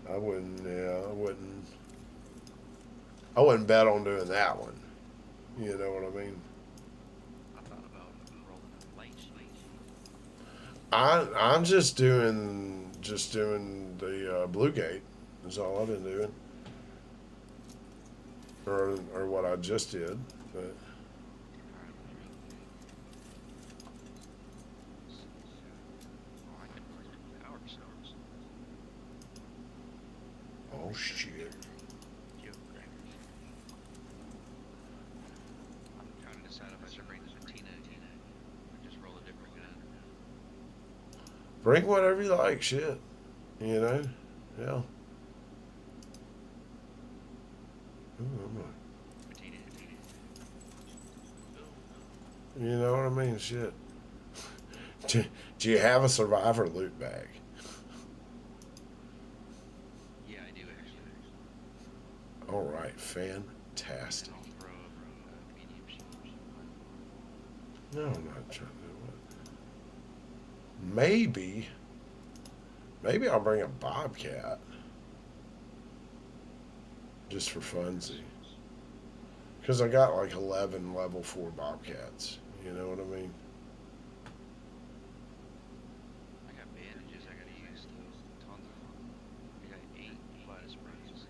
Speaker 1: I wouldn't. Yeah, I wouldn't. I wouldn't bet on doing that one. You know what I mean?
Speaker 2: I thought about rolling a light sheet.
Speaker 1: I'm just doing the Blue Gate. Is all I've been doing, or what I just did. But
Speaker 2: Alright, let me. Oh, I can burn power stones.
Speaker 1: oh shit!
Speaker 2: Geocrackers. I'm trying to decide if I should bring the patina again or just roll a different gun.
Speaker 1: Bring whatever you like. Shit, you know. Yeah. Ooh,
Speaker 2: Patina. Boom.
Speaker 1: you know what I mean? Shit. Do you have a survivor loot bag?
Speaker 2: Yeah, I do actually.
Speaker 1: All right,
Speaker 2: And then
Speaker 1: fantastic.
Speaker 2: I'll throw a medium shield.
Speaker 1: No, I'm not trying to do it. Maybe I'll bring a bobcat just for funsies. Because I got like 11 level 4 bobcats. You know what I mean?
Speaker 2: I got bandages I gotta use though. Tons of them. I got 8 bladder sprays.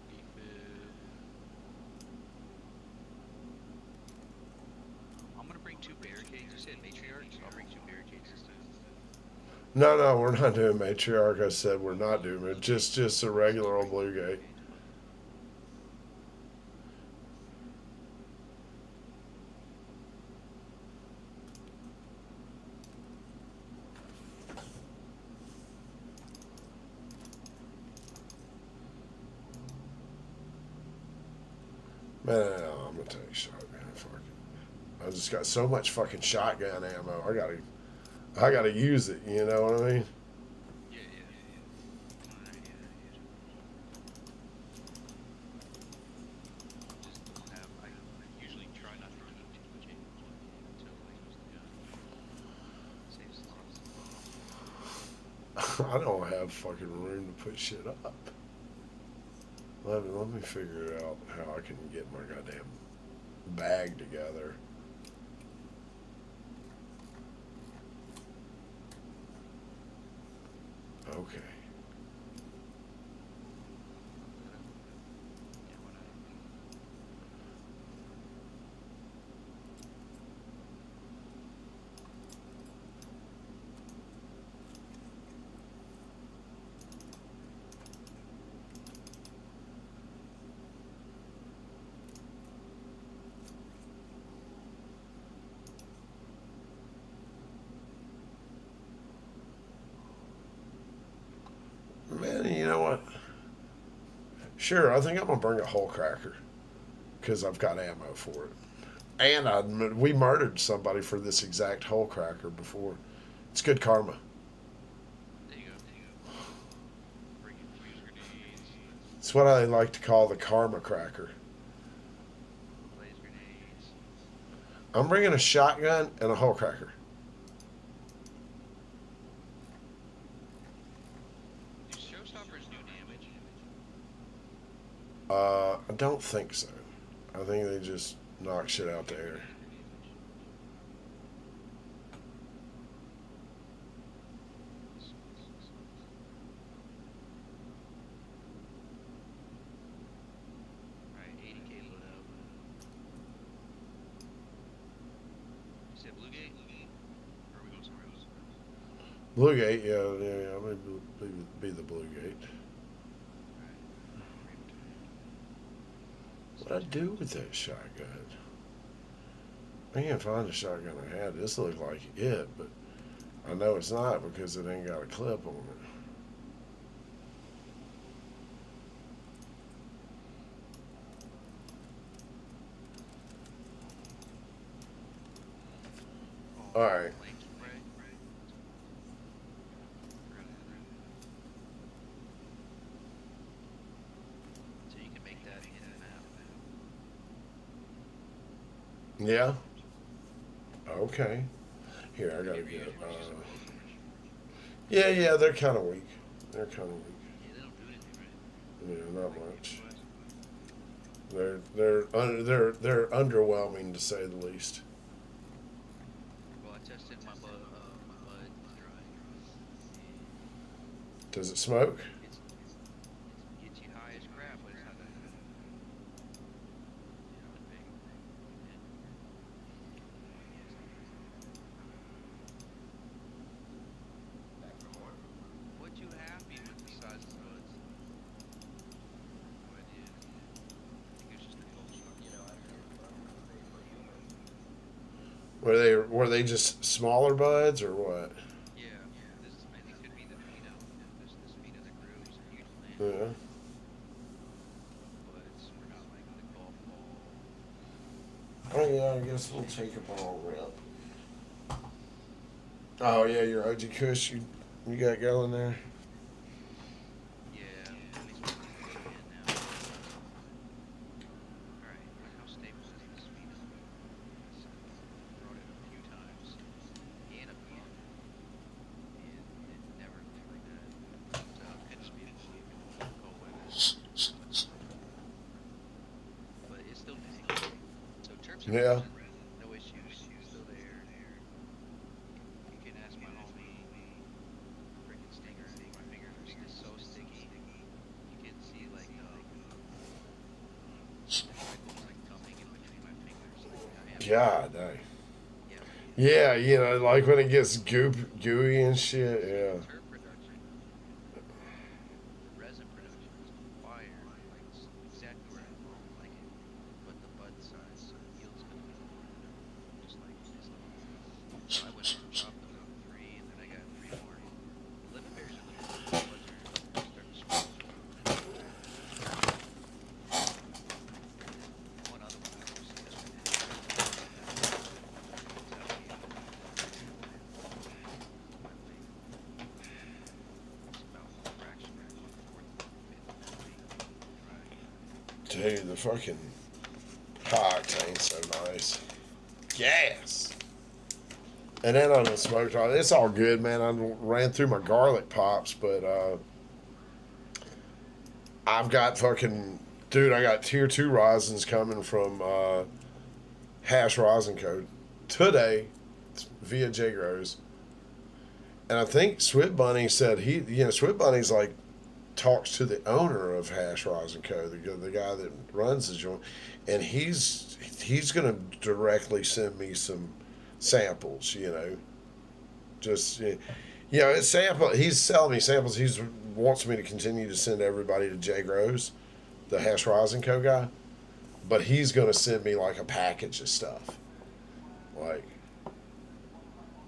Speaker 2: Defib. I'm gonna bring 2 barricades. You said matriarchs? I'll bring 2 barricades this time.
Speaker 1: No, no, we're not doing matriarch. I said we're not doing it. Just a
Speaker 2: Just
Speaker 1: regular old
Speaker 2: regular
Speaker 1: blue gate.
Speaker 2: barricades.
Speaker 1: Man, I'm gonna take shotgun. Fuck it. I just got so much fucking shotgun ammo. I gotta use it. You know what I mean?
Speaker 2: Yeah, yeah. I just don't have. I usually try not to keep too much ammo on me until I use the gun. Saves slots.
Speaker 1: I don't have fucking room to put shit up. Let me figure out how I can get my goddamn bag together. Okay.
Speaker 2: Pump that up. Yeah, why not?
Speaker 1: Man, you know what? Sure, I think I'm gonna bring a whole cracker because I've got ammo for it. And we murdered somebody for this exact whole cracker before. It's good karma.
Speaker 2: There you go. Bring in fuse grenades,
Speaker 1: It's what I like to call the karma cracker.
Speaker 2: blaze grenades.
Speaker 1: I'm bringing a shotgun and a whole cracker.
Speaker 2: Do showstoppers do damage?
Speaker 1: I don't think so. I think they just knock shit out the air.
Speaker 2: Alright, 80K load out. You said Blue Gate? Or are we going somewhere else?
Speaker 1: Blue Gate, yeah. I'm gonna be the Blue Gate. What I do with that shotgun? I can't find the shotgun I had. This looked like it, but I know it's not because it ain't got a clip on it. All right.
Speaker 2: Flame spray? So you can make that in the map.
Speaker 1: Yeah. Okay. Here, I gotta get. Yeah. They're kind of weak. They're kind of weak.
Speaker 2: Yeah, they don't do anything, right?
Speaker 1: Yeah, not much. They're underwhelming to say the least.
Speaker 2: Well, I tested my bud dry.
Speaker 1: Does it smoke?
Speaker 2: It's gets you high as crap, but it's not that good. Yeah, it's big. What you happy with the size of the buds? No idea. I think it's just the cold shock.
Speaker 1: Were they just smaller buds or what?
Speaker 2: Yeah, this I think could be the pheno. This pheno that grew is a huge plant.
Speaker 1: Yeah.
Speaker 2: But we're not like the golf ball.
Speaker 1: Oh yeah, I guess we'll take a ball rip. Oh yeah, your OG Kush you got going there.
Speaker 2: Yeah, at least we're good in now. Alright, how stable is this pheno? Brought it a few times in a month, and it never looked like that. So could just be cold weather. But it's still big. So terps and
Speaker 1: Yeah.
Speaker 2: no issues, still there. You can ask my homie, freaking stinger. My fingers are just so sticky. You can see like particles like coming in between my fingers. Like I am.
Speaker 1: God dang.
Speaker 2: Yeah.
Speaker 1: Yeah, like when it gets gooey and shit. Yeah.
Speaker 2: Terp production, the resin production is fire. Like it's exactly where I like it. But the bud size yield's gonna be just like this. So I went and dropped them on 3, and then I got 3 more. The lip bears are looking good. The buds are starting to swell. One other one I posted yesterday. It's about a fraction of 1/4 of 1/5 dry.
Speaker 1: Dude, the fucking high octane's so nice. Yes. And then on the smoked on, it's all good, man. I ran through my garlic pops, but I've got fucking dude. I got tier 2 rosins coming from Hash Rosin Code today via J Grows, and I think Sweet Bunny said Sweet Bunny's like talks to the owner of Hash Rosin Co., the guy that runs the joint, and he's gonna directly send me some samples. Just it's sample. He's selling me samples. He wants me to continue to send everybody to J Grows, the Hash Rosin Co. guy, but he's gonna send me like a package of stuff, like.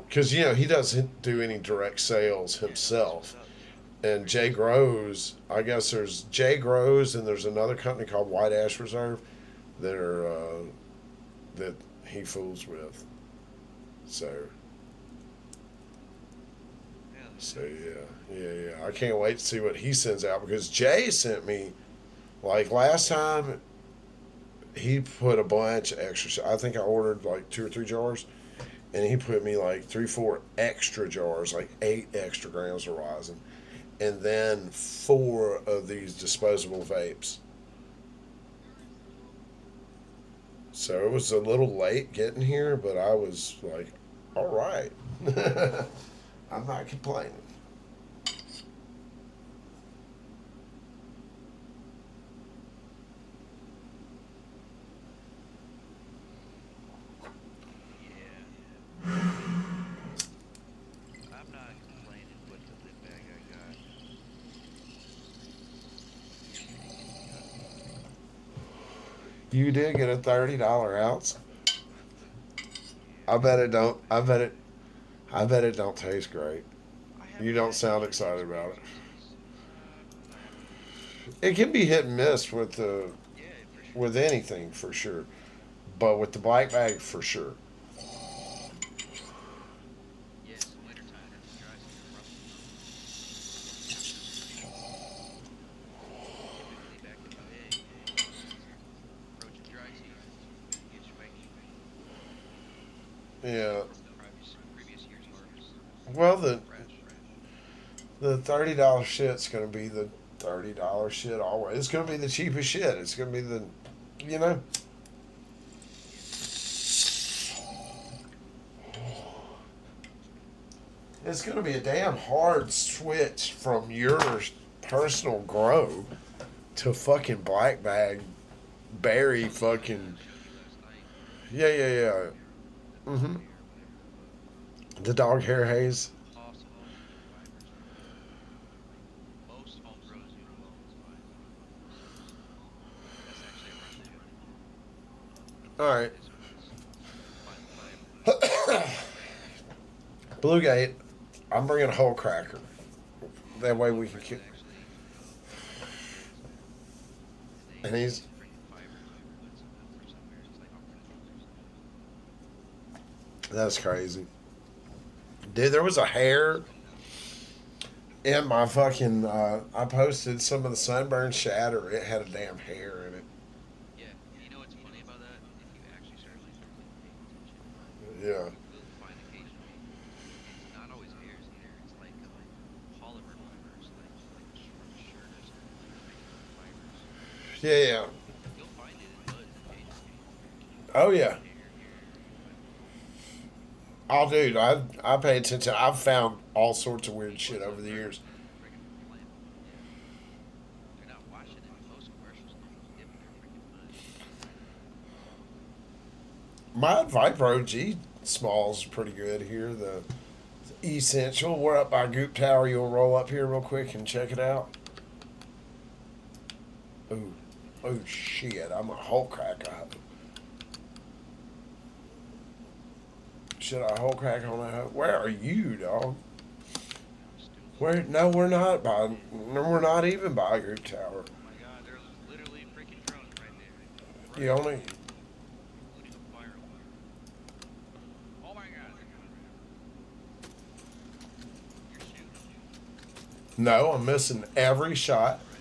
Speaker 1: Because he doesn't do any direct sales himself, and Jay Grows. I guess there's Jay Grows, and there's another company called White Ash Reserve that are that he fools with. So yeah. I can't wait to see what he sends out because Jay sent me, like last time, he put a bunch of extra. I think I ordered like 2 or 3 jars. And he put me like 3, 4 extra jars, like 8 extra grams of rosin, and then 4 of these disposable vapes. So it was a little late getting here, but I was like, all right. I'm not complaining.
Speaker 2: Yeah, I'm not complaining with the lit bag I got. It's freaking yummy.
Speaker 1: You did get a $30 ounce.
Speaker 2: Yeah,
Speaker 1: I bet it
Speaker 2: it's
Speaker 1: don't. I bet it. I bet it don't taste great.
Speaker 2: I
Speaker 1: You
Speaker 2: haven't
Speaker 1: don't
Speaker 2: had
Speaker 1: sound
Speaker 2: shitty
Speaker 1: excited about it.
Speaker 2: experiences. Not really.
Speaker 1: It can be hit and miss with the
Speaker 2: Yeah, for sure.
Speaker 1: with anything for sure, but with the black bag for sure.
Speaker 2: Yeah, it's the winter time. That's the dry season, bro. Typically, back in the day, approaching dry season, you would get spiky
Speaker 1: Yeah.
Speaker 2: from previous year's harvest.
Speaker 1: Well,
Speaker 2: Still
Speaker 1: the
Speaker 2: fresh.
Speaker 1: the $30 shit's gonna be the $30 shit always. It's gonna be the cheapest shit. It's gonna be the, you know.
Speaker 2: Yeah.
Speaker 1: It's gonna be a damn hard switch from your personal grow to fucking black bag berry
Speaker 2: Oh yeah, like I
Speaker 1: fucking.
Speaker 2: showed you last night,
Speaker 1: Yeah, yeah, yeah.
Speaker 2: the dog
Speaker 1: Mm-hmm.
Speaker 2: hair or whatever.
Speaker 1: The dog
Speaker 2: It's
Speaker 1: hair haze.
Speaker 2: impossible to get fibers from that. Like most home grows do well with fibers. That's actually a running joke.
Speaker 1: All right.
Speaker 2: This one's find the fiber.
Speaker 1: Blue Gate. I'm bringing a whole cracker. That way
Speaker 2: Whole
Speaker 1: we can
Speaker 2: crackers
Speaker 1: keep.
Speaker 2: actually pretty crazy, and
Speaker 1: And
Speaker 2: they
Speaker 1: he's
Speaker 2: use freaking fiber to put some for some berries. It's like Alfredo's or something.
Speaker 1: that's crazy, dude. There was a
Speaker 2: It's
Speaker 1: hair
Speaker 2: good though.
Speaker 1: in my fucking. I posted some of the sunburn shatter. It had a damn hair in it.
Speaker 2: Yeah, and you know what's funny about that? If you actually start like really paying attention,
Speaker 1: Yeah.
Speaker 2: you will find occasionally it's not always hairs either. It's like polymer fibers, from a shirt or something that are making those fibers.
Speaker 1: Yeah, yeah.
Speaker 2: You'll find it in buds occasionally.
Speaker 1: Oh
Speaker 2: Like
Speaker 1: yeah.
Speaker 2: a hair here or there, but
Speaker 1: Oh, dude. I pay attention. I've found all sorts of weird shit
Speaker 2: buds
Speaker 1: over
Speaker 2: look
Speaker 1: the
Speaker 2: dirty
Speaker 1: years.
Speaker 2: when you friggin' plant them. Yeah, they're not washing it. Most commercials don't even dip their freaking buds.
Speaker 1: My Vipro G Smalls pretty good here. The Essential. We're up by Goop Tower. You'll roll up here real quick and check it out. Ooh. Oh shit. I'm a whole crack. Should I whole crack on that? Where are you, dog?
Speaker 2: On a stool over
Speaker 1: Where?
Speaker 2: here.
Speaker 1: No, we're not by. No, we're not even by Goop Tower.
Speaker 2: Oh my god, there's literally freaking drones right there.
Speaker 1: You
Speaker 2: Right
Speaker 1: only.
Speaker 2: there. Including a fire alarm. Oh my god, they're coming right over. You're shooting them.
Speaker 1: No, I'm missing every shot.
Speaker 2: Right.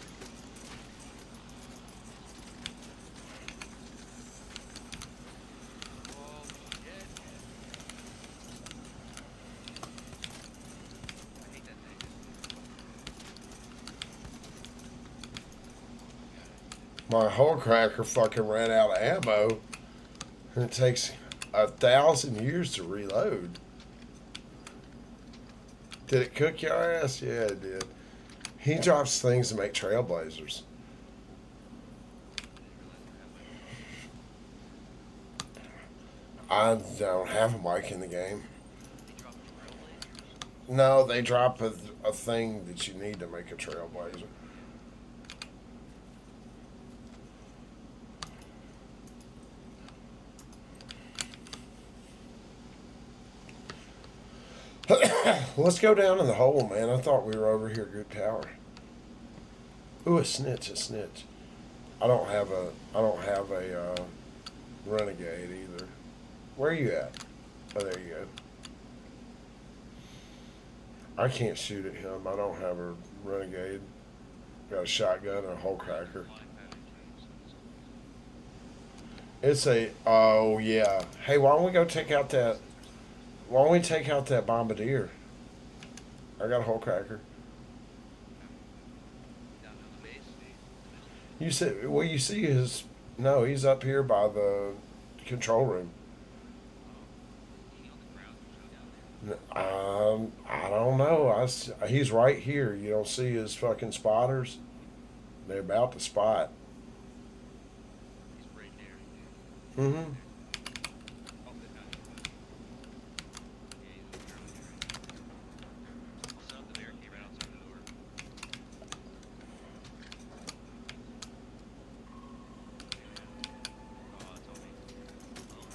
Speaker 2: Oh shit. I hate that thing. Got it.
Speaker 1: My whole cracker fucking ran out of ammo, and it takes 1,000 years to reload. Did it cook your ass? Yeah, it did. He drops things to make trailblazers.
Speaker 2: I didn't realize I had mic on.
Speaker 1: I don't have a mic in the game.
Speaker 2: They dropped trailblazers?
Speaker 1: No, they drop a thing that you need to make a trailblazer. Let's go down in the hole, man. I thought we were over here, Good Tower. Ooh, a snitch, a snitch. I don't have a renegade either. Where are you at? Oh, there you go. I can't shoot at him. I don't have a renegade. Got a shotgun and a hole
Speaker 2: Why is the
Speaker 1: cracker.
Speaker 2: flying pattern changed on this blazer?
Speaker 1: It's a. Oh yeah. Hey, why don't we go take out that?
Speaker 2: Scissors.
Speaker 1: Why don't we take out that bombardier? I got a hole cracker.
Speaker 2: Okay. Down to the base? In the middle?
Speaker 1: You said. Well, you see his. No, he's up here by the control room.
Speaker 2: He on the ground usually down there.
Speaker 1: I don't know. He's right here. You don't see his fucking spotters? They're about to spot.
Speaker 2: He's right there.
Speaker 1: Mm-hmm.
Speaker 2: Oh, they found him. Yeah, he's over there. I'll set up the barricade right outside the door. Oh, it's on me. Oh.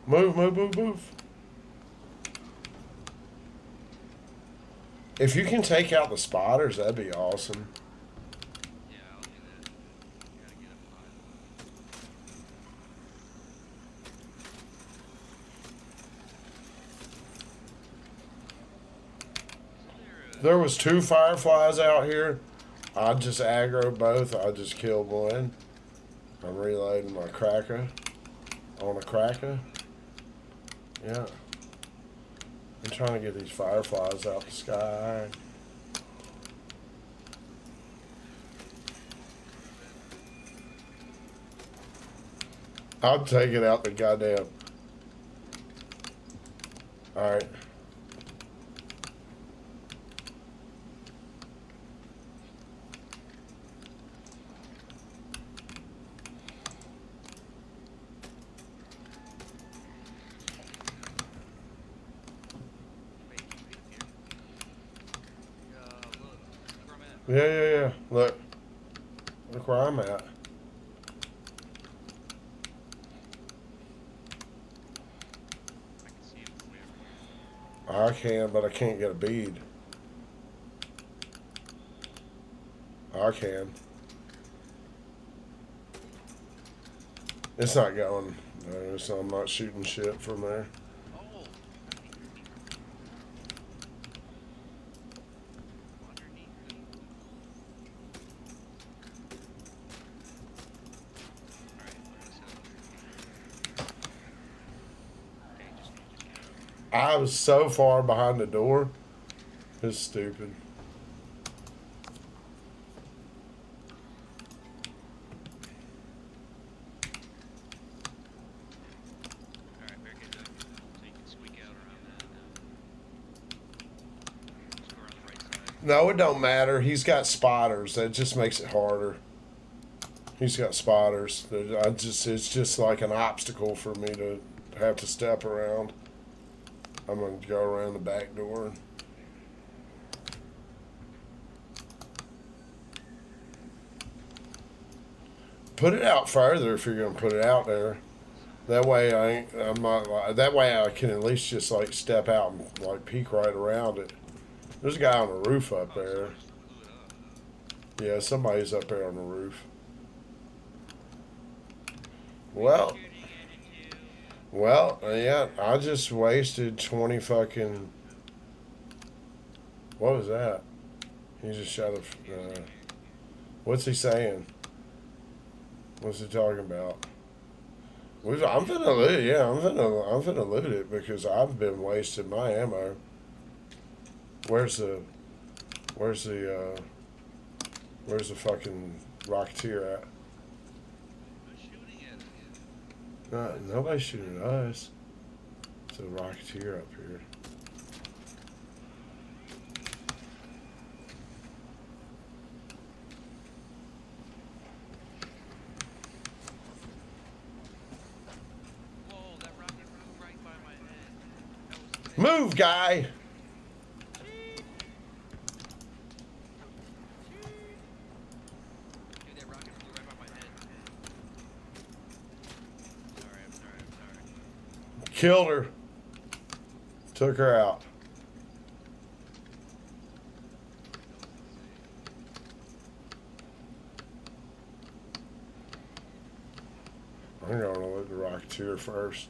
Speaker 2: You wanna look over?
Speaker 1: Move, move, move, move. If you can take out the spotters, that'd be awesome.
Speaker 2: Yeah, I'll do that. Gotta get up high. Isn't there
Speaker 1: There was 2 fireflies out here. I just aggro both. I just killed one. I'm reloading my cracker on a cracker. Yeah. I'm trying to get these fireflies out the sky. I'm taking out the goddamn. Alright.
Speaker 2: Wait, can you get up here? Look. Look where I'm at.
Speaker 1: Yeah. Look where I'm at.
Speaker 2: I can see him from everywhere.
Speaker 1: I can, but I can't get a bead. I can. It's not going. No, so I'm not shooting shit from there.
Speaker 2: Oh! Underneath me. Alright, I'm gonna set up. Okay, just get out.
Speaker 1: I was so far behind the door. It's stupid.
Speaker 2: Alright, barricade's up. So you can squeak out around that now. Just go around the right side.
Speaker 1: No, it don't matter. He's got spotters. That just makes it harder. He's got spotters. It's just like an obstacle for me to have to step around. I'm gonna go around the back door. Put it out further if you're gonna put it out there. That way I'm not. That way I can at least just like step out and like peek right around it. There's a guy on the roof up
Speaker 2: Oh,
Speaker 1: there.
Speaker 2: someone just blew it up.
Speaker 1: Yeah, somebody's up there on the roof. Well, yeah, I just wasted 20 fucking. What was that? He just shot a. What's he saying? What's he talking about? I'm finna loot. Yeah, I'm finna loot it because I've been wasting my ammo. Where's the fucking Rocketeer at?
Speaker 2: Who's shooting at us?
Speaker 1: Nobody's shooting at us. It's a Rocketeer up here.
Speaker 2: Whoa, that rocket flew right by my head. That was sick.
Speaker 1: Move, guy!
Speaker 2: Dude, that rocket flew right by my head. I'm sorry.
Speaker 1: Killed her. Took her out. I'm gonna loot the Rocketeer first.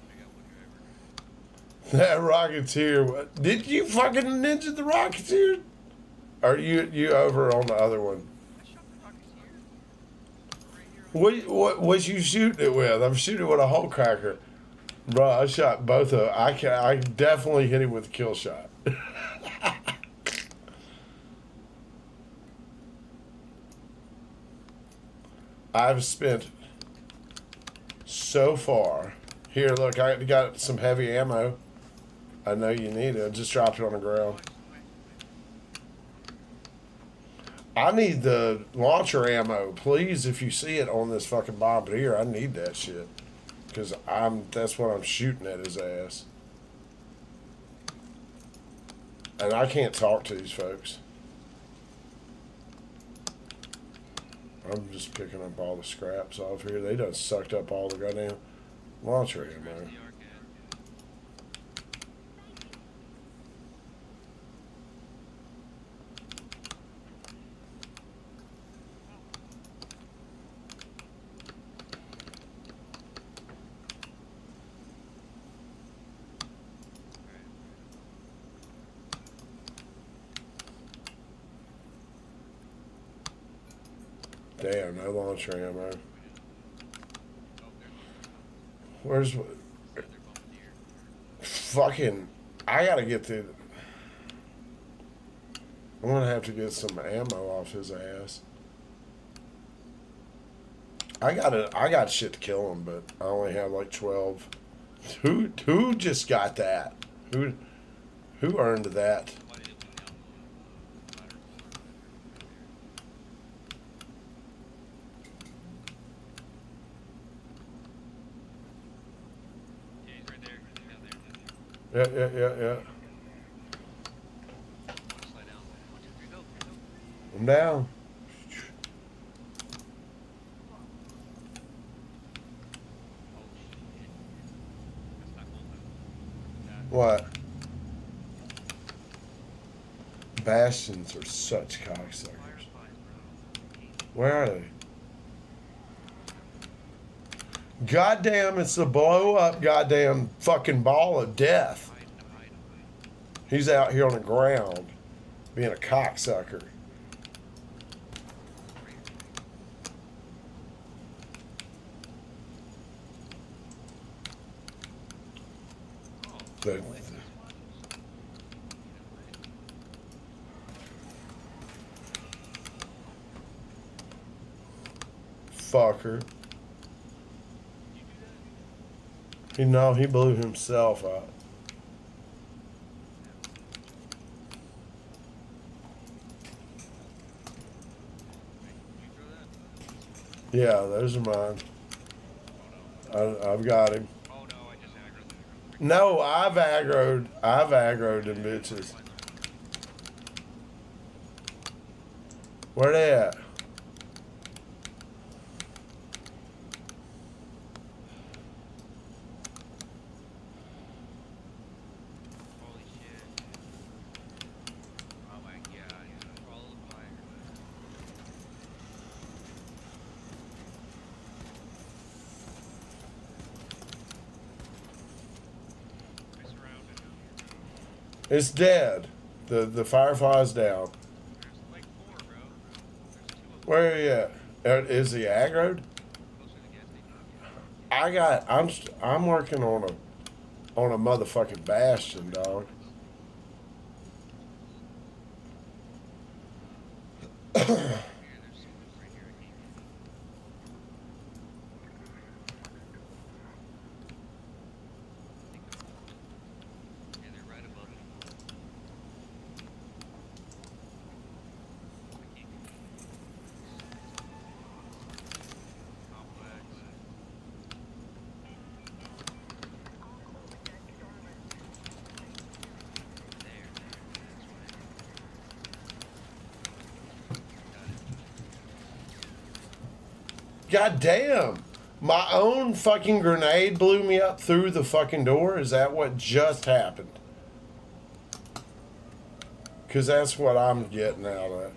Speaker 2: I got one driver.
Speaker 1: That Rocketeer. Did you fucking ninja the Rocketeer? Or you over on the other one?
Speaker 2: I shot the rocketeer. Right here on
Speaker 1: What was you shooting it with? I'm shooting with a hole cracker. Bro, I shot both of. I definitely hit him with a kill shot. I've spent so far. Here, look, I got some heavy ammo. I know you need it. I just dropped it on the ground. I need the launcher ammo, please. If you see it on this fucking bombardier, I need that shit. Because that's what I'm shooting at his ass. And I can't talk to these folks. I'm just picking up all the scraps off here. They done sucked up all the goddamn launcher ammo. Damn, no launcher ammo. Where's fucking? I gotta get the. I'm gonna have to get some ammo off his ass. I got shit to kill him, but I only have like 12. Who just got that? Who earned that? Yeah. I'm down. What? Bastions are such cocksuckers. Where are they? Goddamn, it's the blow up goddamn fucking ball of death. He's out here on the ground being a cocksucker. The fucker. He blew himself up. Yeah, those are mine. I've got him. No, I've aggroed them bitches. Where they at?
Speaker 2: Holy shit. Oh my god. Follow the fire. I surrounded him.
Speaker 1: It's dead. The firefly's down.
Speaker 2: There's like 4, bro. There's 2 of them.
Speaker 1: Where are you at? Is he aggroed?
Speaker 2: Closer to the gas station.
Speaker 1: I'm working on a motherfucking bastion, dog.
Speaker 2: Here, there's some right here. I can't get. Yeah, they're right above me. I can't get. Complex. There. That's right. Got it.
Speaker 1: God damn. My own fucking grenade blew me up through the fucking door. Is that what just happened? Because that's what I'm getting out of it.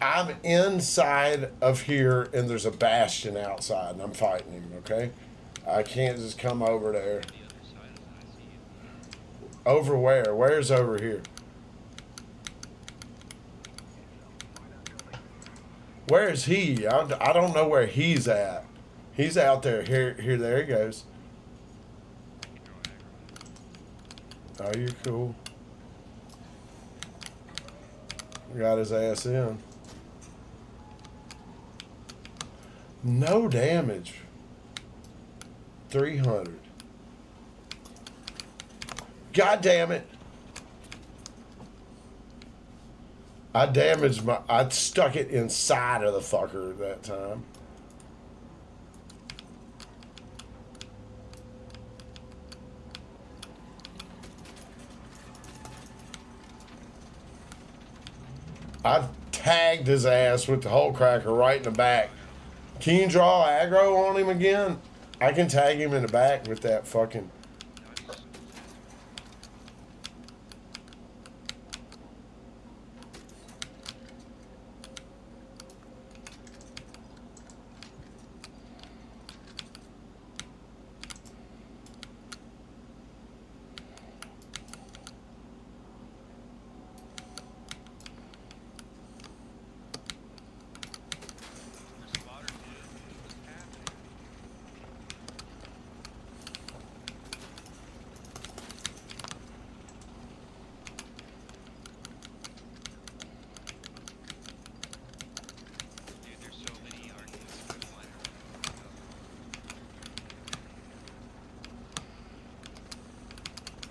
Speaker 1: I'm inside of here and there's a bastion outside and I'm fighting him, okay? I can't just come over there.
Speaker 2: The other side of it, I see you.
Speaker 1: Over where? Where's over here? Where's he? I don't know where he's at. He's out there. Here, there he goes. Oh, you're cool. Got his ass in. No damage. 300. God damn it. I stuck it inside of the fucker that time. I tagged his ass with the whole cracker right in the back. Can you draw aggro on him again? I can tag him in the back with that fucking.
Speaker 2: Now he's so fast. The spotter dude, what's happening? Dude, there's so many arguments flying around.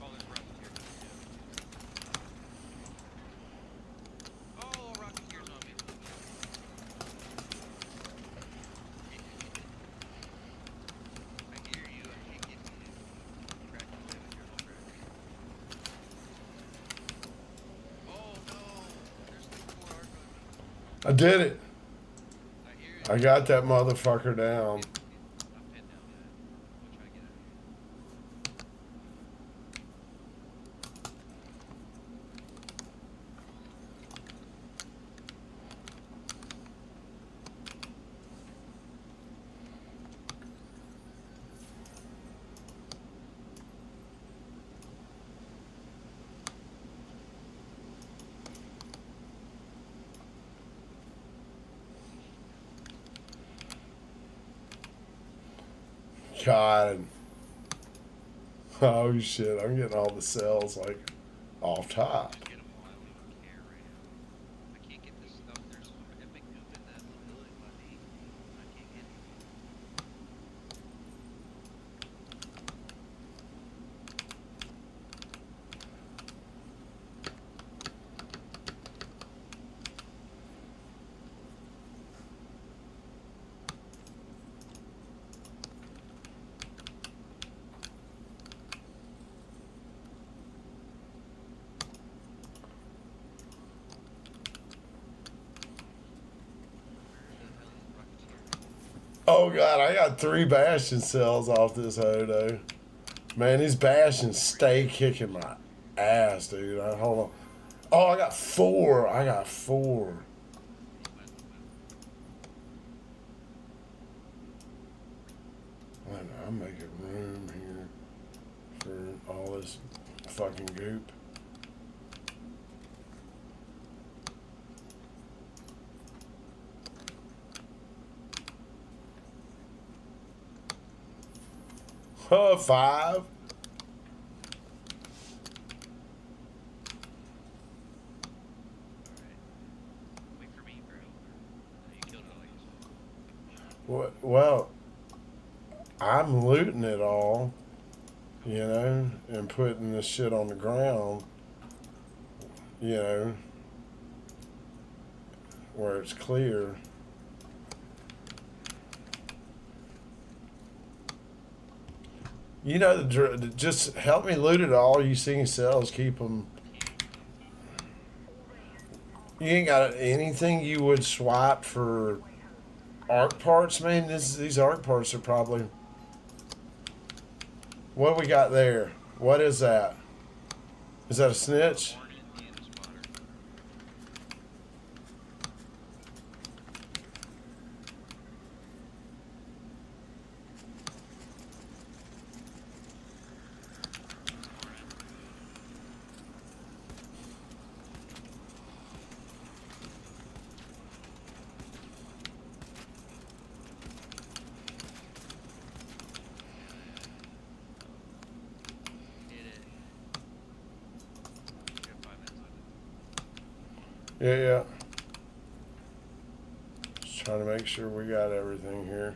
Speaker 2: Oh, there's Rocketeer coming too. Oh, Rocketeer's on me. I hear you. I can't get to you. Crack your way with your little crack. Oh no! There's like 4 arc on me.
Speaker 1: I did it.
Speaker 2: I hear you.
Speaker 1: I got that motherfucker down.
Speaker 2: I'm pinned down, man. I'm gonna try to get out of here.
Speaker 1: God. Oh shit, I'm getting all the cells like off top.
Speaker 2: Just get them all. I don't even care right now. I can't get this stuff. There's some epic noob in that little building by me. I can't get him. Where the hell is Rocketeer?
Speaker 1: Oh god, I got 3 bastion cells off this hodo. Man, these bastions stay kicking my ass, dude. Hold on. Oh, I got 4. I got 4.
Speaker 2: He went.
Speaker 1: I'm making room here for all this fucking goop. Oh, 5.
Speaker 2: Alright. Wait for me, bro. No, you killed it all yourself.
Speaker 1: Well, I'm looting it all, you know, and putting this shit on the ground, you know, where it's clear. You know, just help me loot it all. You see cells, keep them. You ain't got anything you would swap for arc parts, man. These arc parts are probably. What we got there? What is that? Is that a snitch?
Speaker 2: Hornet and a spotter. It's a Hornet. Hit it.
Speaker 1: Yeah, yeah. Just trying to make sure we got everything here.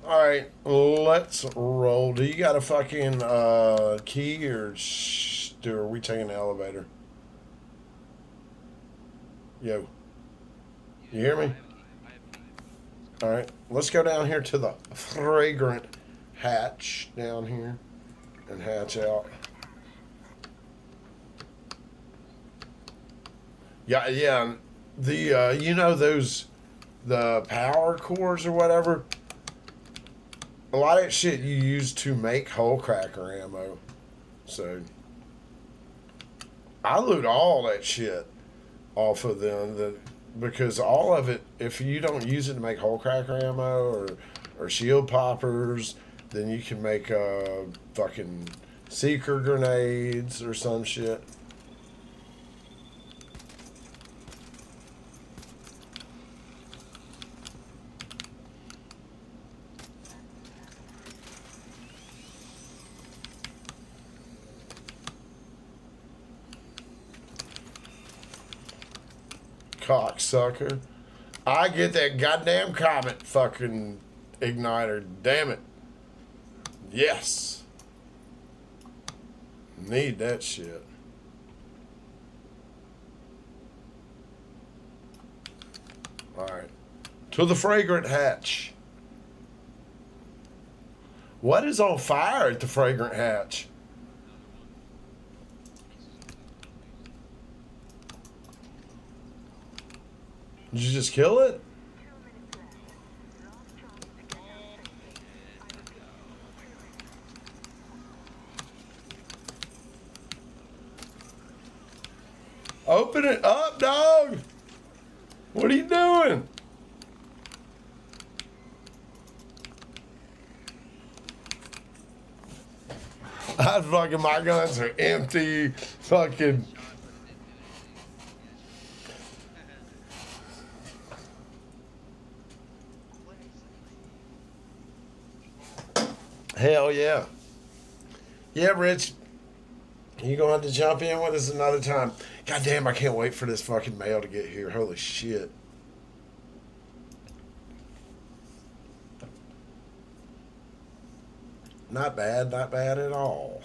Speaker 1: All right, let's roll. Do you got a fucking key or are we taking the elevator? Yo, you hear me?
Speaker 2: I have a key.
Speaker 1: All right, let's go down here to the fragrant hatch down here and hatch out. Yeah, yeah. The you know those the power cores or whatever. A lot of that shit you use to make hole cracker ammo. So I loot all that shit off of them. Because all of it, if you don't use it to make hole cracker ammo or shield poppers, then you can make fucking seeker grenades or some shit. Cocksucker. I get that goddamn comet fucking igniter. Damn it. Yes. Need that shit. Alright. To the fragrant hatch. What is on fire at the fragrant hatch? Did you just kill it? Open it up, dog. What are you doing? My guns are empty. Fucking. Hell yeah. Yeah, Rich. You gonna have to jump in with us another time. God damn, I can't wait for this fucking mail to get here. Holy shit. Not bad at all.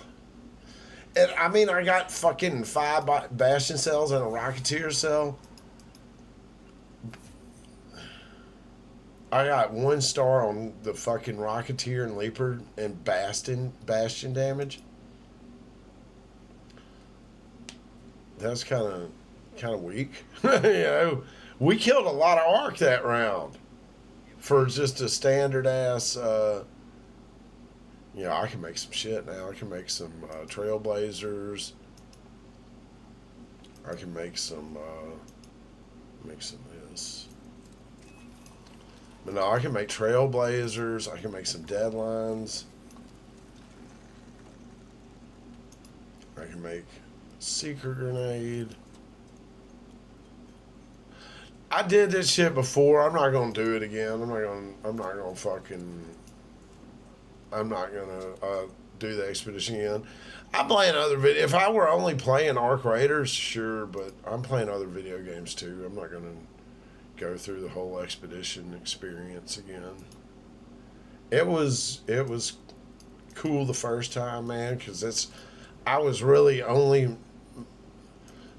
Speaker 1: And I mean, I got fucking 5 Bastion cells and a Rocketeer cell. I got 1 star on the fucking Rocketeer and Leaper and Bastion damage. That's kind of weak. You know, we killed a lot of arc that round for just a standard ass. You know, I can make some shit now. I can make some Trailblazers. I can make some of this. But no, I can make Trailblazers. I can make some Deadlines. I can make Seeker Grenade. I did this shit before. I'm not gonna do it again. I'm not gonna do the expedition again. I'm playing other video. If I were only playing Arc Raiders, sure, but I'm playing other video games too. I'm not gonna go through the whole expedition experience again. It was cool the first time, man, because I was really only,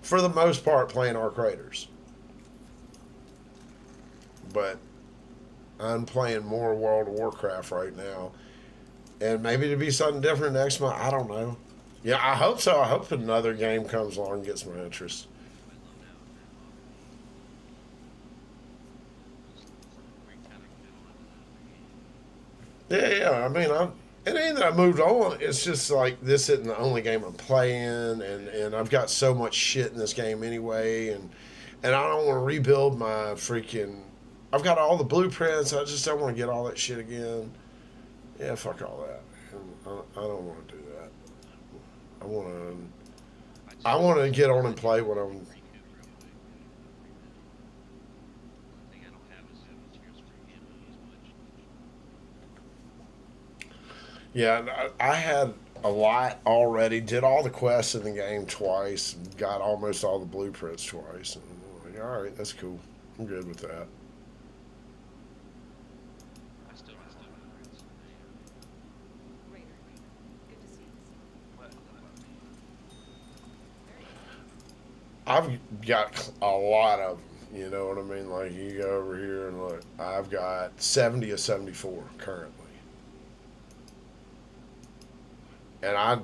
Speaker 1: for the most part, playing Arc Raiders. But I'm playing more World of Warcraft right now. And maybe to be something different next month. I don't know. Yeah, I hope so. I hope another game comes along and gets my interest. Yeah. I mean, it ain't that I moved on. It's just like this isn't the only game I'm playing, and I've got so much shit in this game anyway, and I don't want to rebuild my freaking I've got all the blueprints. I just don't want to get all that shit again. Yeah, fuck all that. I don't want to do that. I want to.
Speaker 2: I
Speaker 1: I
Speaker 2: just
Speaker 1: want to get on
Speaker 2: I
Speaker 1: and
Speaker 2: just
Speaker 1: play
Speaker 2: want
Speaker 1: when
Speaker 2: to
Speaker 1: I'm.
Speaker 2: recoup real quick. One thing I don't have is materials for ammo as much.
Speaker 1: Yeah, I had a lot already. Did all the quests in the game twice. Got almost all the blueprints twice. And I'm like, all right, that's cool. I'm good with that.
Speaker 2: I still don't have the blueprints. What about me?
Speaker 1: I've got a lot of them. You know what I mean? Like you go over here and look. I've got 70 or 74 currently, and I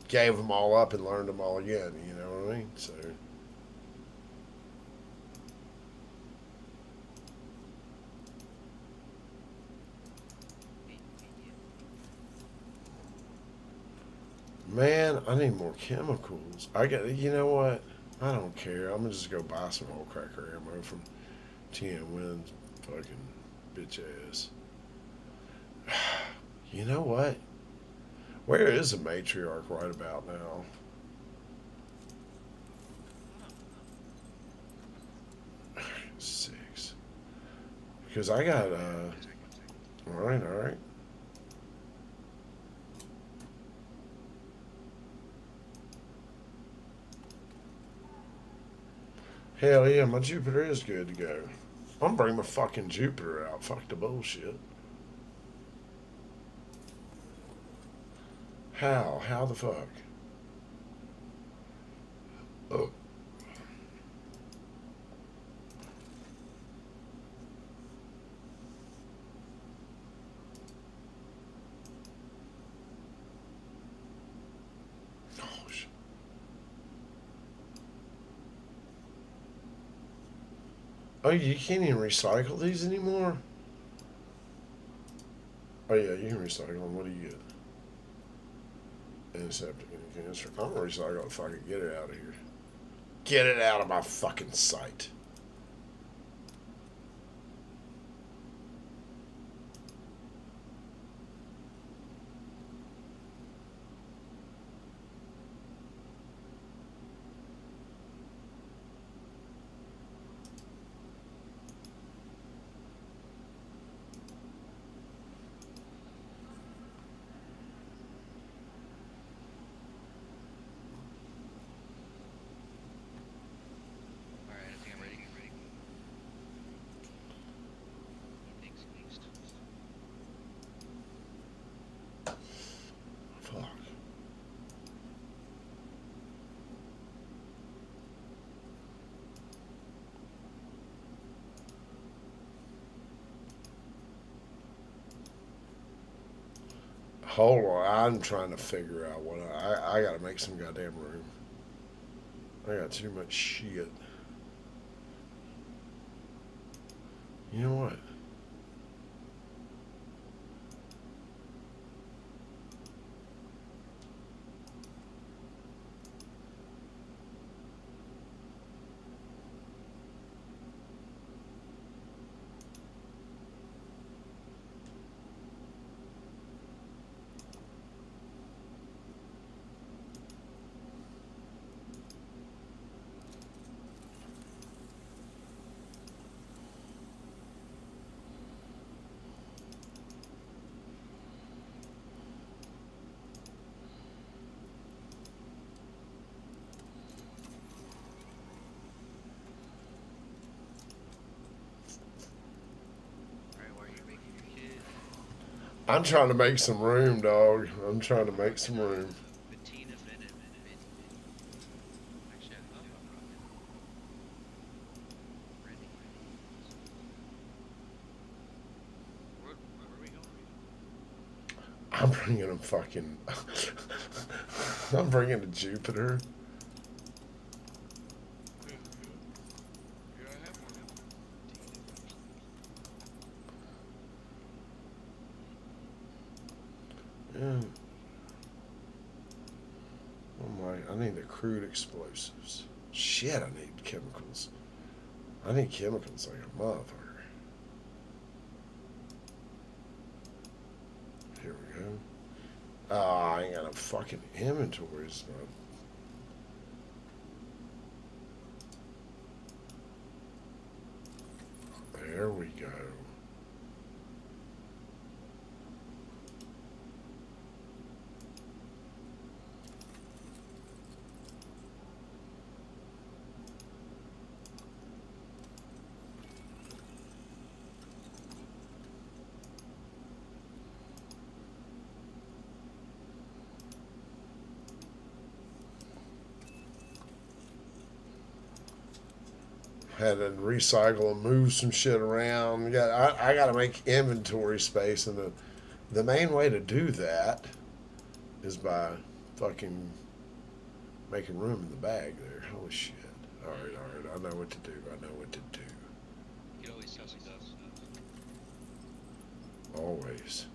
Speaker 1: gave them all up and learned them all again. You know what I mean? So
Speaker 2: Yeah.
Speaker 1: man, I need more chemicals. I got. You know what? I don't care. I'm gonna just go buy some old cracker ammo from TM Wins. Fucking bitch ass. You know what? Where is the matriarch right about now?
Speaker 2: I don't know.
Speaker 1: 6. Because I got.
Speaker 2: All right, one sec, one sec.
Speaker 1: All right, all right. Hell yeah, my Jupiter is good to go. I'm bringing my fucking Jupiter out. Fuck the bullshit. How? How the fuck? Oh, oh shit. Oh, you can't even recycle these anymore? Oh yeah, you can recycle them. What do you get? Antiseptic and cancer. I'm gonna recycle it if I can get it out of here. Get it out of my fucking sight.
Speaker 2: All right, I think I'm ready. Thanks, at least.
Speaker 1: Fuck. Hold on, I'm trying to figure out what I gotta make some goddamn room. I got too much shit. You know what?
Speaker 2: All right, while you're making your shit,
Speaker 1: I'm trying to make some room, dog. I'm trying to
Speaker 2: I'm
Speaker 1: make
Speaker 2: rocking
Speaker 1: some
Speaker 2: a
Speaker 1: room.
Speaker 2: patina venom mini. Actually, I thought about rocking ready. Where are we going?
Speaker 1: I'm bringing him fucking. I'm bringing to Jupiter.
Speaker 2: Yeah, yeah. Yeah, I have one. Patina venom.
Speaker 1: Yeah. I'm like, I need the crude explosives. Shit, I need chemicals. I need chemicals like a motherfucker. go. Oh, I ain't got no fucking inventories. There we go. Had to recycle and move some shit around. I got to make inventory space, and the main way to do that is by fucking making room in the bag there. Holy shit! All right, all right. I know what to do. I know what to do.
Speaker 2: You can always sell some dust.
Speaker 1: Always.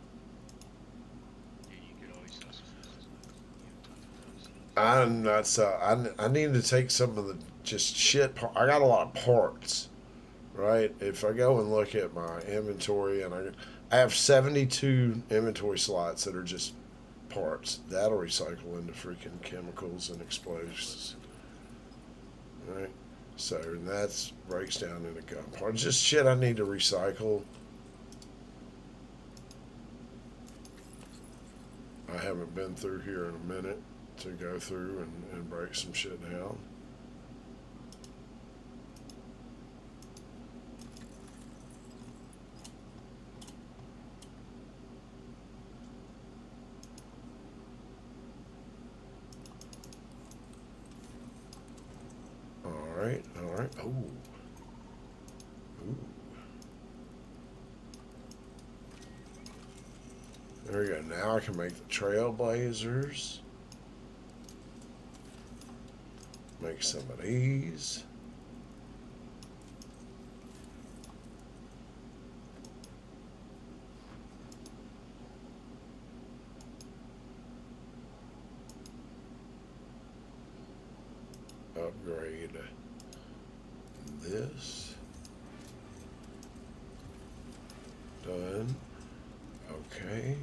Speaker 2: Yeah, you could always sell some dust. You have tons of dust.
Speaker 1: I'm not so. I need to take some of the just shit. I got a lot of parts, right? If I go and look at my inventory, and I have 72 inventory slots that are just parts. That'll recycle into freaking chemicals and explosives, right? So and that's breaks down into gun parts. Just shit I need to recycle. I haven't been through here in a minute to go through and break some shit down. All right, all right. Oh, ooh. There we go. Now I can make the trailblazers. Make some of these. Upgrade this. Done. Okay.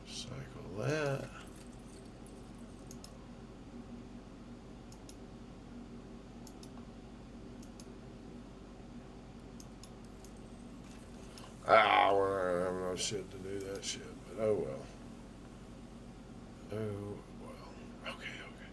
Speaker 1: Cycle that. Ah, we're not having no shit to do that shit, but oh well. Oh well. Okay, okay.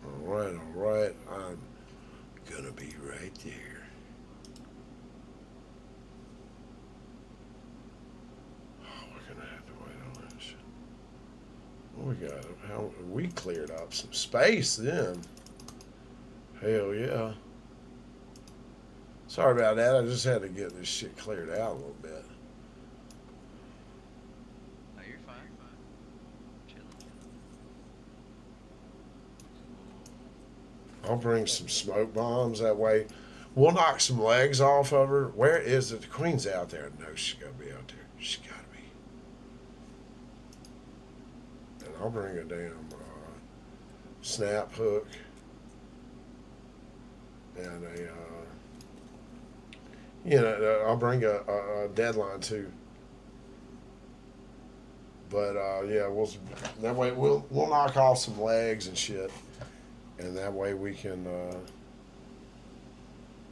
Speaker 1: All right, all right. I'm gonna be right there. Oh, we're gonna have to wait on that shit. What we got? How we cleared up some space then? Hell yeah. Sorry about that. I just had to get this shit cleared out a little bit.
Speaker 2: Oh, you're fine. Chilling.
Speaker 1: I'll bring some smoke bombs. That way, we'll knock some legs off of her. Where is it? The queen's out there. No, she's got to be out there. She's got to be. And I'll bring a damn snap hook and I'll bring a deadline too. But yeah, that way we'll knock off some legs and shit, and that way we can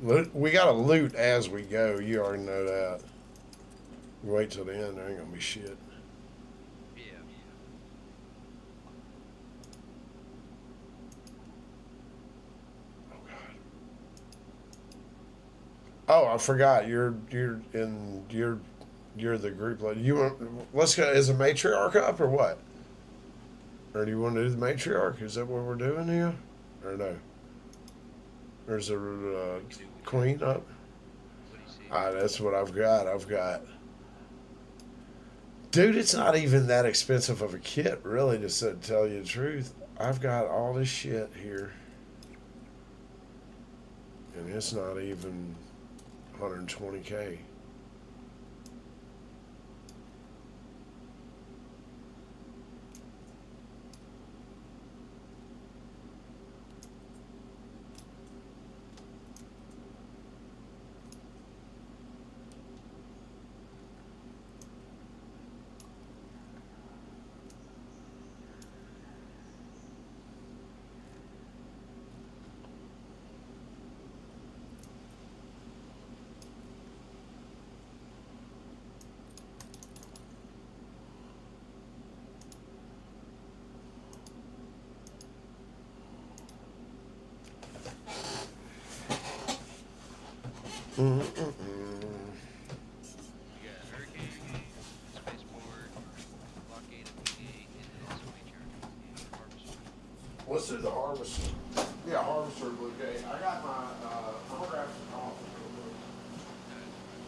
Speaker 1: We got to loot as we go. You already know that. You wait till the end, there ain't gonna be shit.
Speaker 2: Yeah.
Speaker 1: Oh God. Oh, I forgot. You're the group leader. You want? Let's go. Is a matriarch up or what? Or do you want to do the matriarch? Is that what we're doing here? Or no? Or is there queen up?
Speaker 2: What do you see?
Speaker 1: That's what I've got. Dude, it's not even that expensive of a kit, really, to tell you the truth. I've got all this shit here. And it's not even 120K. Mm-mm-mm.
Speaker 2: You got Hurricane, Spaceport, Blockade of P8, and then also Matriarch. Harvester.
Speaker 1: Let's do the harvester. Yeah, harvester blue gate. I got my. I'm gonna grab some coffee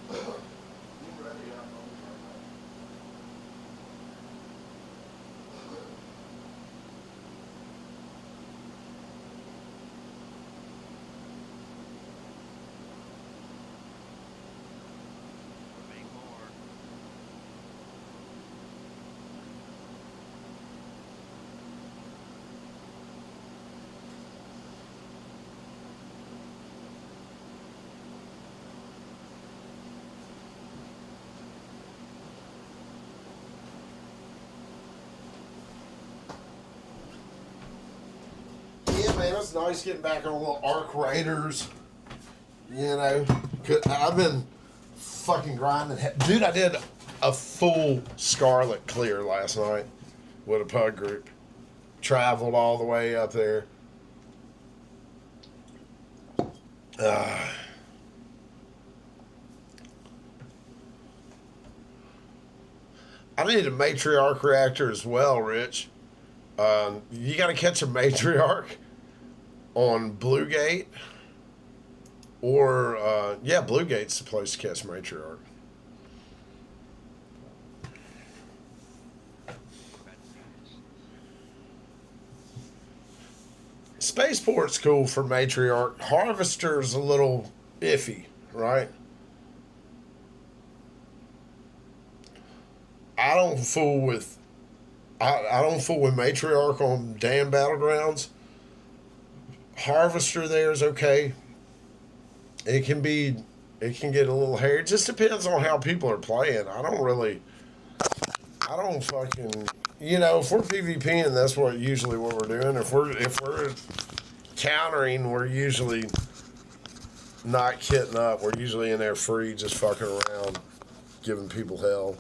Speaker 1: real quick. You ready?
Speaker 2: Make more.
Speaker 1: Yeah, man, it's nice getting back on little Arc Raiders. You know, I've been fucking grinding. Dude, I did a full Scarlet clear last night with a pug group. Traveled all the way up there. I need a matriarch reactor as well, Rich. You got to catch a matriarch on Blue Gate. Or, yeah, Blue Gate's the place to catch matriarch.
Speaker 2: About to do this.
Speaker 1: Spaceport's cool for matriarch. Harvester's a little iffy, right? I don't fool with I don't fool with matriarch on damn battlegrounds. Harvester there is okay. It can get a little hairy. It just depends on how people are playing. I don't fucking if we're PvPing, that's usually what we're doing. If we're countering, we're usually not kitting up. We're usually in there free, just fucking around, giving people hell.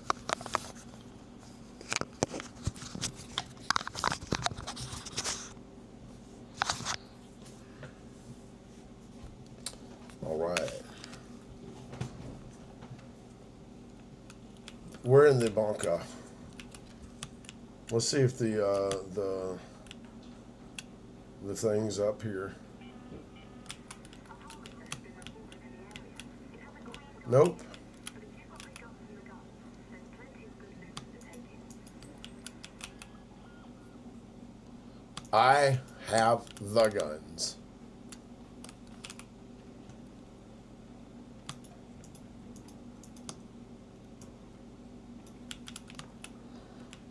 Speaker 1: All right. We're in the bunker. Let's see if the thing's up here. Nope. I have the guns.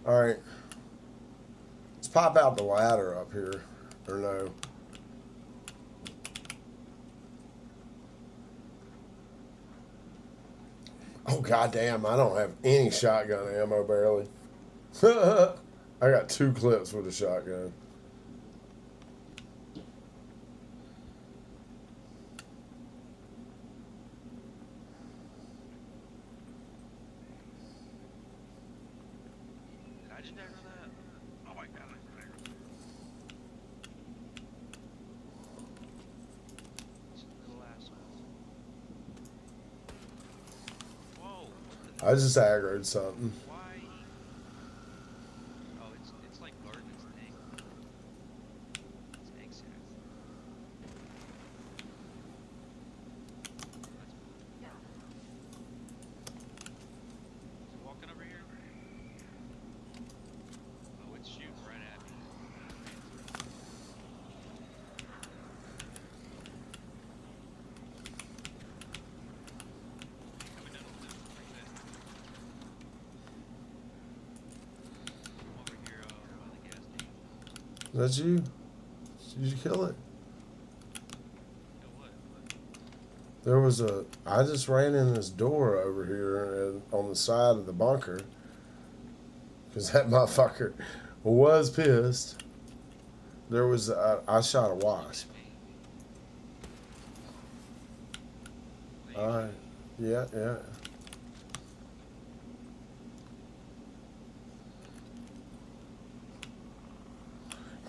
Speaker 1: All right. Let's pop out the ladder up here. Or no. Oh, goddamn. I don't have any shotgun ammo, barely. I got 2 clips with a shotgun.
Speaker 2: aggro that? Oh my god, I can aggro that. This little asshole. Whoa, what the?
Speaker 1: I just aggroed something.
Speaker 2: Why? Oh, it's like guarding its thing. Its egg sac. That's cool. Is it walking over here? Oh, it's shooting right at me. Ran through. Coming down the loop. Where you at? I'm over here by the gas station.
Speaker 1: That's you? Did you kill it?
Speaker 2: Yo, what?
Speaker 1: There was a. I just ran in this door over here and on the side of the bunker. Because that motherfucker was pissed. There was. I shot a wasp. Alright. Yeah, yeah.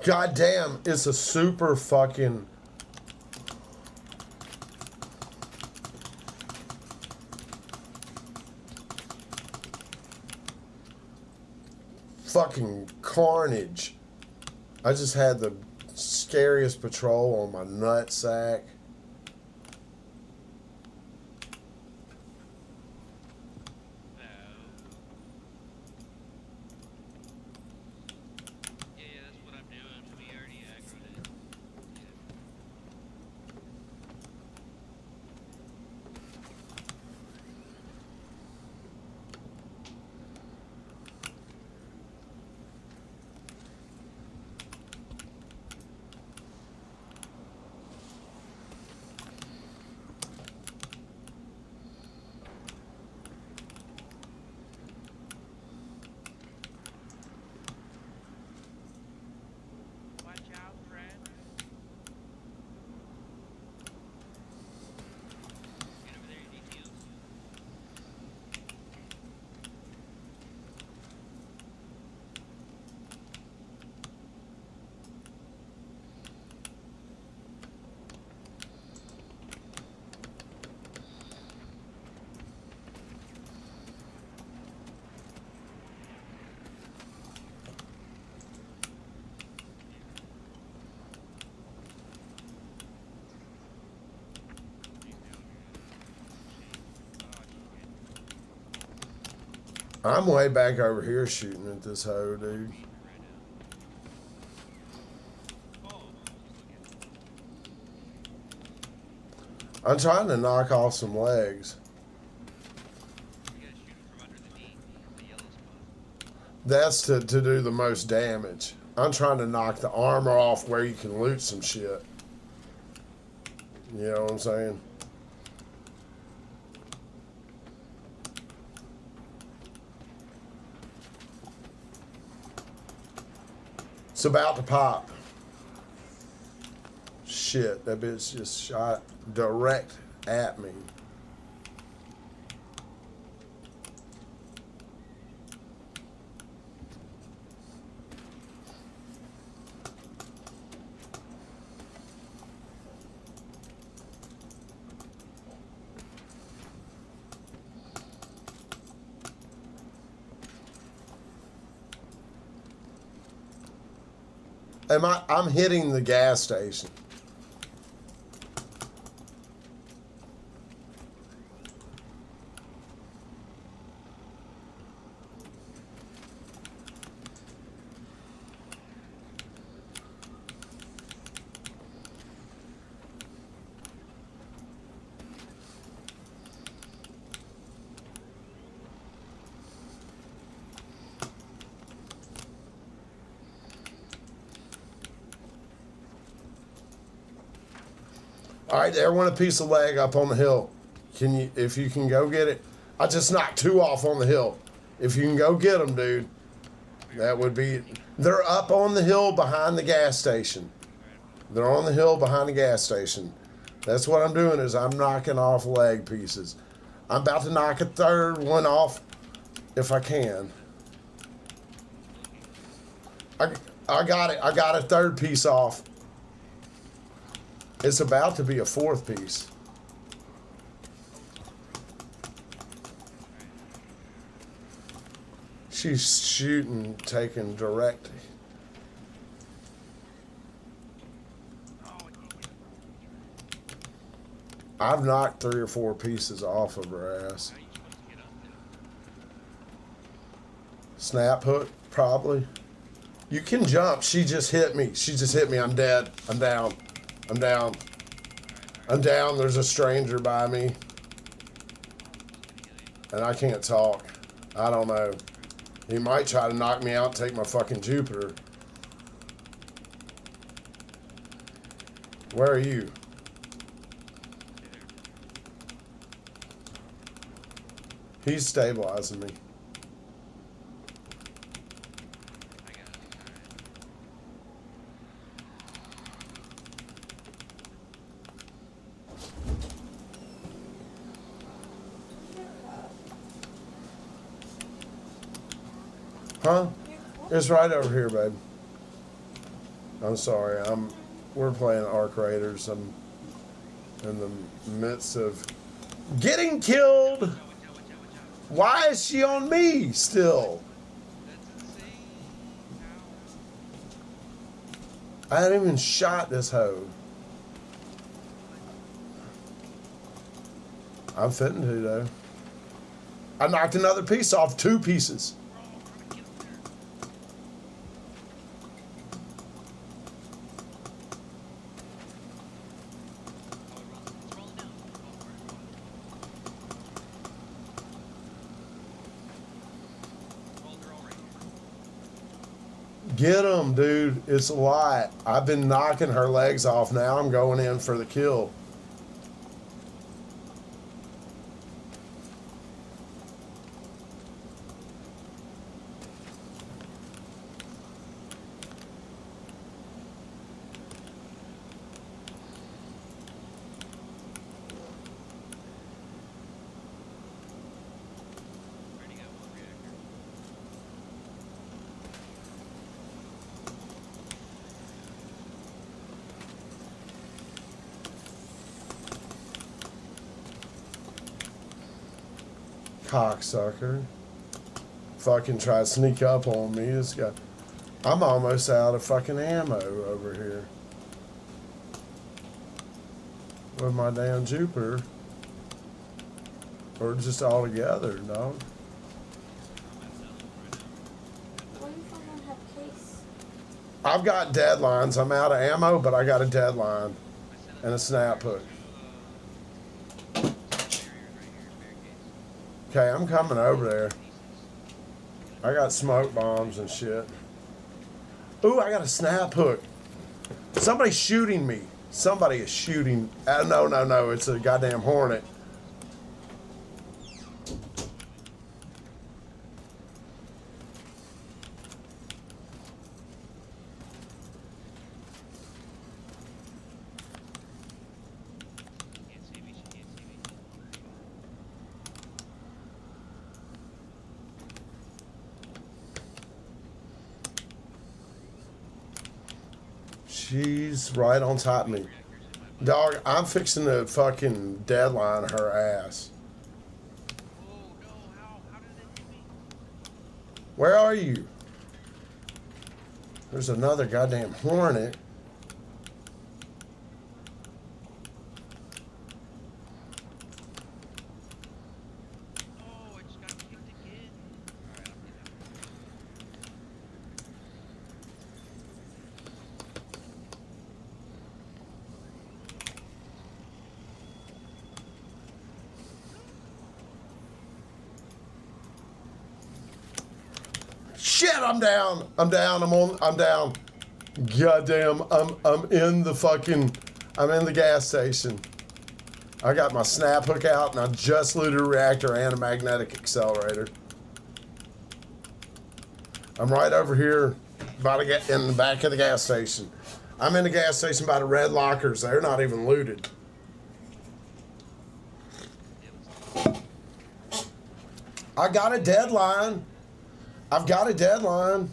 Speaker 1: God damn, it's a super fucking. Fucking carnage. I just had the scariest patrol on my nutsack.
Speaker 2: No. Yeah, that's what I'm doing. We already aggroed it. Watch out, friend. Get over there, you need heals. He's down here. Oh, shit.
Speaker 1: I'm way back over here shooting at this hoe, dude.
Speaker 2: Shooting right now. Oh, just look at it.
Speaker 1: I'm trying to knock off some legs.
Speaker 2: You gotta shoot him from under the knee, the yellow spot.
Speaker 1: That's to do the most damage. I'm trying to knock the armor off where you can loot some shit. You know what I'm saying? It's about to pop. Shit, that bitch just shot direct at me. I'm hitting the gas station. All right, everyone, a piece of leg up on the hill. Can you, if you can go get it? I just knocked two off on the hill. If you can go get them, dude, that would be. They're up on the hill behind the gas station. They're on the hill behind the gas station. That's what I'm doing is I'm knocking off leg pieces. I'm about to knock a third one off if I can.
Speaker 2: Looking.
Speaker 1: I got it. I got a third piece off. It's about to be a fourth piece. She's shooting, taking direct. I've knocked 3 or 4 pieces off of her ass. Snap hook, probably. You can jump. She just hit me. She just hit me. I'm dead. I'm down. I'm down. I'm down. There's a stranger by me. And I can't talk. I don't know. He might try to knock me out and take my fucking Jupiter. Where are you? He's stabilizing me. Huh? It's right over here, babe. I'm sorry. We're playing Arc Raiders. I'm in the midst of getting killed. Why is she on me still? I hadn't even shot this hoe. I'm fitting to, though. I knocked another piece off, 2 pieces. Get him, dude. It's a lot. I've been knocking her legs off. Now I'm going in for the kill. Cocksucker. Fucking try to sneak up on me. This guy. I'm almost out of fucking ammo over here. With my damn Jupiter. Or just all together, dog.
Speaker 3: What if I don't have case?
Speaker 1: I've got deadlines. I'm out of ammo, but I got a deadline. And a snap hook. Okay, I'm coming over there. I got smoke bombs and shit. Ooh, I got a snap hook. Somebody's shooting me. Somebody is shooting. No. It's a goddamn hornet. She's right on top of me. Dog, I'm fixing to fucking deadline her ass. Where are you? There's another goddamn hornet. Shit, I'm down. I'm down. I'm down. Goddamn, I'm in the gas station. I got my snap hook out and I just looted a reactor and a magnetic accelerator. I'm right over here about to get in the back of the gas station. I'm in the gas station by the red lockers. They're not even looted. I got a deadline. I've got a deadline.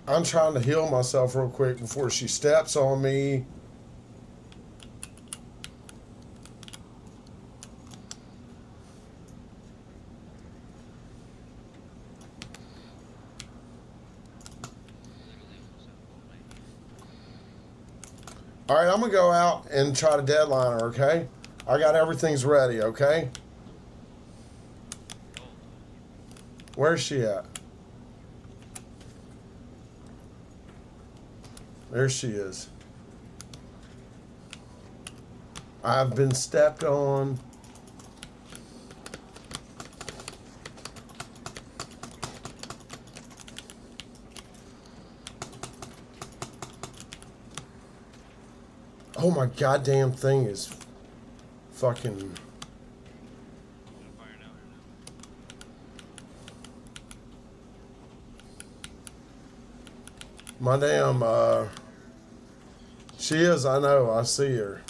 Speaker 1: I'm trying to heal myself real quick before she steps on me.
Speaker 2: Literally almost have all my hand.
Speaker 1: All right, I'm gonna go out and try to deadline her. Okay, I got everything's ready. Okay,
Speaker 2: Oh,
Speaker 1: where's she at? There she is. I've been stepped on. Oh my goddamn thing is fucking.
Speaker 2: I'm gonna fire now.
Speaker 1: My damn. She is. I know. I see her.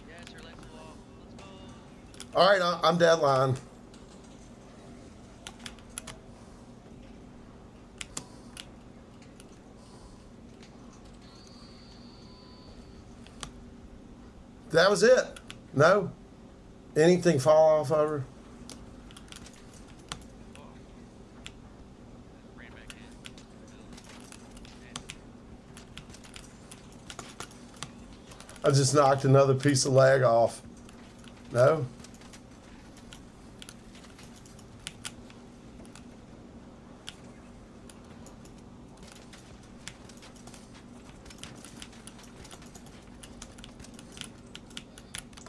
Speaker 2: Yes, her legs flew off. Let's go.
Speaker 1: All right, I'm deadline. That was it. No? Anything fall off of her?
Speaker 2: Oh. Ran back in.
Speaker 1: I just knocked another piece of leg off. No?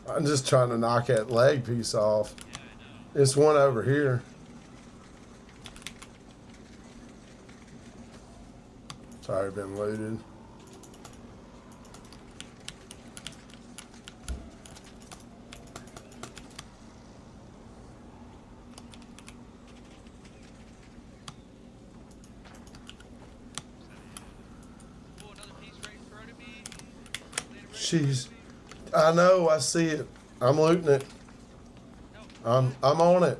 Speaker 1: I'm just trying to knock that leg piece off.
Speaker 2: Yeah, I know.
Speaker 1: It's one over here. It's already been looted.
Speaker 2: Oh, another piece right in front of me. Landed right in
Speaker 1: She's.
Speaker 2: front of me.
Speaker 1: I know. I see it. I'm looting it.
Speaker 2: No.
Speaker 1: I'm on it.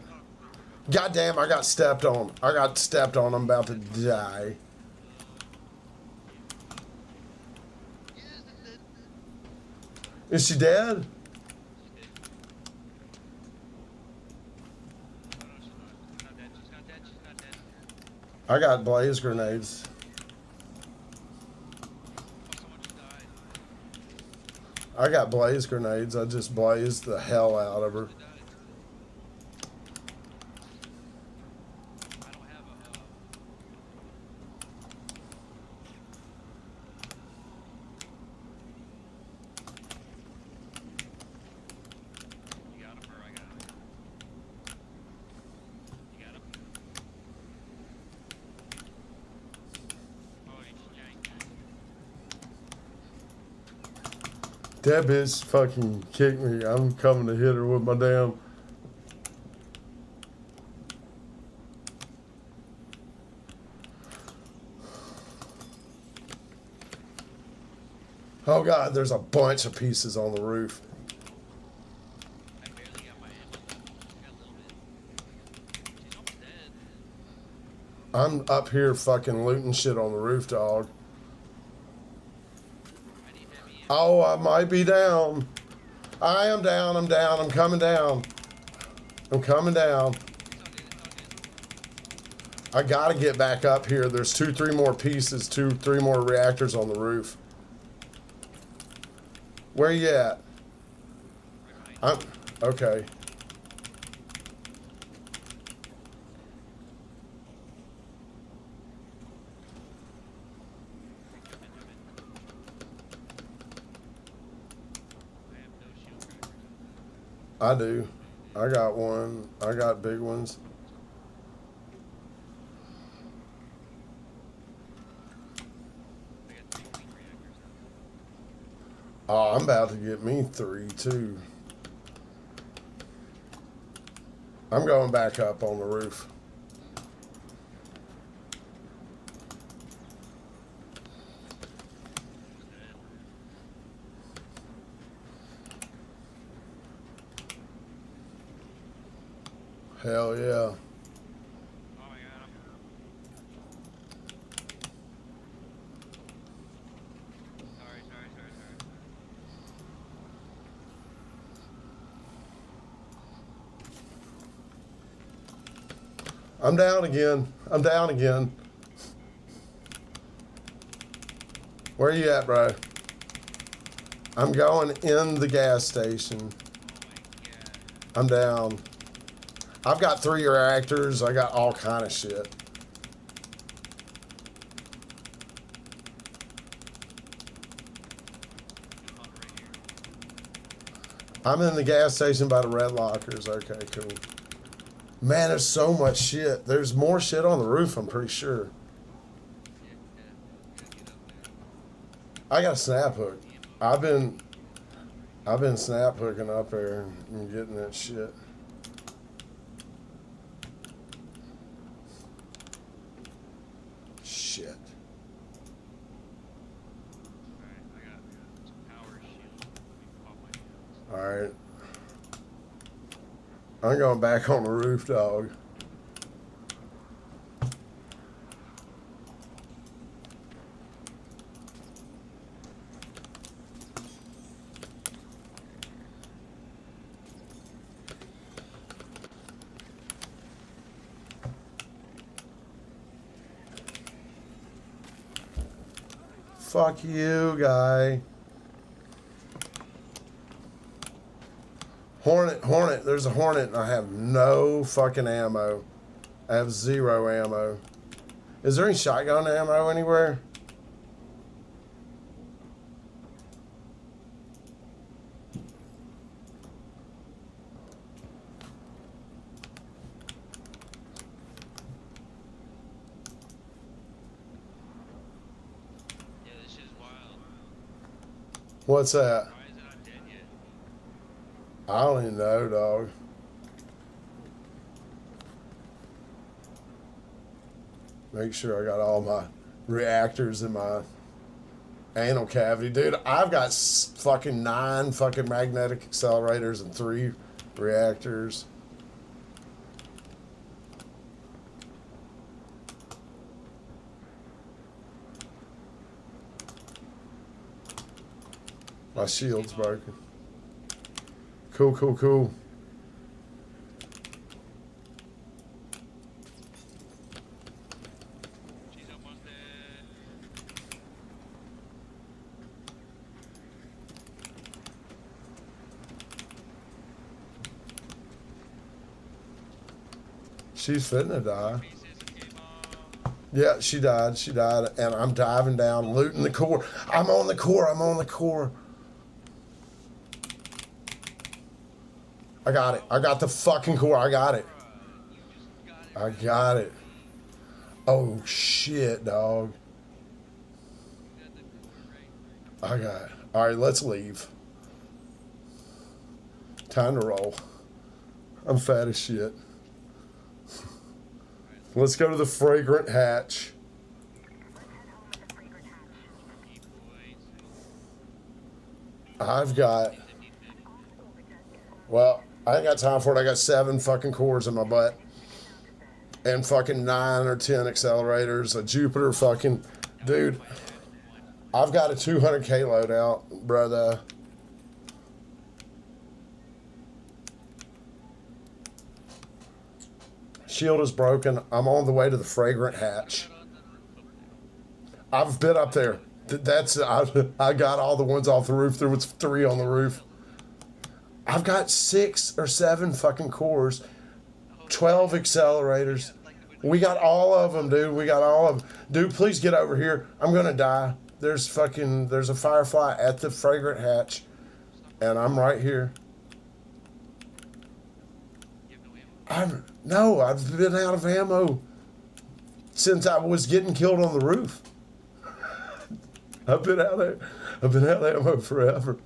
Speaker 1: Goddamn! I got stepped on. I got stepped on. I'm about to die.
Speaker 2: Yes, that's it.
Speaker 1: Is she dead?
Speaker 2: She did. Oh, no, she's not dead. She's not dead. She's not dead.
Speaker 1: I got blaze grenades.
Speaker 2: Oh, someone just died.
Speaker 1: I got blaze grenades. I just blazed the hell out of her.
Speaker 2: She died. I don't have a. You got him or I got him? You got him? Oh, he's jank.
Speaker 1: That bitch fucking kicked me. I'm coming to hit her with my damn. Oh god, there's a bunch of pieces on the roof.
Speaker 2: I barely got my ammo left. Just got a little bit. She's almost dead.
Speaker 1: I'm up here fucking looting shit on the roof, dog.
Speaker 2: I need heavy ammo.
Speaker 1: Oh, I might be down. I am down. I'm down. I'm coming down. I'm coming down.
Speaker 2: It's all good. It's all good.
Speaker 1: I gotta get back up here. There's 3 more pieces, 3 more reactors on the roof. Where you at?
Speaker 2: Right behind
Speaker 1: I'm okay.
Speaker 2: I have no shield crackers.
Speaker 1: I do. I got one. I got big ones.
Speaker 2: I got 3 weak reactors.
Speaker 1: Oh, I'm about to get me 3 too. I'm going back up on the roof. Hell yeah.
Speaker 2: Oh, I got him.
Speaker 1: I'm down again. I'm down again. Where you at, bro? I'm going in the gas station. I'm down. I've got 3 reactors. I got all kind of shit. I'm in the gas station by the red lockers. Okay, cool. Man, there's so much shit. There's more shit on the roof, I'm pretty sure. I got a snap hook. I've been snap hooking up there and getting that shit. Shit. Alright. I'm going back on the roof, dog. Fuck you, guy. Hornet, there's a Hornet and I have no fucking ammo. I have 0 ammo. Is there any shotgun ammo anywhere?
Speaker 2: Yeah, this shit is wild.
Speaker 1: What's that?
Speaker 2: Why is it not dead yet?
Speaker 1: I don't even know, dog. Make sure I got all my reactors in my anal cavity. Dude, I've got fucking 9 fucking magnetic accelerators and 3 reactors. My shield's broken. Cool, cool, cool.
Speaker 2: She's almost dead.
Speaker 1: She's finna die.
Speaker 2: Pieces of game on.
Speaker 1: Yeah, she died. She died. And I'm diving down, looting the core. I'm on the core. I'm on the core. I got it. I got the fucking core. I got it.
Speaker 2: You just got it.
Speaker 1: I got it. Oh, shit, dog.
Speaker 2: You got the cooler right.
Speaker 1: I got it. All right, let's leave. Time to roll. I'm fat as shit. Let's go to the fragrant hatch.
Speaker 2: Keep boys.
Speaker 1: I've got, well, I ain't got time for it. I got 7 fucking cores in my butt. And fucking 9 or 10 accelerators. A Jupiter fucking, dude. I've got a 200K loadout, brother. Shield is broken. I'm on the way to the fragrant hatch. I've been up there. I got all the ones off the roof. There was 3 on the roof. I've got 6 or 7 fucking cores, 12 accelerators. We got all of them, dude. We got all of them. Dude, please get over here. I'm gonna die. There's a firefly at the fragrant hatch, and I'm right here.
Speaker 2: You have no ammo?
Speaker 1: No, I've been out of ammo since I was getting killed on the roof. I've been out of ammo forever.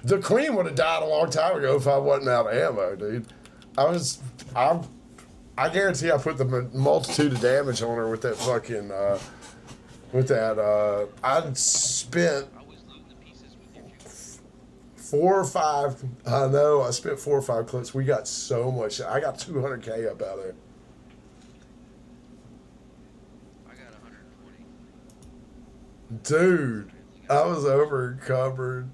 Speaker 1: The queen would have died a long time ago if I wasn't out of ammo, dude. I guarantee I put the multitude of damage on her with that fucking, I'd spent
Speaker 2: I was looting the pieces with you.
Speaker 1: 4 or 5, I know, I spent 4 or 5 clips. We got so much, I got 200K up out there.
Speaker 2: I got 120.
Speaker 1: Dude, I was over covered.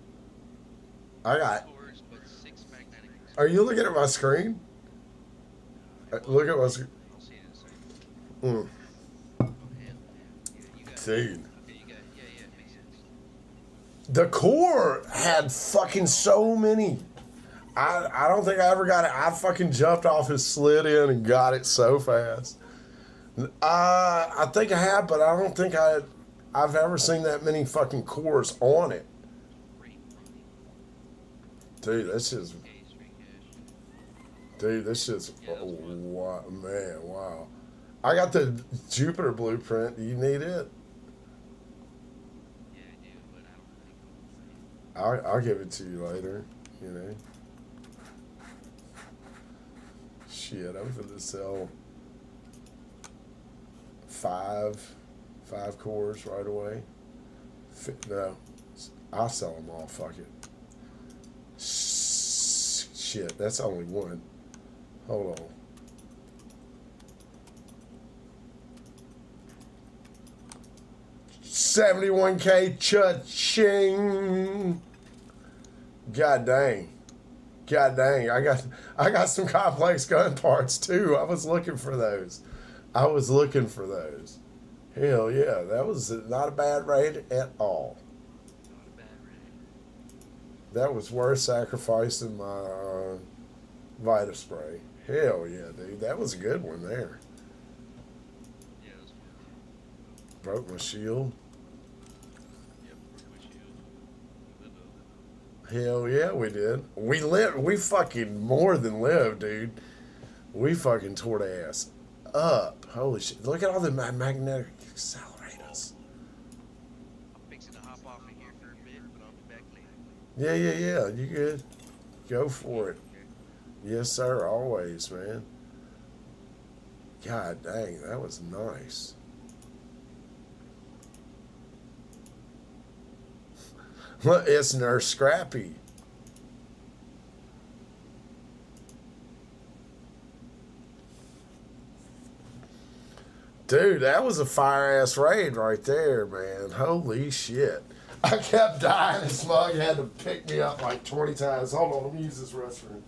Speaker 1: I got,
Speaker 2: Cores, but 6 magnetic.
Speaker 1: are you looking at my screen? Look at my screen.
Speaker 2: I'll see it in a second.
Speaker 1: Mm,
Speaker 2: Oh hell yeah. Yeah, you got
Speaker 1: dude.
Speaker 2: okay, you got yeah, it makes sense.
Speaker 1: The core had fucking so many. I don't think I ever got it. I fucking jumped off and slid in and got it so fast. I think I have, but I don't think I've ever seen that many fucking cores on it.
Speaker 2: Great money.
Speaker 1: Dude, that's just
Speaker 2: Okay, straight cash.
Speaker 1: dude, this shit's
Speaker 2: Yeah, that was fun.
Speaker 1: wow, man, wow. I got the Jupiter blueprint. Do you need it?
Speaker 2: Yeah, I do, but I don't think I'm gonna play it.
Speaker 1: I'll give it to you later. You know, shit, I'm gonna sell five, five cores right away. No, I'll sell them all. Fuck it. Shit, that's only one. Hold on. 71K cha-ching. God dang. God dang. I got some complex gun parts too. I was looking for those. I was looking for those. Hell yeah. That was not a bad raid at all.
Speaker 2: Not a bad raid.
Speaker 1: That was worth sacrificing my Vita spray. Hell yeah, dude. That was a good one there.
Speaker 2: Yeah, it was fun.
Speaker 1: Broke my shield.
Speaker 2: Yep, broke my shield. We lived though.
Speaker 1: Hell yeah, we did. We lived. We fucking more than lived, dude. We fucking tore the ass up. Holy shit. Look at all the magnetic accelerators.
Speaker 2: I'm fixing to hop off of here for a bit, but I'll be back later.
Speaker 1: Yeah, yeah, yeah. You good? Go for it.
Speaker 2: Okay.
Speaker 1: Yes, sir. Always, man. God dang, that was nice. Look, it's Nurse Scrappy. Dude, that was a fire ass raid right there, man. Holy shit. I kept dying and Smug had to pick me up like 20 times. Hold on, let me use this restroom.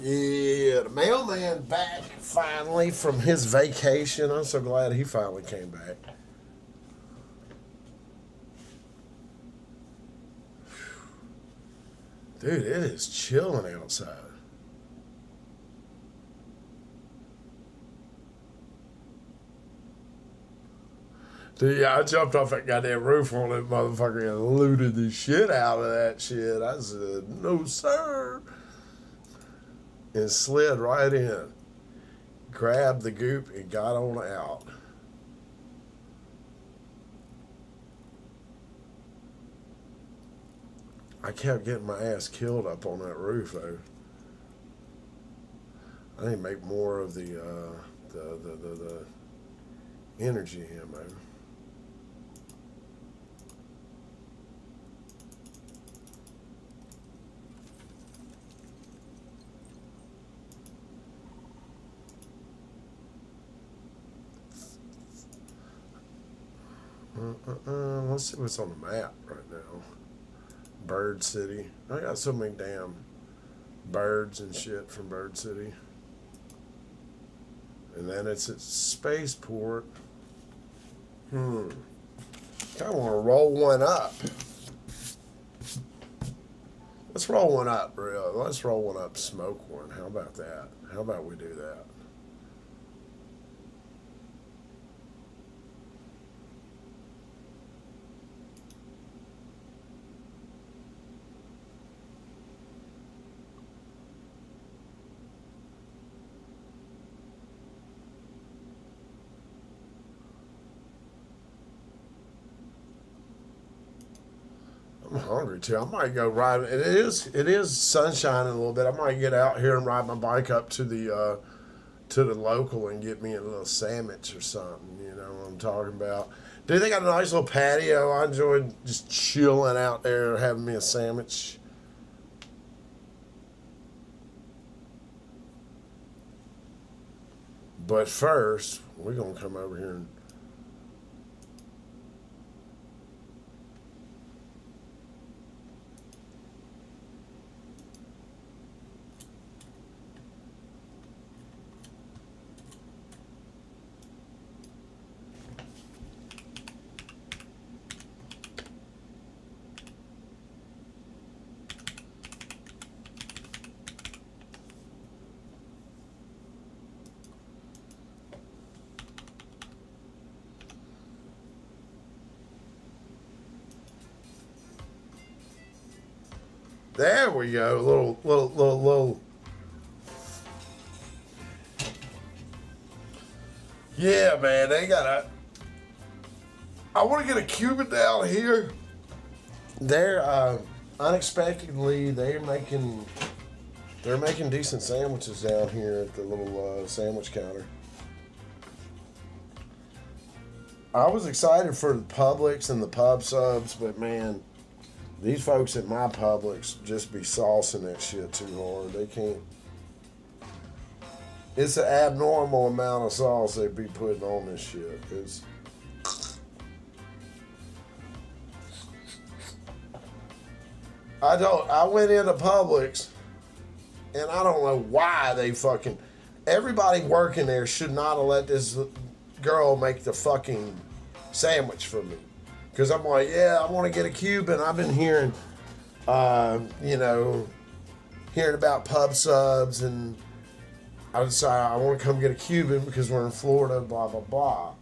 Speaker 1: Yeah, the mailman back finally from his vacation. I'm so glad he finally came back. Dude, it is chilling outside. Dude, yeah, I jumped off that goddamn roof on that motherfucker and looted the shit out of that shit. I said, no, sir. And slid right in. Grabbed the goop and got on out. I kept getting my ass killed up on that roof, though. I need to make more of the energy ammo. Let's see what's on the map right now. Bird City. I got so many damn birds and shit from Bird City. And then it's at Spaceport. Kind of want to roll one up. Let's roll one up, real. Let's roll one up, smoke one. How about that? How about we do that? I'm hungry too. I might go ride. It is sunshining a little bit. I might get out here and ride my bike up to the local and get me a little sandwich or something. You know what I'm talking about? Dude, they got a nice little patio. I enjoyed just chilling out there, having me a sandwich. But first, we're gonna come over here and there we go. Little. Yeah, man, they got a. I want to get a Cuban down here. They're unexpectedly they're making decent sandwiches down here at the little sandwich counter. I was excited for the Publix and the pub subs, but man, these folks at my Publix just be saucing that shit too hard. They can't. It's an abnormal amount of sauce they be putting on this shit. I went into Publix, and I don't know why they fucking. Everybody working there should not have let this girl make the fucking sandwich for me. Because I'm like, yeah, I want to get a Cuban. I've been hearing, hearing about pub subs, and I decided I want to come get a Cuban because we're in Florida, blah, blah, blah.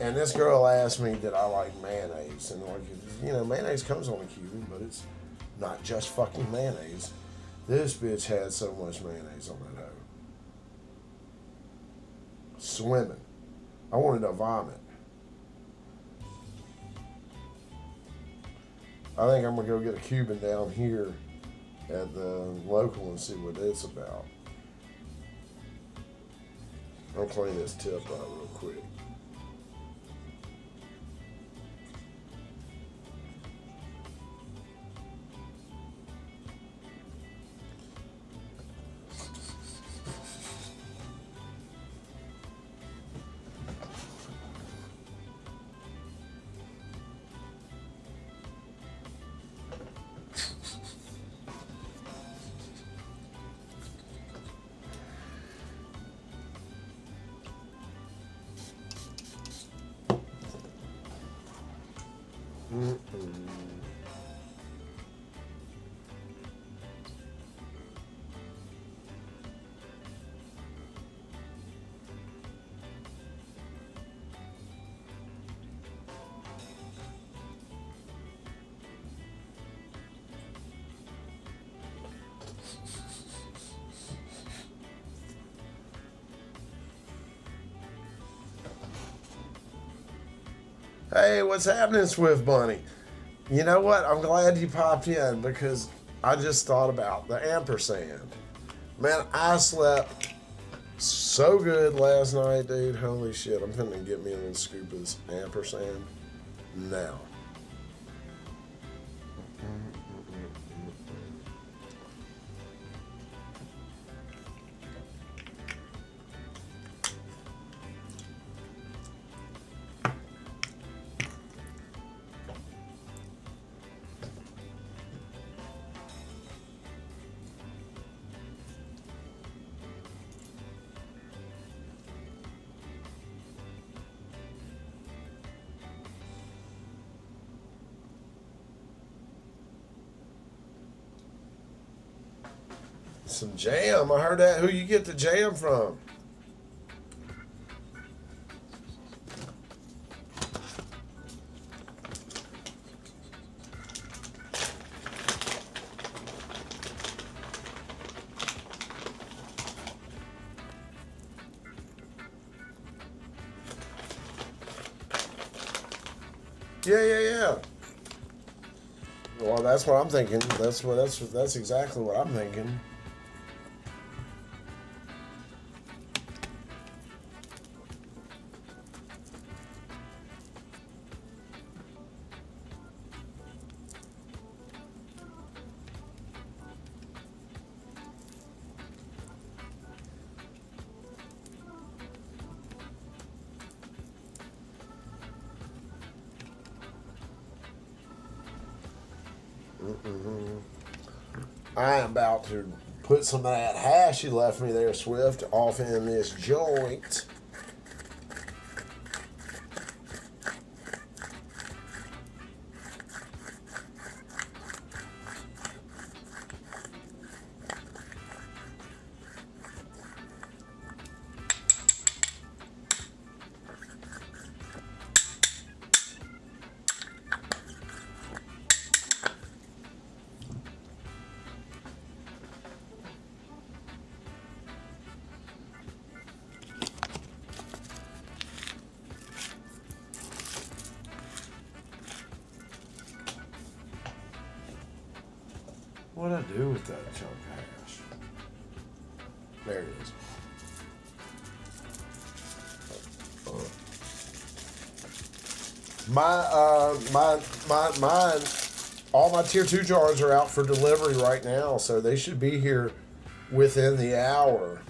Speaker 1: And this girl asked me, did I like mayonnaise? And mayonnaise comes on a Cuban, but it's not just fucking mayonnaise. This bitch had so much mayonnaise on that hoe. Swimming. I wanted to vomit. I think I'm going to go get a Cuban down here at the local and see what it's about. I'll clean this tip out real quick. Hey, what's happening, Swift Bunny? You know what? I'm glad you popped in because I just thought about the ampersand. Man, I slept so good last night, dude. Holy shit. I'm finna get me a little scoop of this ampersand now. Some jam. I heard that. Who you get the jam from? Yeah. Well, that's what I'm thinking. That's exactly what I'm thinking. I am about to put some of that hash you left me there, Swift, off in this joint. What'd I do with that chunk of hash? There it is. Mine, all my tier 2 jars are out for delivery right now, so they should be here within the hour.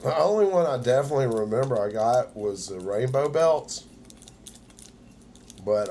Speaker 1: The only one I definitely remember I got was the rainbow belts. But,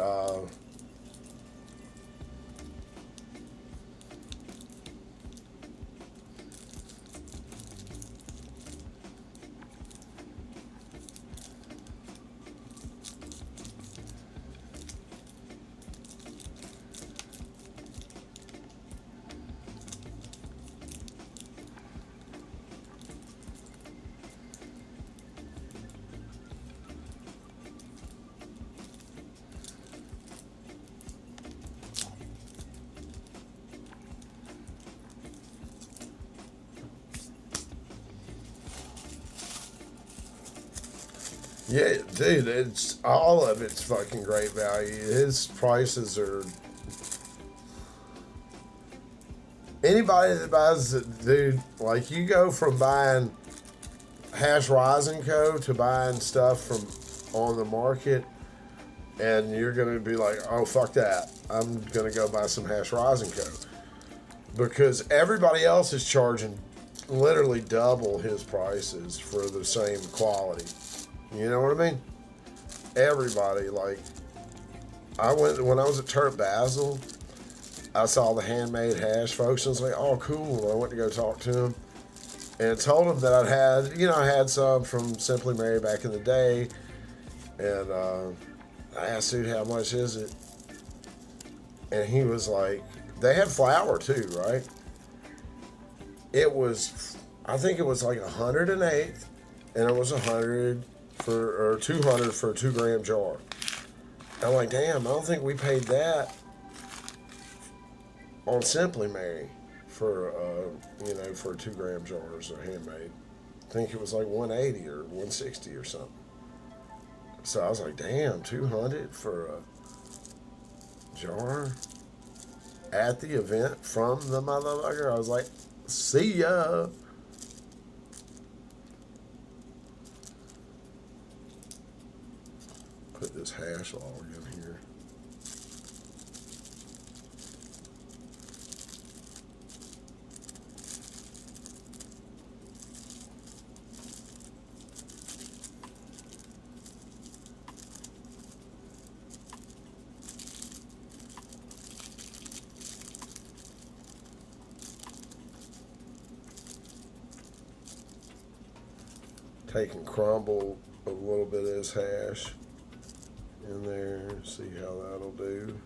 Speaker 1: yeah, dude, it's all of it's fucking great value. His prices are. Anybody that buys it, dude, like you go from buying Hash Rising Co. to buying stuff from on the market, and you're gonna be like, oh fuck that, I'm gonna go buy some Hash Rising Co. Because everybody else is charging literally double his prices for the same quality. You know what I mean? Everybody, like, I went when I was at Turp Basil, I saw the handmade hash folks, and I was like, oh cool. I went to go talk to them and told him that I had some from Simply Mary back in the day, and I asked dude, how much is it? And he was like, they had flour too, right? It was, I think it was like 108, and it was 100 or 200 for a 2 gram jar. I'm like, damn, I don't think we paid that on Simply Mary for for 2 gram jars of handmade. I think it was like 180 or 160 or something. So I was like, damn, 200 for a jar at the event from the motherfucker. I was like, see ya. hash log in here. Take and crumble a little bit of this hash in there, see how that'll do.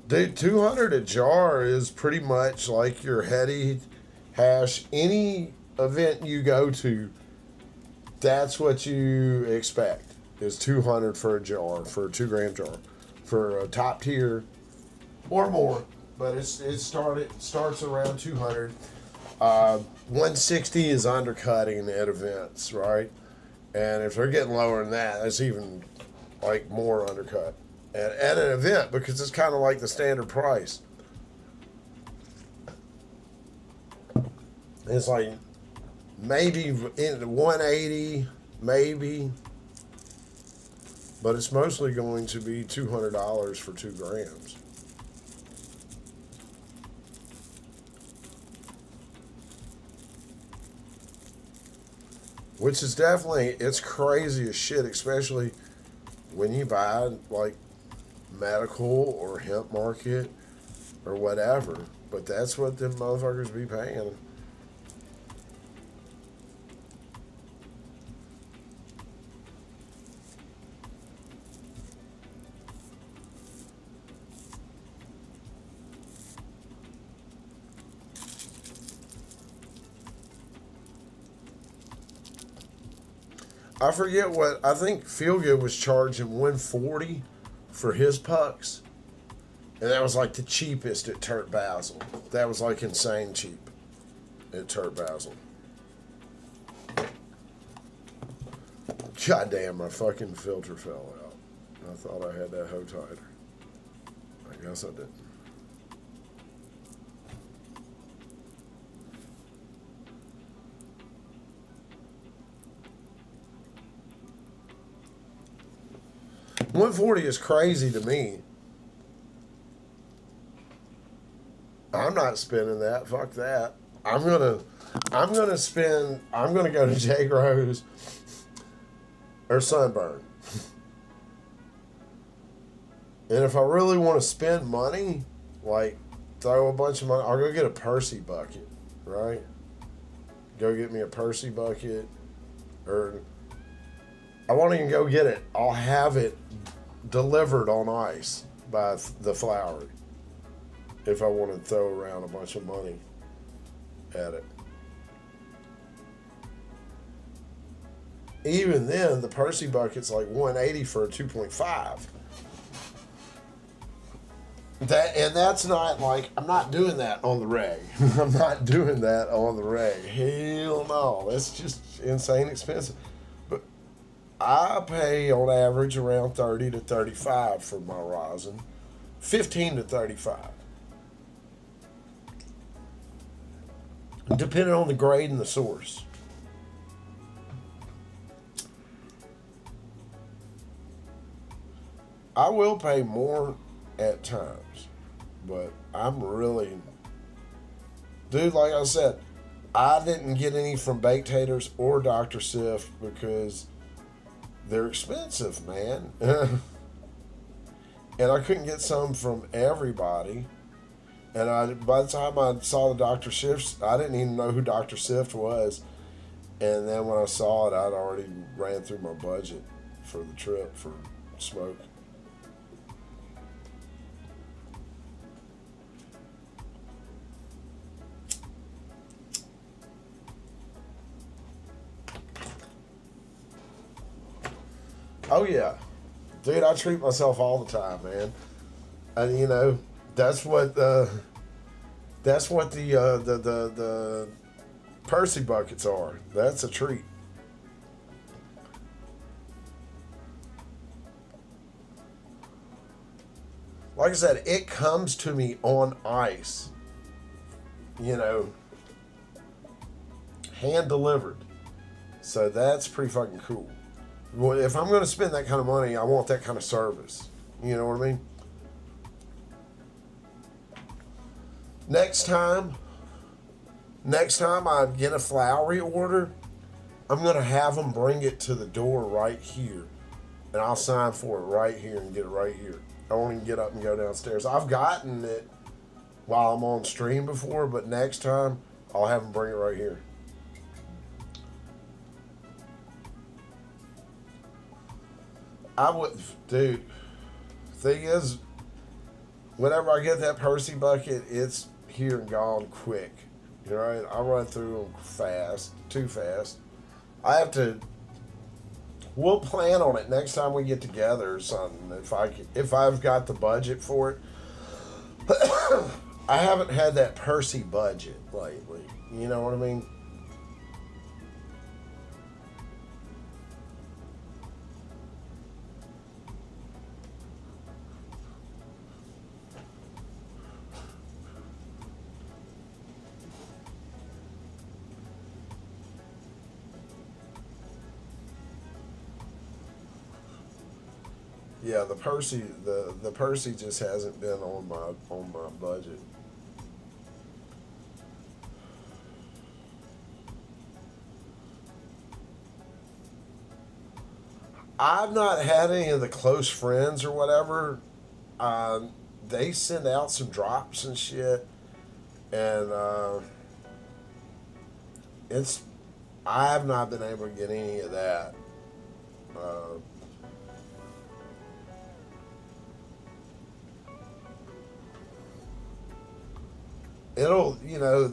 Speaker 1: Dude, 200 a jar is pretty much like your heady hash. Any event you go to, that's what you expect, is 200 for a jar, for a 2 gram jar, for a top tier or more. But it starts around 200. 160 is undercutting at events, right? And if they're getting lower than that, that's even like more undercut at an event, because it's kind of like the standard price. It's like maybe in 180, maybe, but it's mostly going to be $200 for 2 grams. Which is definitely, it's crazy as shit, especially when you buy like medical or hemp market or whatever. But that's what them motherfuckers be paying. I forget what, I think Feelgood was charging $140 for his pucks. And that was like the cheapest at Turt Basel. That was like insane cheap at Turt Basel. God damn, my fucking filter fell out. I thought I had that hoe tighter. I guess I didn't. $140 is crazy to me. I'm not spending that. Fuck that. I'm gonna go to J. Rose or Sunburn. And if I really want to spend money, like throw a bunch of money, I'll go get a Percy bucket, right? Go get me a Percy bucket, or I won't even go get it. I'll have it delivered on ice by the Flowery if I want to throw around a bunch of money at it. Even then, the Percy bucket's like $180 for a 2.5. That's not like, I'm not doing that on the reg. I'm not doing that on the reg. Hell no. That's just insane expensive. But I pay on average around 30 to 35 for my rosin. 15 to 35. Depending on the grade and the source. I will pay more at times, but I'm really, dude, like I said, I didn't get any from Baked Taters or Dr. Sif because they're expensive, man. And I couldn't get some from everybody. And by the time I saw the Dr. Sifts, I didn't even know who Dr. Sift was. And then when I saw it, I'd already ran through my budget for the trip for smoke. Oh yeah, dude, I treat myself all the time, man. And that's what that's what the Percy buckets are. That's a treat. Like I said, it comes to me on ice. You know, hand delivered. So that's pretty fucking cool. Well, if I'm going to spend that kind of money, I want that kind of service. You know what I mean? Next time I get a flowery order, I'm going to have them bring it to the door right here. And I'll sign for it right here and get it right here. I won't even get up and go downstairs. I've gotten it while I'm on stream before, but next time I'll have them bring it right here. I would, dude. Thing is, whenever I get that Percy bucket, it's here and gone quick. You know, right? I run through them fast, too fast. I have to. We'll plan on it next time we get together or something. If I've got the budget for it. I haven't had that Percy budget lately. You know what I mean? Yeah, the Percy just hasn't been on my budget. I've not had any of the close friends or whatever. Um, they send out some drops and shit, and it's I have not been able to get any of that. Uh,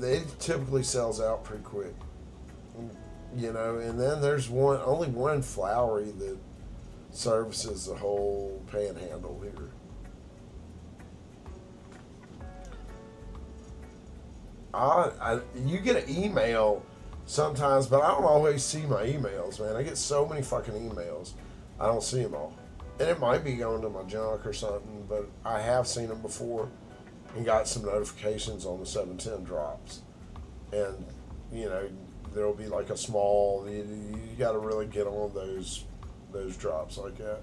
Speaker 1: it typically sells out pretty quick. And then there's only one flowery that services the whole panhandle here. You get an email sometimes, but I don't always see my emails, man. I get so many fucking emails, I don't see them all. And it might be going to my junk or something, but I have seen them before and got some notifications on the 710 drops. And, you know, there'll be like a small, you got to really get on those drops like that.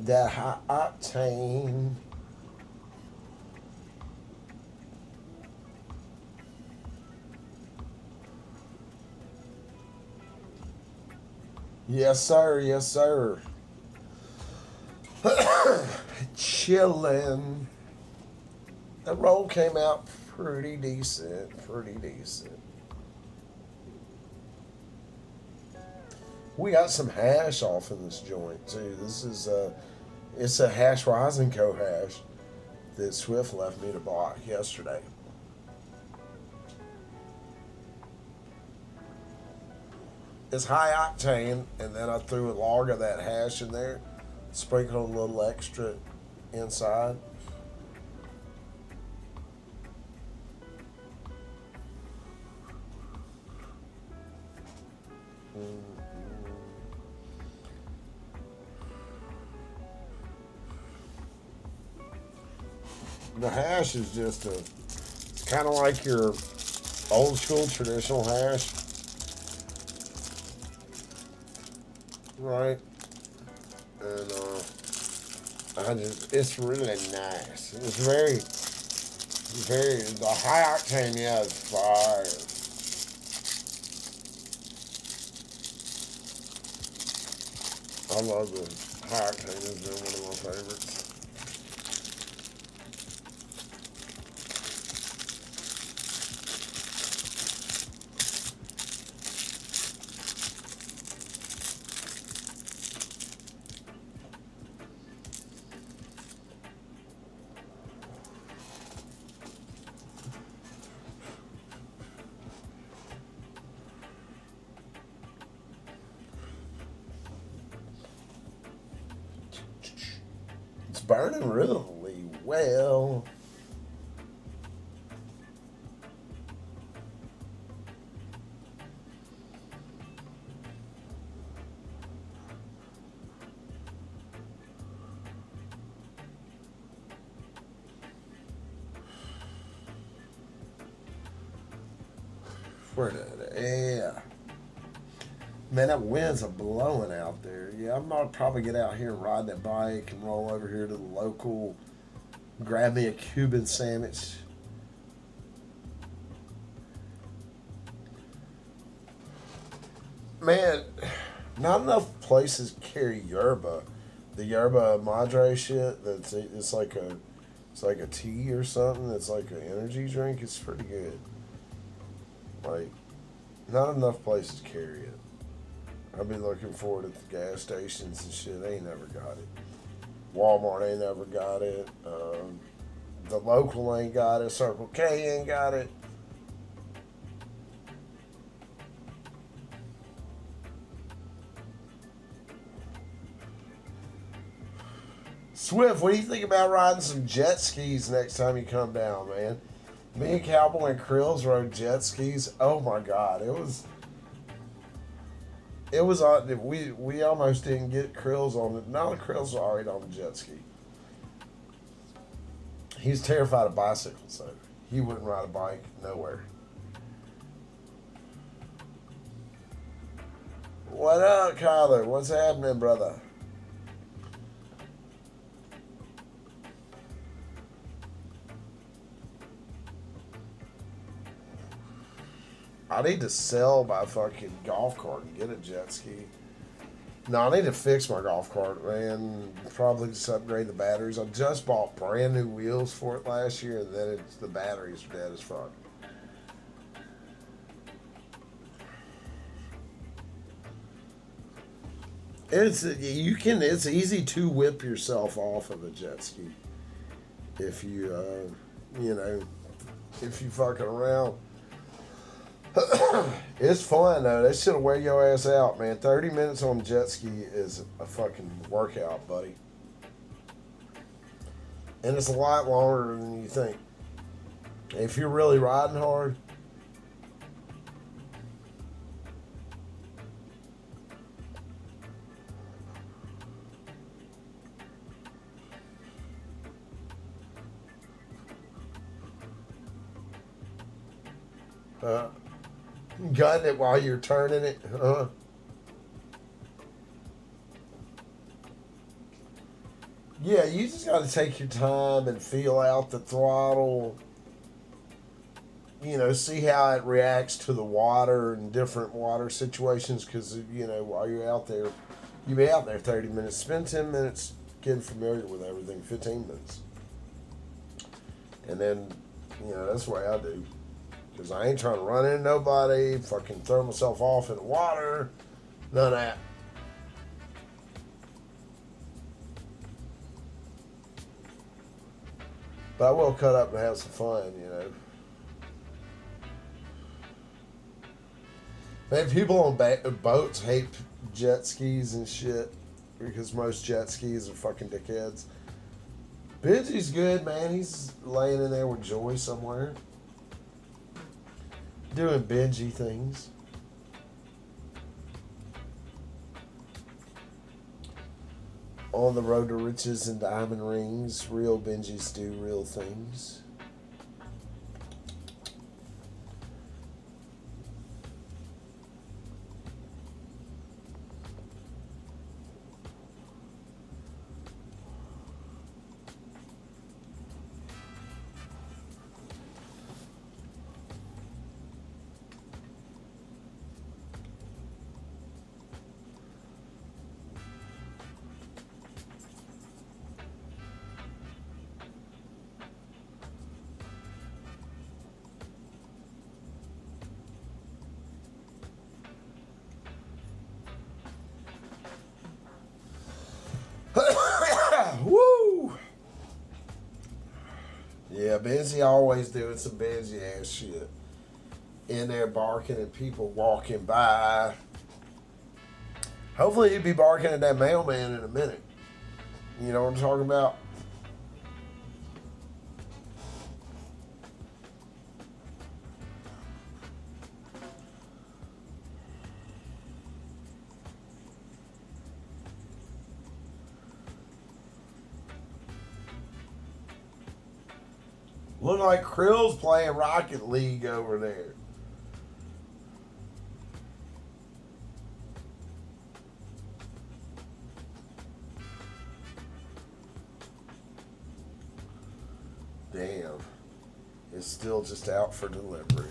Speaker 1: That high octane. Yes, sir. Yes, sir. Chillin'. The roll came out pretty decent. Pretty decent. We got some hash off in this joint too. This is it's a hash Rising Co hash that Swift left me to block yesterday. It's high octane, and then I threw a log of that hash in there, sprinkled a little extra inside. The hash is just it's kind of like your old school traditional hash, right? And it's really nice. It's very, The high octane, yeah, is fire. I love the high octane. Has been one of my favorites. It's burning really well. Where did it? Yeah. Man, that wind's a blowing out there. Yeah, I'm gonna probably get out here and ride that bike and roll over here to the local, grab me a Cuban sandwich. Man, not enough places carry yerba. The yerba madre shit. It's like a tea or something. It's like an energy drink. It's pretty good. Like, not enough places carry it. I've been looking for it at the gas stations and shit. They ain't never got it. Walmart ain't never got it. The local ain't got it. Circle K ain't got it. Swift, what do you think about riding some jet skis next time you come down, man? Me and Cowboy and Krills rode jet skis. Oh my god, it was on. We almost didn't get Krills on it. Now the Krills was already on the jet ski. He's terrified of bicycles, so he wouldn't ride a bike nowhere. What up, Kyler? What's happening, brother? I need to sell my fucking golf cart and get a jet ski. No, I need to fix my golf cart, man. Probably just upgrade the batteries. I just bought brand new wheels for it last year, and then the batteries are dead as fuck. It's easy to whip yourself off of a jet ski if you you know if you fucking around. It's fun though. That shit'll wear your ass out, man. 30 minutes on a jet ski is a fucking workout, buddy. And it's a lot longer than you think. If you're really riding hard. Gutting it while you're turning it, huh? Yeah, you just got to take your time and feel out the throttle. See how it reacts to the water and different water situations. Because while you're out there, you be out there 30 minutes. Spend 10 minutes getting familiar with everything. 15 minutes, and then that's the way I do. Because I ain't trying to run into nobody, fucking throw myself off in the water, none of that. But I will cut up and have some fun, Man, people on boats hate jet skis and shit because most jet skis are fucking dickheads. Benji's good, man. He's laying in there with Joy somewhere. Doing Benji things. On the road to riches and diamond rings, real Benjis do real things. Yeah, Benzie always doing some Benzie ass shit. In there barking at people walking by. Hopefully he'd be barking at that mailman in a minute. You know what I'm talking about? Look like Krill's playing Rocket League over there. Damn. It's still just out for delivery.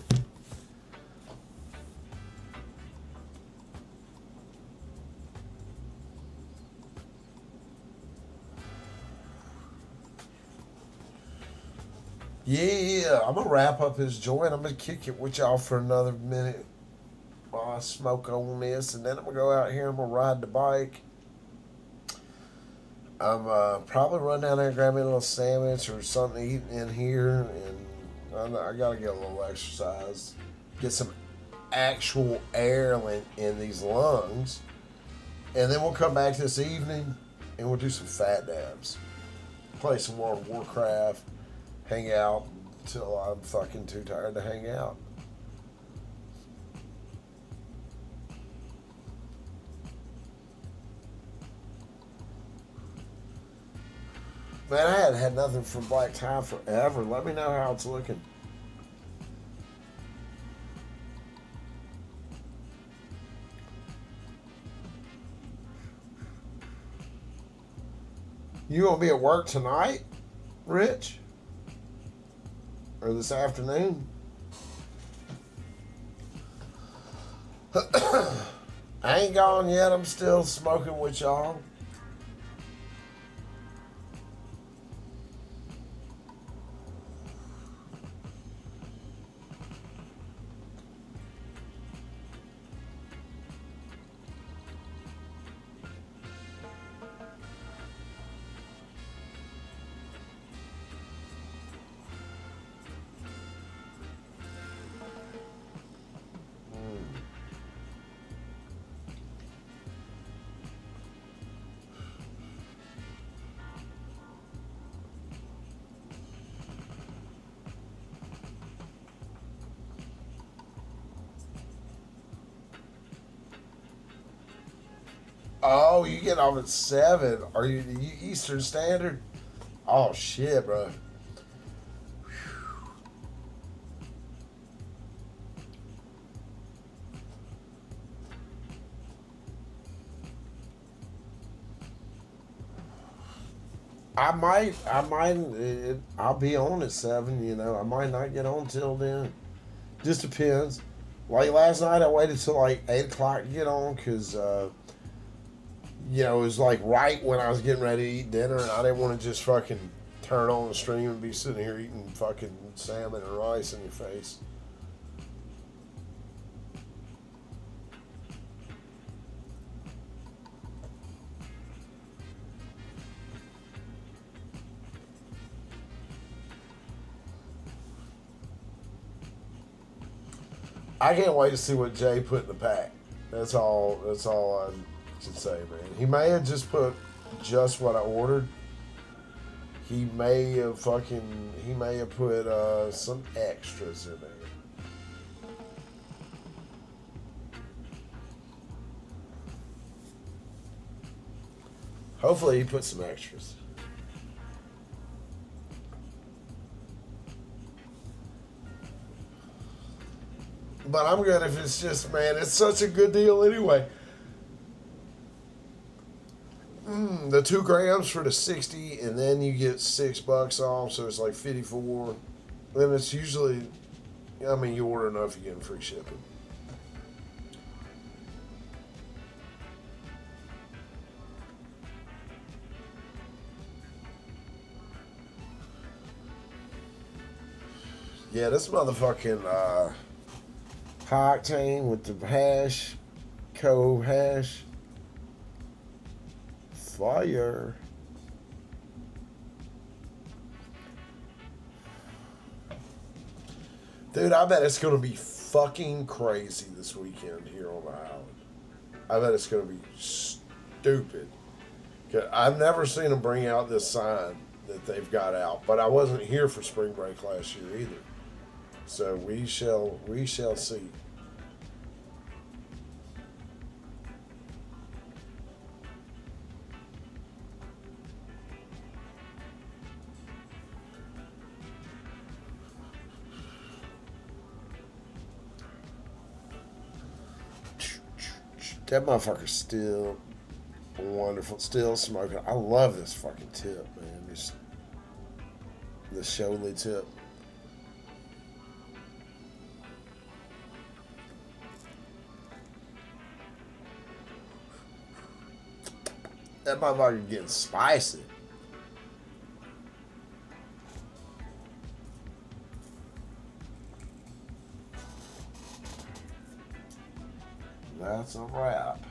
Speaker 1: Yeah, I'm gonna wrap up this joint. I'm gonna kick it with y'all for another minute while I smoke on this, and then I'm gonna go out here. I'm gonna ride the bike. I'm probably run down there and grab me a little sandwich or something to eat in here, and I gotta get a little exercise, get some actual air in these lungs, and then we'll come back this evening and we'll do some fat dabs, play some more Warcraft, hang out until I'm fucking too tired to hang out. Man, I hadn't had nothing from Black Tie forever. Let me know how it's looking. You gonna be at work tonight, Rich? Or this afternoon? I ain't gone yet. I'm still smoking with y'all. Oh, you get off at 7. Are you Eastern Standard? Oh shit, bro. I'll be on at 7. You know, I might not get on till then. Just depends. Like last night, I waited till like 8 o'clock to get on because. You know, it was like right when I was getting ready to eat dinner, and I didn't want to just fucking turn on the stream and be sitting here eating fucking salmon and rice in your face. I can't wait to see what Jay put in the pack. That's all I should say, man. He may have just put just what I ordered. He may have put some extras in there. Hopefully he put some extras. But I'm good if it's just, man, it's such a good deal anyway. The 2 grams for the 60, and then you get $6 off, so it's like 54. Then it's usually, I mean, you order enough, you get free shipping. Yeah, this motherfucking high octane with the hash, cove hash. Fire. Dude, I bet it's going to be fucking crazy this weekend here on the island. I bet it's going to be stupid. 'Cause I've never seen them bring out this sign that they've got out, but I wasn't here for spring break last year either. So we shall see. That motherfucker's still wonderful, still smoking. I love this fucking tip, man. This Sholey tip. That motherfucker getting spicy. That's a wrap.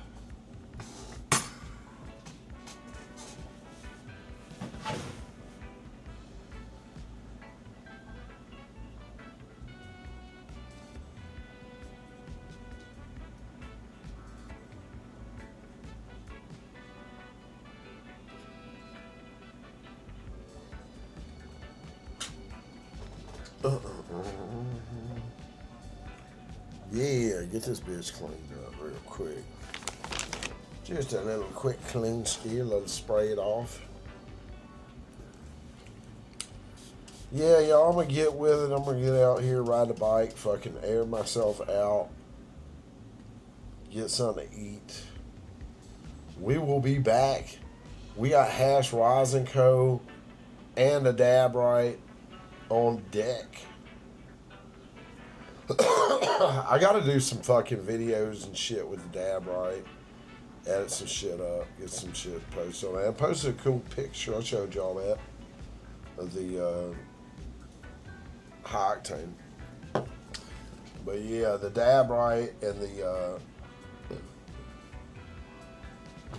Speaker 1: Yeah, get this bitch cleaned up real quick. Just a little quick clean ski, let it spray it off. Yeah, y'all, I'm gonna get with it. I'm gonna get out here, ride the bike, fucking air myself out, get something to eat. We will be back. We got Hash Rosin Co. and a Dab Right on deck. I gotta do some fucking videos and shit with the Dab Right. Edit some shit up, get some shit posted on that. I posted a cool picture, I showed y'all that, of the high octane. But yeah, the Dab Right and the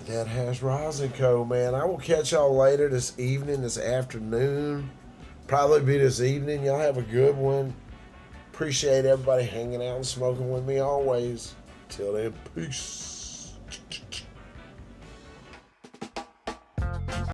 Speaker 1: that Hash Rosin Co, man. I will catch y'all later this evening, this afternoon. Probably be this evening. Y'all have a good one. Appreciate everybody hanging out and smoking with me always. Till then, peace.